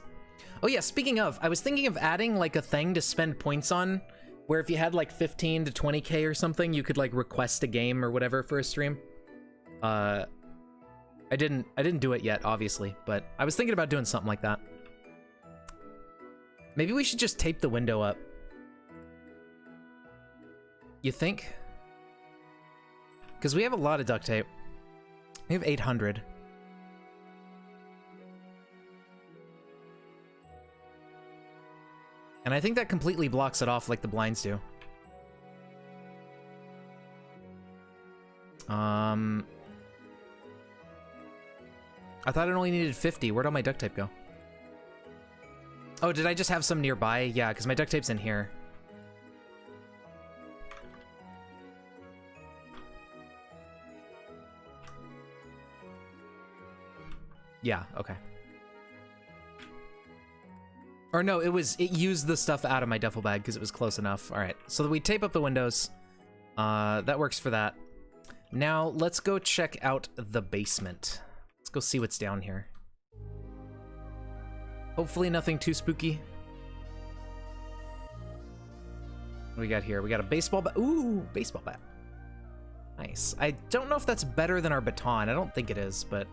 Oh yeah, speaking of, I was thinking of adding like a thing to spend points on, where if you had like 15 to 20k or something, you could like request a game or whatever for a stream. I didn't do it yet, obviously, but I was thinking about doing something like that. Maybe we should just tape the window up. You think? Because we have a lot of duct tape. We have 800. And I think that completely blocks it off like the blinds do. I thought it only needed 50. Where'd all my duct tape go? Oh, did I just have some nearby? Yeah, because my duct tape's in here. Yeah, okay. Or no, it used the stuff out of my duffel bag because it was close enough. All right, so we tape up the windows. That works for that. Now let's go check out the basement. Let's go see what's down here. Hopefully nothing too spooky. What do we got here? We got a baseball bat. Ooh, baseball bat. Nice. I don't know if that's better than our baton. I don't think it is, but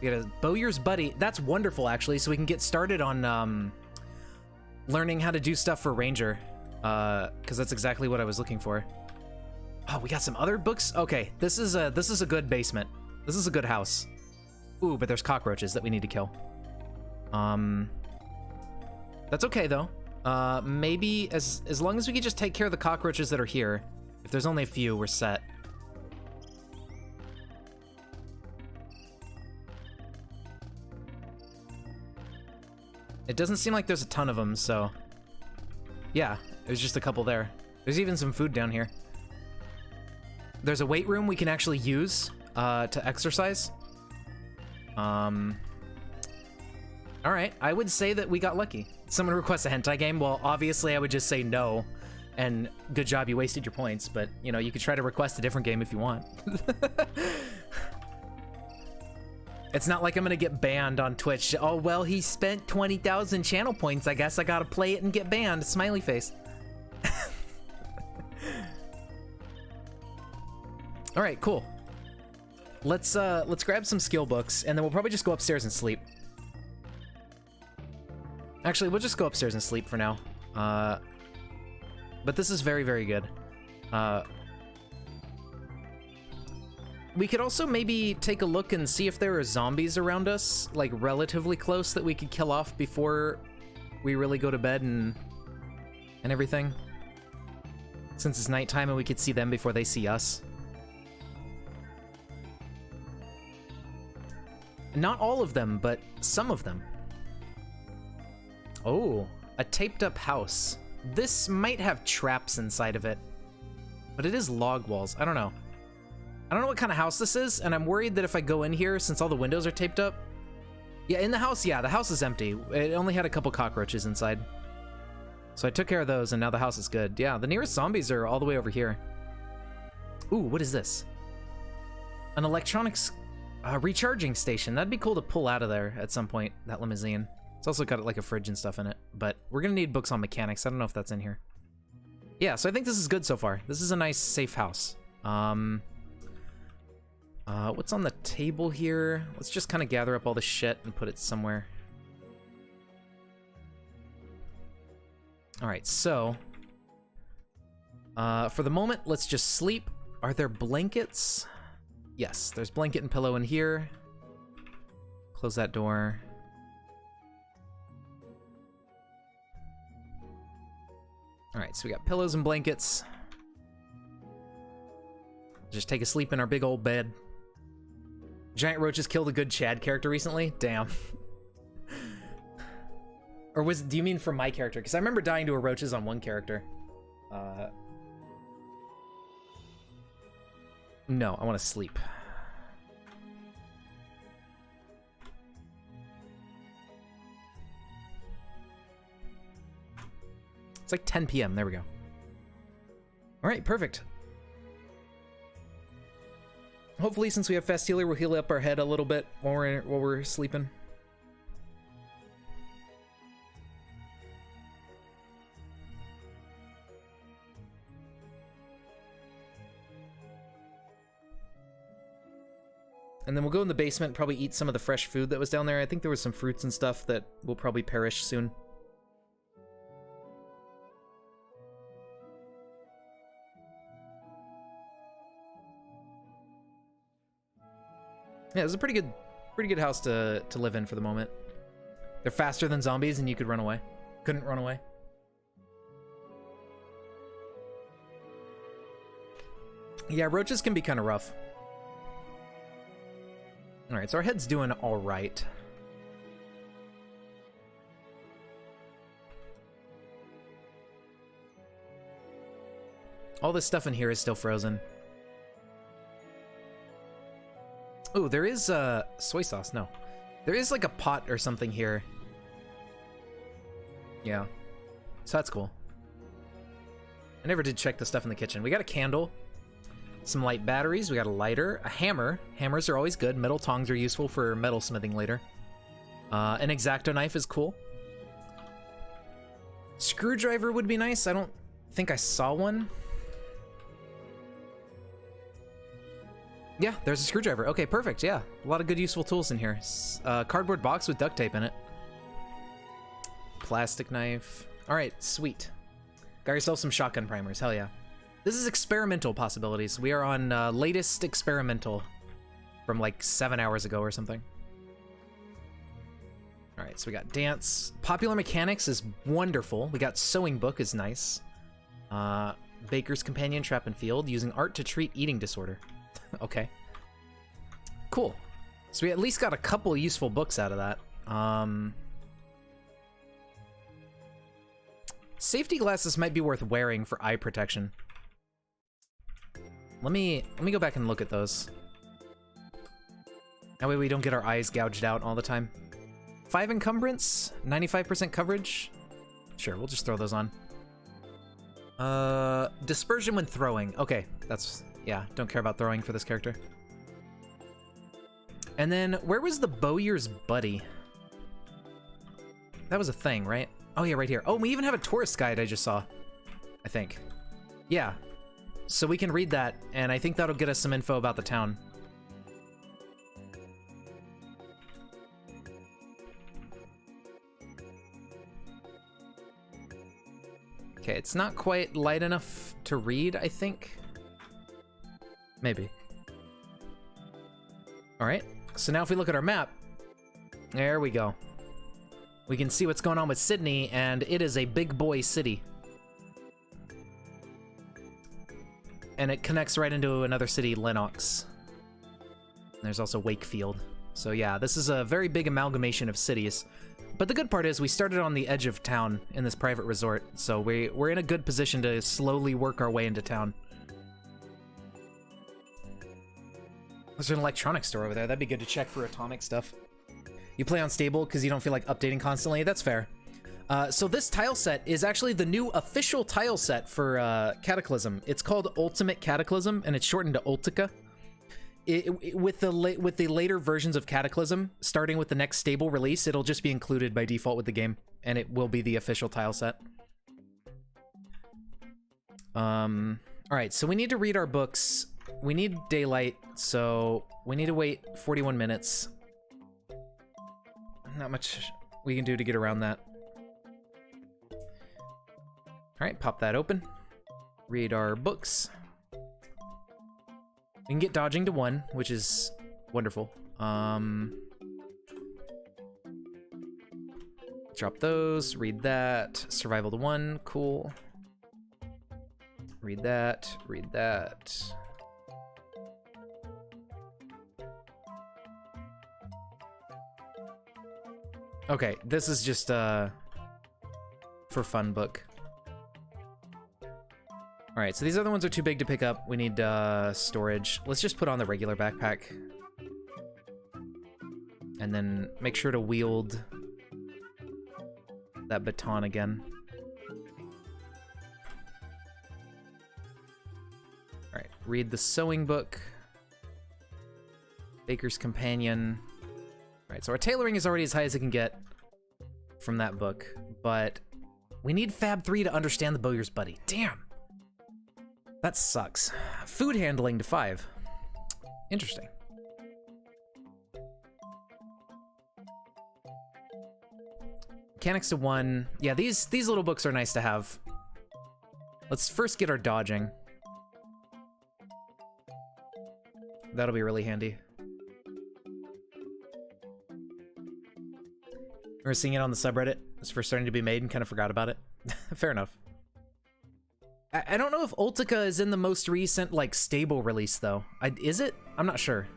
we got a Bowyer's Buddy. That's wonderful, actually, so we can get started on learning how to do stuff for Ranger, because that's exactly what I was looking for. Oh, we got some other books? Okay, this is a good basement. This is a good house. Ooh, but there's cockroaches that we need to kill. That's okay, though. Maybe as long as we can just take care of the cockroaches that are here. If there's only a few, we're set. It doesn't seem like there's a ton of them, so... Yeah, there's just a couple there. There's even some food down here. There's a weight room we can actually use to exercise. Alright, I would say that we got lucky. Someone requests a hentai game, well, obviously I would just say no. And good job, you wasted your points, but, you know, you could try to request a different game if you want. It's not like I'm gonna get banned on Twitch. Oh, well, he spent 20,000 channel points. I guess I gotta play it and get banned. Smiley face. All right, cool. let's grab some skill books, and then we'll probably just go upstairs and sleep. Actually, we'll just go upstairs and sleep for now. But this is very, very good. We could also maybe take a look and see if there are zombies around us, like relatively close, that we could kill off before we really go to bed and everything. Since it's nighttime and we could see them before they see us. Not all of them, but some of them. Oh, a taped up house. This might have traps inside of it, but it is log walls. I don't know. I don't know what kind of house this is, and I'm worried that if I go in here, since all the windows are taped up... Yeah, in the house, yeah, the house is empty. It only had a couple cockroaches inside. So I took care of those, and now the house is good. Yeah, the nearest zombies are all the way over here. Ooh, what is this? An electronics recharging station. That'd be cool to pull out of there at some point, that limousine. It's also got like a fridge and stuff in it, but we're gonna need books on mechanics. I don't know if that's in here. Yeah, so I think this is good so far. This is a nice, safe house. What's on the table here? Let's just kind of gather up all the shit and put it somewhere. All right, so for the moment, let's just sleep. Are there blankets? Yes, there's blanket and pillow in here. Close that door. All right, so we got pillows and blankets. Just take a sleep in our big old bed. Giant roaches killed a good Chad character recently? Damn. Or do you mean from my character? Because I remember dying to a roaches on one character. No, I want to sleep. It's like 10 p.m. There we go. All right, perfect. Hopefully, since we have Fast Healer, we'll heal up our head a little bit while we're sleeping. And then we'll go in the basement and probably eat some of the fresh food that was down there. I think there was some fruits and stuff that will probably perish soon. Yeah, it's a pretty good house to live in for the moment. They're faster than zombies, and you could run away. Couldn't run away. Yeah, roaches can be kind of rough. All right, so our head's doing all right. All this stuff in here is still frozen. Oh, there is soy sauce. No, there is like a pot or something here. Yeah, so that's cool. I never did check the stuff in the kitchen. We got a candle, some light batteries. We got a lighter, a hammer. Hammers are always good. Metal tongs are useful for metal smithing later. An X-Acto knife is cool. Screwdriver would be nice. I don't think I saw one. Yeah, there's a screwdriver. Okay, perfect. Yeah, a lot of good useful tools in here. Cardboard box with duct tape in it. Plastic knife. All right, sweet. Got yourself some shotgun primers. Hell yeah. This is experimental possibilities. We are on latest experimental from like 7 hours ago or something. All right, so we got dance. Popular mechanics is wonderful. We got sewing book is nice. Baker's companion trap and field using art to treat eating disorder. Okay. Cool. So we at least got a couple useful books out of that. Safety glasses might be worth wearing for eye protection. Let me go back and look at those. That way we don't get our eyes gouged out all the time. 5 encumbrance, 95% coverage. Sure, we'll just throw those on. Dispersion when throwing. Okay, that's... Yeah, don't care about throwing for this character. And then, where was the Bowyer's buddy? That was a thing, right? Oh yeah, right here. Oh, we even have a tourist guide I just saw. I think. Yeah. So we can read that, and I think that'll get us some info about the town. Okay, it's not quite light enough to read, I think. Maybe. All right, so now if we look at our map, there we go. We can see what's going on with Sydney, and it is a big boy city. And it connects right into another city, Lennox. There's also Wakefield. So yeah, this is a very big amalgamation of cities. But the good part is we started on the edge of town in this private resort, so we're in a good position to slowly work our way into town. There's an electronics store over there. That'd be good to check for atomic stuff. You play on stable because you don't feel like updating constantly. That's fair. So this tile set is actually the new official tile set for Cataclysm. It's called Ultimate Cataclysm, and it's shortened to Ultica. With the later versions of Cataclysm, starting with the next stable release, it'll just be included by default with the game, and it will be the official tile set. All right, so we need to read our books. We need daylight, so we need to wait 41 minutes. Not much we can do to get around that. All right, pop that open. Read our books. We can get dodging to 1, which is wonderful. Drop those, read that. Survival to 1, cool. Read that, read that. Okay, this is just for fun book. All right, so these other ones are too big to pick up. We need storage. Let's just put on the regular backpack. And then make sure to wield that baton again. All right, read the sewing book. Baker's Companion. All right, so our tailoring is already as high as it can get from that book, but we need Fab 3 to understand the Bowyer's Buddy. Damn. That sucks. Food handling to 5. Interesting. Mechanics to 1. Yeah, these little books are nice to have. Let's first get our dodging. That'll be really handy. We were seeing it on the subreddit. It's first starting to be made and kind of forgot about it. Fair enough. I don't know if Ultica is in the most recent, like, stable release, though. Is it? I'm not sure.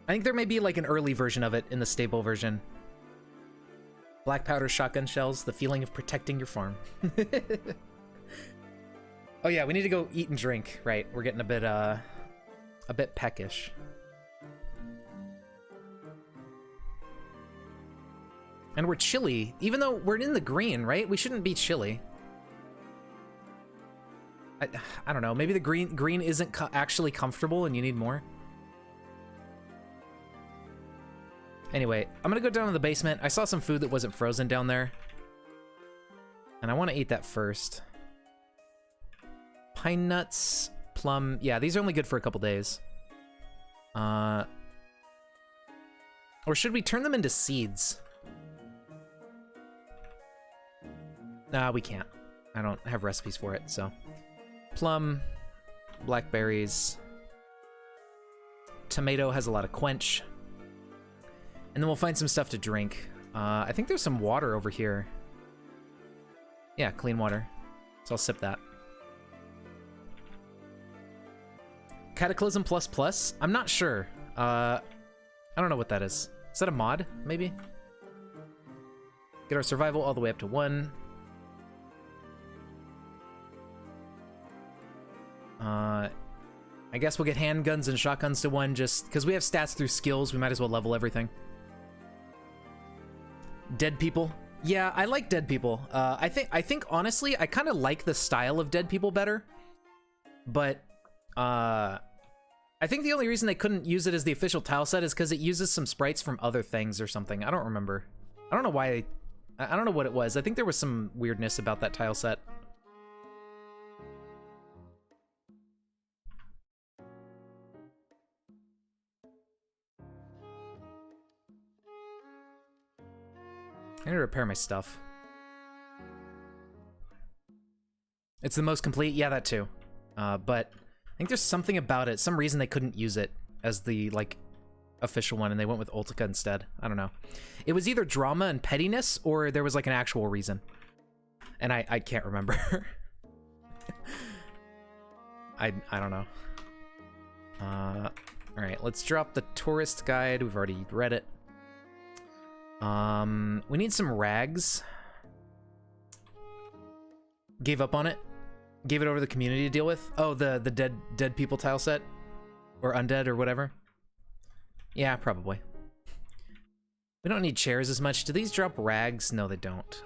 I think there may be, like, an early version of it in the stable version. Black powder shotgun shells, the feeling of protecting your farm. Oh yeah, we need to go eat and drink. Right, we're getting a bit peckish. And we're chilly, even though we're in the green, right? We shouldn't be chilly. I don't know, maybe the green isn't actually comfortable and you need more. Anyway, I'm gonna go down to the basement. I saw some food that wasn't frozen down there. And I want to eat that first. Pine nuts, plum, yeah, these are only good for a couple days. Or should we turn them into seeds? Nah, we can't. I don't have recipes for it, so. Plum, blackberries. Tomato has a lot of quench. And then we'll find some stuff to drink. I think there's some water over here. Yeah, clean water. So I'll sip that. Cataclysm plus plus? I'm not sure. I don't know what that is. Is that a mod, maybe? Get our survival all the way up to 1. I guess we'll get handguns and shotguns to 1 just because we have stats through skills. We might as well level everything. Dead people. Yeah, I like Dead People. I think honestly, I kind of like the style of Dead People better. But I think the only reason they couldn't use it as the official tile set is because it uses some sprites from other things or something. I don't remember. I don't know why. I don't know what it was. I think there was some weirdness about that tile set. I need to repair my stuff. It's the most complete. Yeah, that too. But I think there's something about it. Some reason they couldn't use it as the, like, official one, and they went with Ultica instead. I don't know. It was either drama and pettiness, or there was, like, an actual reason. And I can't remember. I don't know. Alright, let's drop the tourist guide. We've already read it. We need some rags. Gave up on it. Gave it over to the community to deal with. Oh, the dead people tile set? Or undead or whatever? Yeah, probably. We don't need chairs as much. Do these drop rags? No, they don't.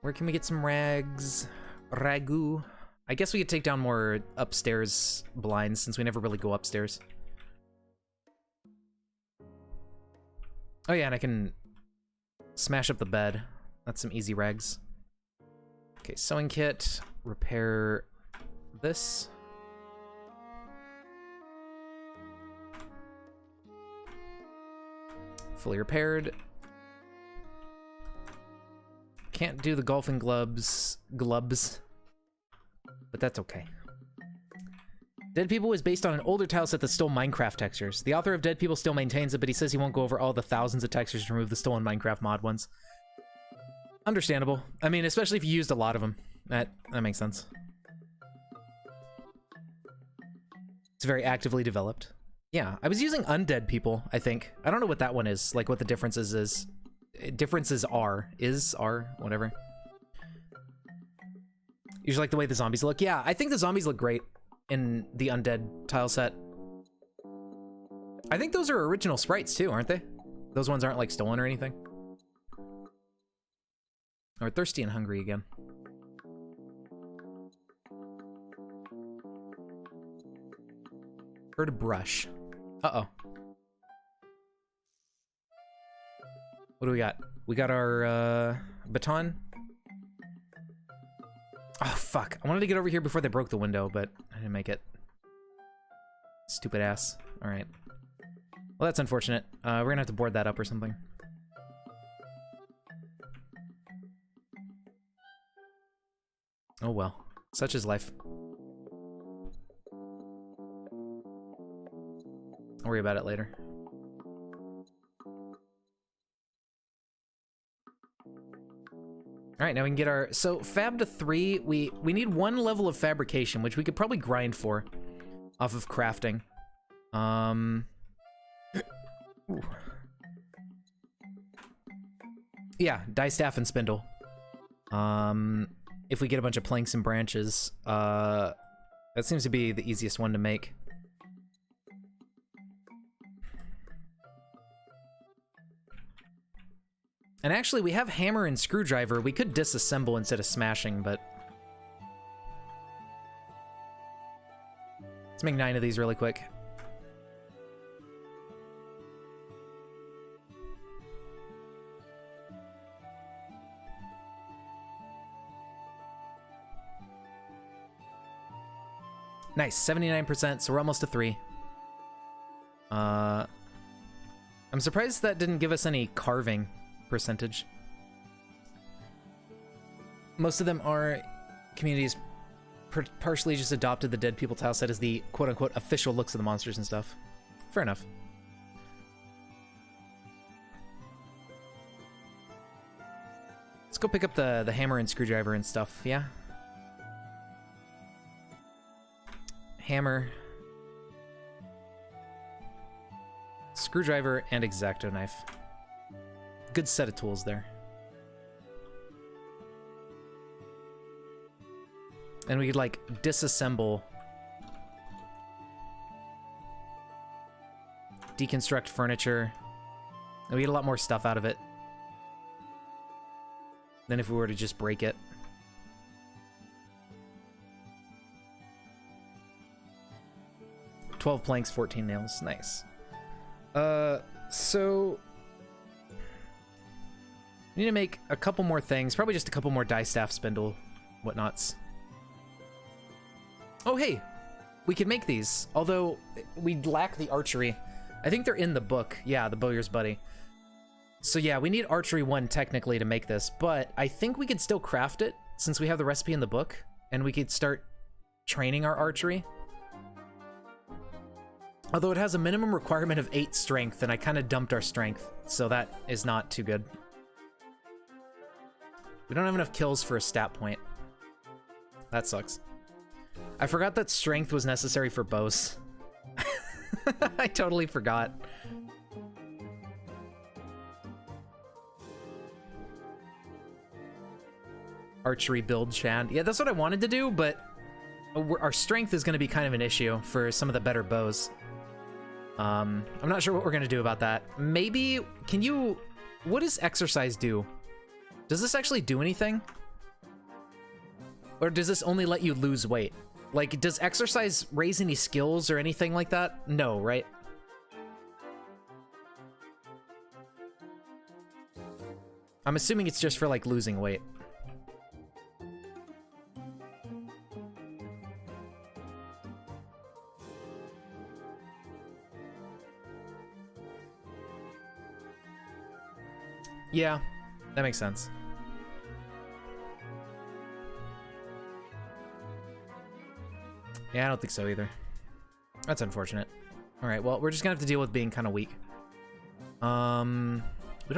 Where can we get some rags? Ragu. I guess we could take down more upstairs blinds since we never really go upstairs. Oh yeah, and I can smash up the bed. That's some easy rags. Okay, sewing kit. Repair this. Fully repaired. Can't do the golfing glubs, but that's okay. Dead People was based on an older tile set that stole Minecraft textures. The author of Dead People still maintains it, but he says he won't go over all the thousands of textures to remove the stolen Minecraft mod ones. Understandable. I mean, especially if you used a lot of them. That makes sense. It's very actively developed. Yeah, I was using Undead People, I think. I don't know what that one is, like what the differences is. Differences are, whatever. You just like the way the zombies look? Yeah, I think the zombies look great in the Undead tile set. I think those are original sprites too, aren't they? Those ones aren't like stolen or anything. Or thirsty and hungry again. Heard a brush. Uh-oh. What do we got? We got our, baton. Oh, fuck. I wanted to get over here before they broke the window, but I didn't make it. Stupid ass. Alright. Well, that's unfortunate. We're gonna have to board that up or something. Oh well. Such is life. I'll worry about it later. Alright, now we can get our... So, fab to 3, we need 1 level of fabrication, which we could probably grind for off of crafting. Yeah, die staff and spindle. If we get a bunch of planks and branches, that seems to be the easiest one to make. And actually, we have hammer and screwdriver. We could disassemble instead of smashing, but... Let's make 9 of these really quick. Nice, 79%, so we're almost to 3. I'm surprised that didn't give us any carving percentage. Most of them are communities partially just adopted the Dead People tile set as the quote-unquote official looks of the monsters and stuff. Fair enough. Let's go pick up the hammer and screwdriver and stuff, yeah? Hammer. Screwdriver and X-Acto knife. Good set of tools there. And we could, like, disassemble. Deconstruct furniture. And we get a lot more stuff out of it than if we were to just break it. "12 planks, 14 nails." Nice. So... we need to make a couple more things. Probably just a couple more die staff, spindle, whatnots. Oh, hey! We can make these. Although, we lack the archery. I think they're in the book. Yeah, the Bowyer's Buddy. So yeah, we need archery 1 technically to make this, but I think we could still craft it since we have the recipe in the book, and we could start training our archery. Although it has a minimum requirement of 8 strength, and I kind of dumped our strength, so that is not too good. We don't have enough kills for a stat point. That sucks. I forgot that strength was necessary for bows. I totally forgot. Archery build, Chad. Yeah, that's what I wanted to do, but our strength is going to be kind of an issue for some of the better bows. I'm not sure what we're going to do about that. Maybe, can you... What does exercise do? Does this actually do anything? Or does this only let you lose weight? Like, does exercise raise any skills or anything like that? No, right? I'm assuming it's just for, like, losing weight. Yeah, that makes sense. Yeah, I don't think so either. That's unfortunate. Alright, well, we're just gonna have to deal with being kind of weak. We don't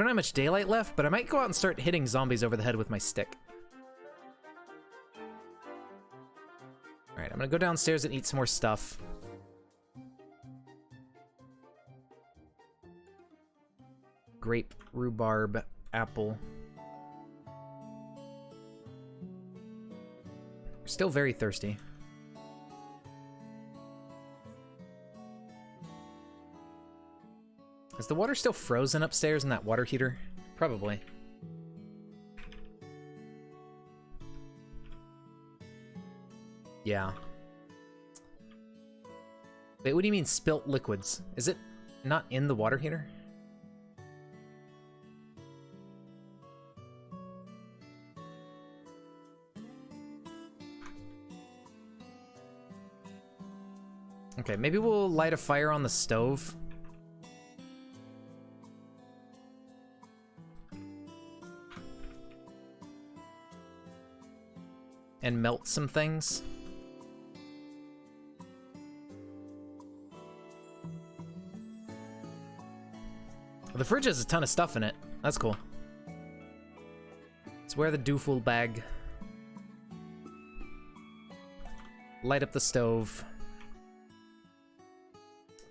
have much daylight left, but I might go out and start hitting zombies over the head with my stick. Alright, I'm gonna go downstairs and eat some more stuff. Grape, rhubarb, apple. Still very thirsty. Is the water still frozen upstairs in that water heater? Probably. Yeah. Wait, what do you mean spilt liquids? Is it not in the water heater? Okay, maybe we'll light a fire on the stove. And melt some things. The fridge has a ton of stuff in it. That's cool. Let's wear the dooful bag. Light up the stove.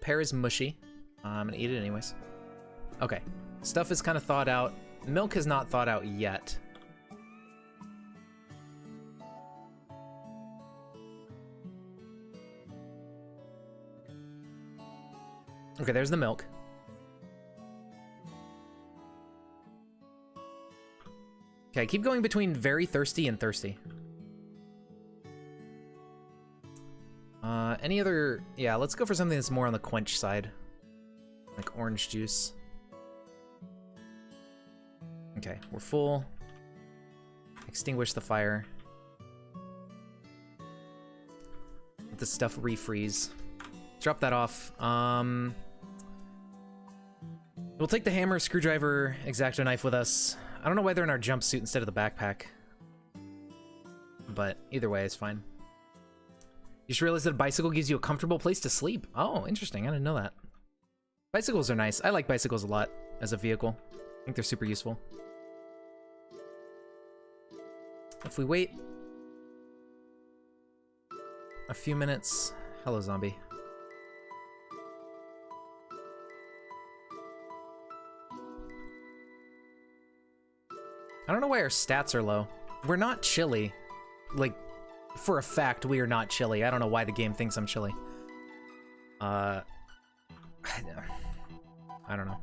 Pear is mushy. I'm gonna eat it anyways. Okay. Stuff is kind of thawed out. Milk is not thawed out yet. Okay, there's the milk. Okay, keep going between very thirsty and thirsty. Any other... Yeah, let's go for something that's more on the quench side. Like orange juice. Okay, we're full. Extinguish the fire. Let the stuff refreeze. Drop that off. We'll take the hammer, screwdriver, X-Acto knife with us. I don't know why they're in our jumpsuit instead of the backpack. But either way, it's fine. You just realized that a bicycle gives you a comfortable place to sleep. Oh, interesting. I didn't know that. Bicycles are nice. I like bicycles a lot as a vehicle. I think they're super useful. If we wait a few minutes... Hello, zombie. I don't know why our stats are low. We're not chilly. Like, for a fact, we are not chilly. I don't know why the game thinks I'm chilly. I don't know.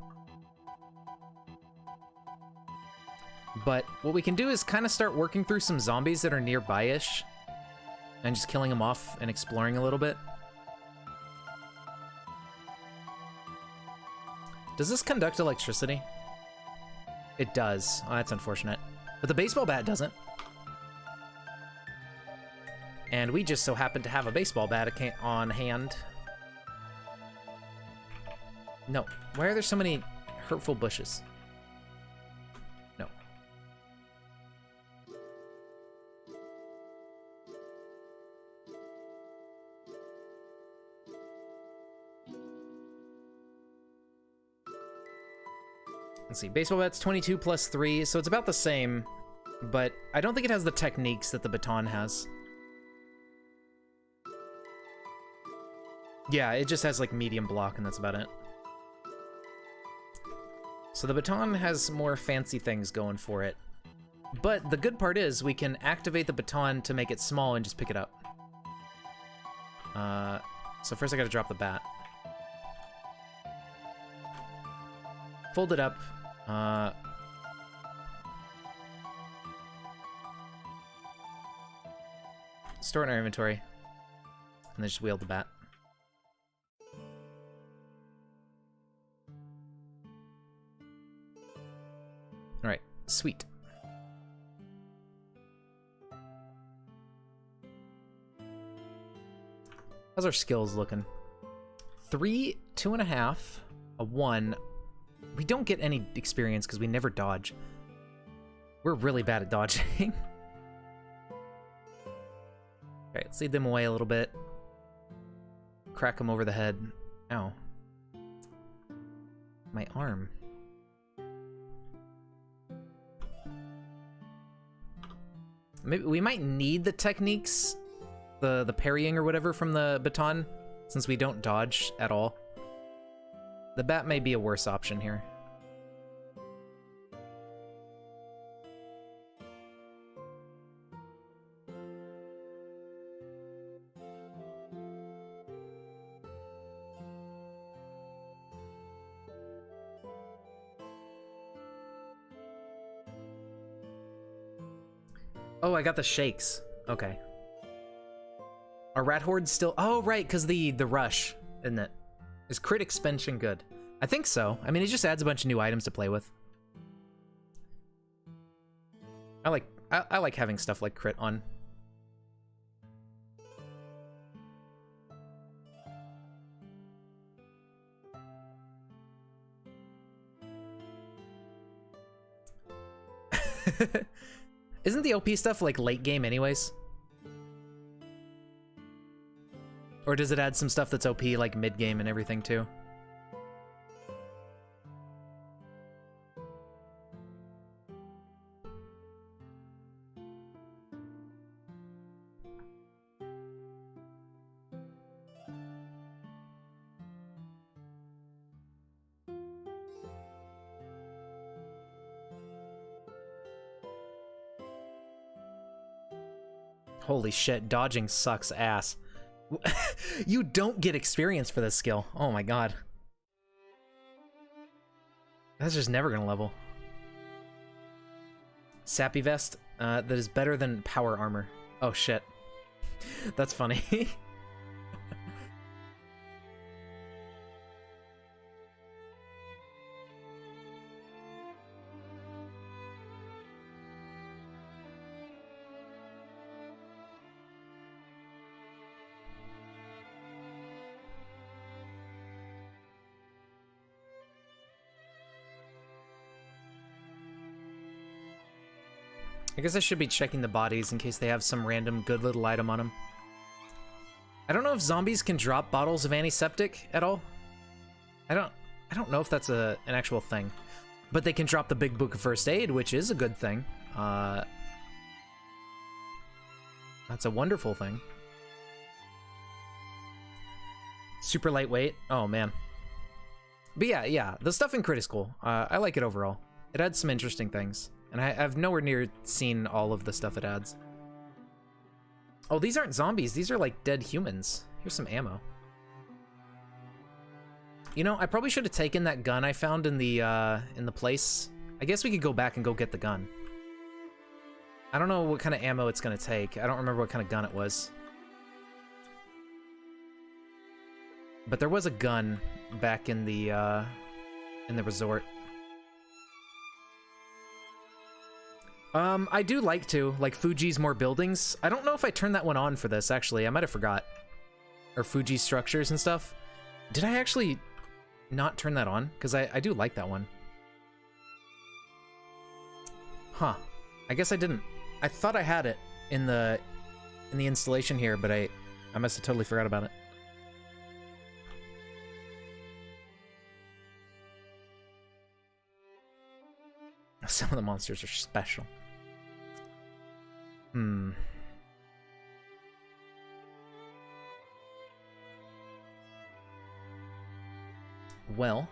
But what we can do is kind of start working through some zombies that are nearby-ish. And just killing them off and exploring a little bit. Does this conduct electricity? It does. Oh, that's unfortunate. But the baseball bat doesn't. And we just so happen to have a baseball bat on hand. No. Why are there so many hurtful bushes? No. Let's see, baseball bat's 22 plus 3, so it's about the same, but I don't think it has the techniques that the baton has. Yeah, it just has like medium block and that's about it. So the baton has more fancy things going for it. But the good part is we can activate the baton to make it small and just pick it up. So first I gotta drop the bat. Fold it up. Store it in our inventory. And then just wield the bat. Alright, sweet. How's our skills looking? 3, 2.5, a 1. We don't get any experience because we never dodge. We're really bad at dodging. Alright, let's lead them away a little bit. Crack them over the head. Ow. My arm. Maybe we might need the techniques, the parrying or whatever from the baton, since we don't dodge at all. The bat may be a worse option here. Oh, I got the shakes. Okay. Are rat hordes still? Oh, right, because the rush, isn't it? Is crit expansion good? I think so. I mean, it just adds a bunch of new items to play with. I like having stuff like crit on. Isn't the OP stuff like late game anyways? Or does it add some stuff that's OP like mid game and everything too? Holy shit, dodging sucks ass. You don't get experience for this skill. Oh my god. That's just never gonna level. Sappy vest, that is better than power armor. Oh shit. That's funny. I guess I should be checking the bodies in case they have some random good little item on them. I don't know if zombies can drop bottles of antiseptic at all. I don't know if that's an actual thing. But they can drop the big book of first aid, which is a good thing. That's a wonderful thing. Super lightweight. Oh man. But yeah, the stuff in crit is cool. I like it overall. It adds some interesting things. And I've nowhere near seen all of the stuff it adds. Oh, these aren't zombies. These are like dead humans. Here's some ammo. You know, I probably should have taken that gun I found in the place. I guess we could go back and go get the gun. I don't know what kind of ammo it's gonna take. I don't remember what kind of gun it was. But there was a gun back in the resort. I do like to, like Fuji's More Buildings. I don't know if I turned that one on for this, actually. I might have forgot. Or Fuji Structures and stuff. Did I actually not turn that on? Because I do like that one. Huh. I guess I didn't. I thought I had it in the installation here, but I must have totally forgot about it. Some of the monsters are special. Well.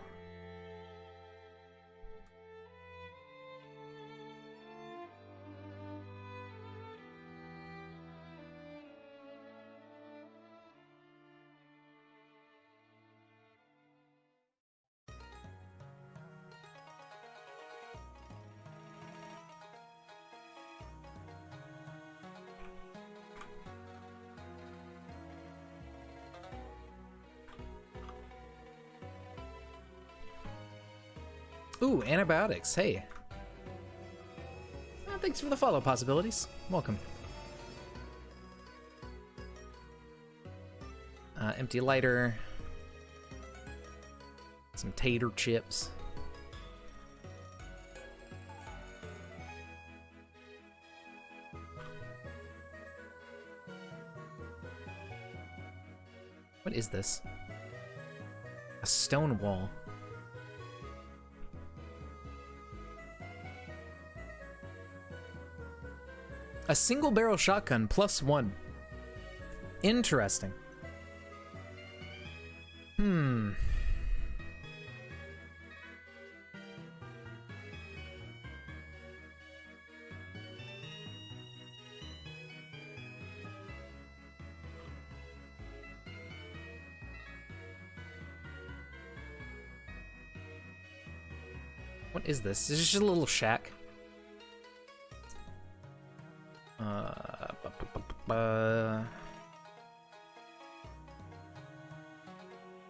Ooh, antibiotics. Hey. Oh, thanks for the follow possibilities. Welcome. Empty lighter. Some tater chips. What is this? A stone wall. A single barrel shotgun +1. Interesting. What is this? This is just a little shack.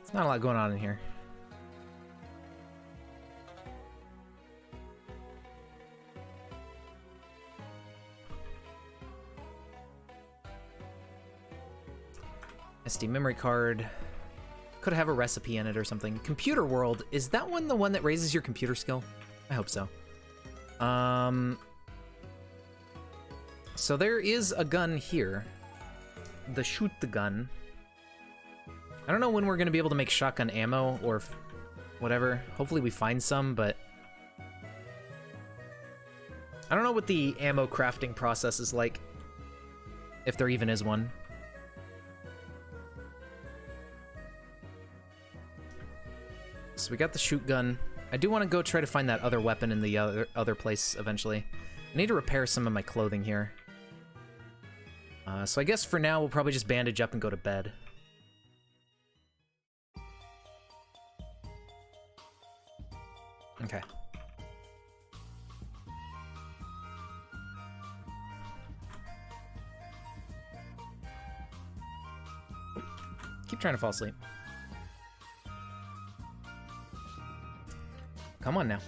It's not a lot going on in here. SD memory card. Could have a recipe in it or something. Computer World. Is that one the one that raises your computer skill? I hope so. So there is a gun here. The shoot the gun. I don't know when we're going to be able to make shotgun ammo or whatever. Hopefully we find some, but I don't know what the ammo crafting process is like. If there even is one. So we got the shoot gun. I do want to go try to find that other weapon in the other place eventually. I need to repair some of my clothing here. So I guess for now we'll probably just bandage up and go to bed. Okay. Keep trying to fall asleep. Come on now.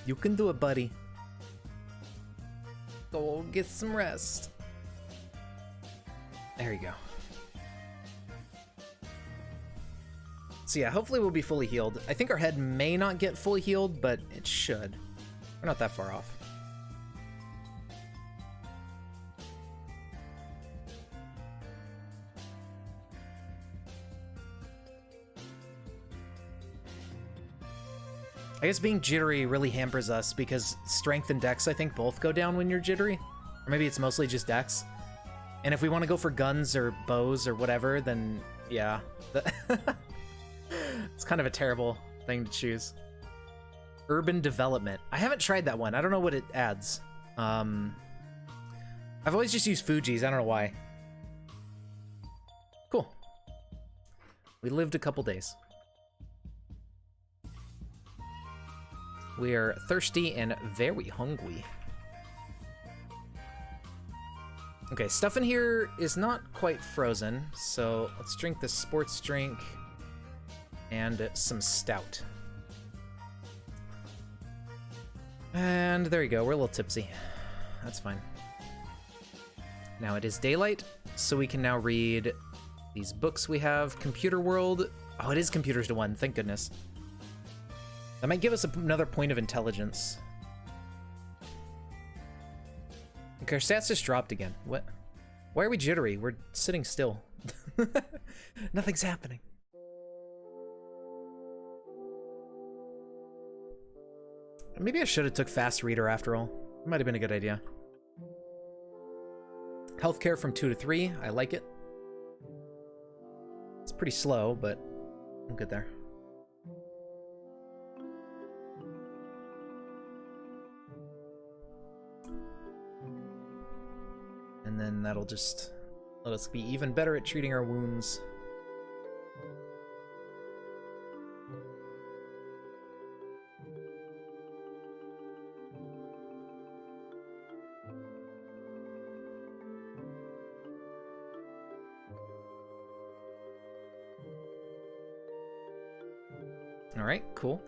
You can do it, buddy. Go get some rest. There you go. So yeah, hopefully we'll be fully healed. I think our head may not get fully healed, but it should. We're not that far off. I guess being jittery really hampers us because strength and dex, I think, both go down when you're jittery. Or maybe it's mostly just dex. And if we want to go for guns or bows or whatever, then yeah. It's kind of a terrible thing to choose. Urban development. I haven't tried that one. I don't know what it adds. I've always just used Fuji's. I don't know why. Cool. We lived a couple days. We are thirsty and very hungry. Okay, stuff in here is not quite frozen, so let's drink this sports drink and some stout. And there you go, we're a little tipsy. That's fine. Now it is daylight, so we can now read these books we have. Computer World. Oh, it is computers to 1, thank goodness. That might give us another point of intelligence. Okay, our stats just dropped again. What? Why are we jittery? We're sitting still. Nothing's happening. Maybe I should have took Fast Reader after all. It might have been a good idea. Healthcare from 2 to 3. I like it. It's pretty slow, but I'm good there. And then that'll just let us be even better at treating our wounds. All right, cool.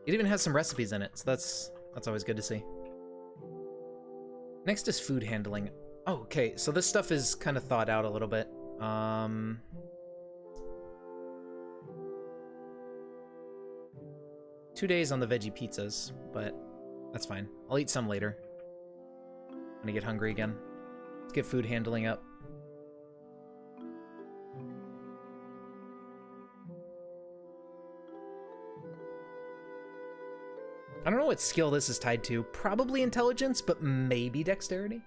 It even has some recipes in it, so that's always good to see. Next is food handling. Oh, okay, so this stuff is kind of thought out a little bit. 2 days on the veggie pizzas, but that's fine. I'll eat some later when I get hungry again. Let's get food handling up. I don't know what skill this is tied to. Probably intelligence, but maybe dexterity?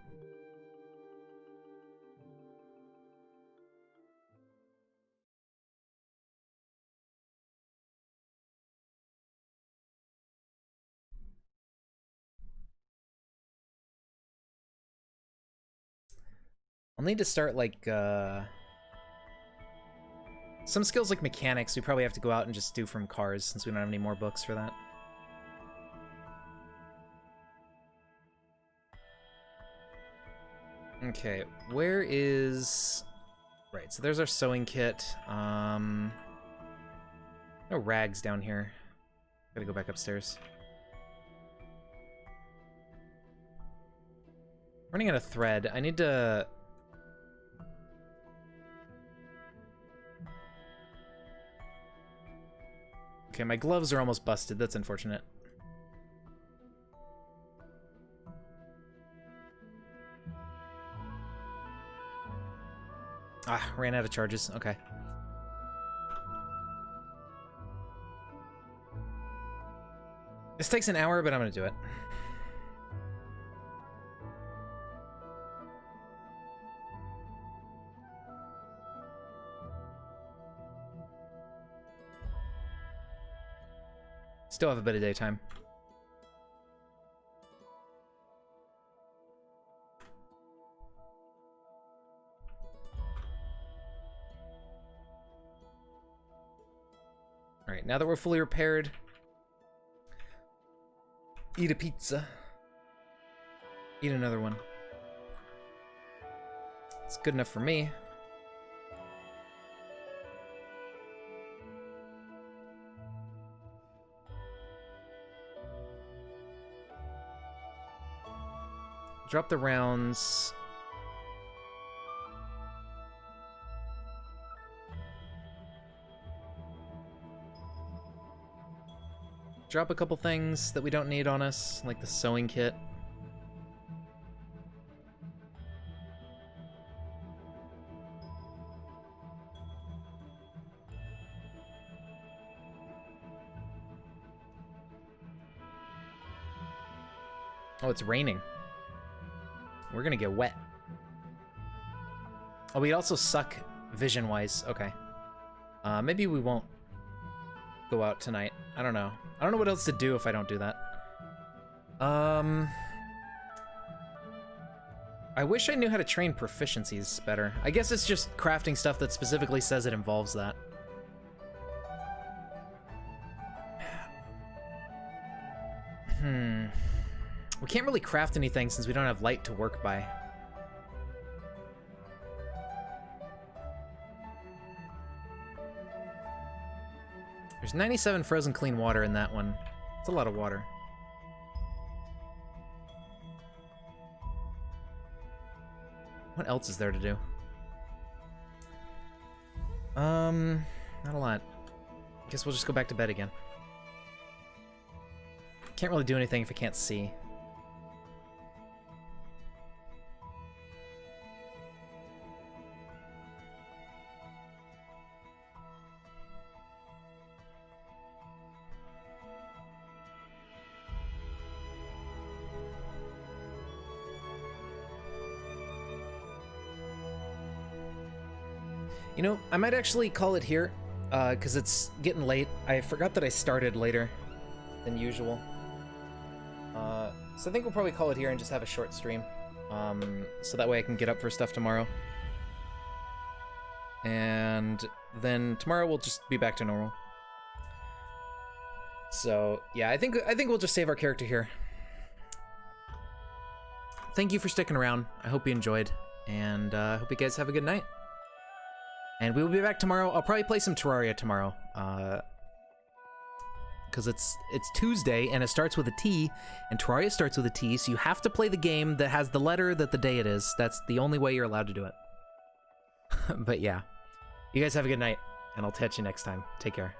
I'll need to start, like, some skills like mechanics, we probably have to go out and just do from cars, since we don't have any more books for that. Okay, where is... Right, so there's our sewing kit. No rags down here. Gotta go back upstairs. Running out of thread. I need to... Okay, my gloves are almost busted. That's unfortunate. Ah, ran out of charges. Okay. This takes an hour, but I'm gonna do it. Still have a bit of daytime. Alright, now that we're fully repaired, eat a pizza. Eat another one. It's good enough for me. Drop the rounds. Drop a couple things that we don't need on us, like the sewing kit. Oh, it's raining. We're gonna get wet. Oh, we'd also suck vision-wise. Okay. Maybe we won't go out tonight. I don't know. I don't know what else to do if I don't do that. I wish I knew how to train proficiencies better. I guess it's just crafting stuff that specifically says it involves that. We can't really craft anything since we don't have light to work by. There's 97 frozen clean water in that one. It's a lot of water. What else is there to do? Not a lot. Guess we'll just go back to bed again. Can't really do anything if I can't see. You know, I might actually call it here, because it's getting late. I forgot that I started later than usual. So I think we'll probably call it here and just have a short stream. So that way I can get up for stuff tomorrow. And then tomorrow we'll just be back to normal. So yeah, I think we'll just save our character here. Thank you for sticking around. I hope you enjoyed, and I hope you guys have a good night. And we will be back tomorrow. I'll probably play some Terraria tomorrow, because it's Tuesday and it starts with a T, and Terraria starts with a T, so you have to play the game that has the letter that the day it is. That's the only way you're allowed to do it. But yeah, you guys have a good night, and I'll catch you next time. Take care.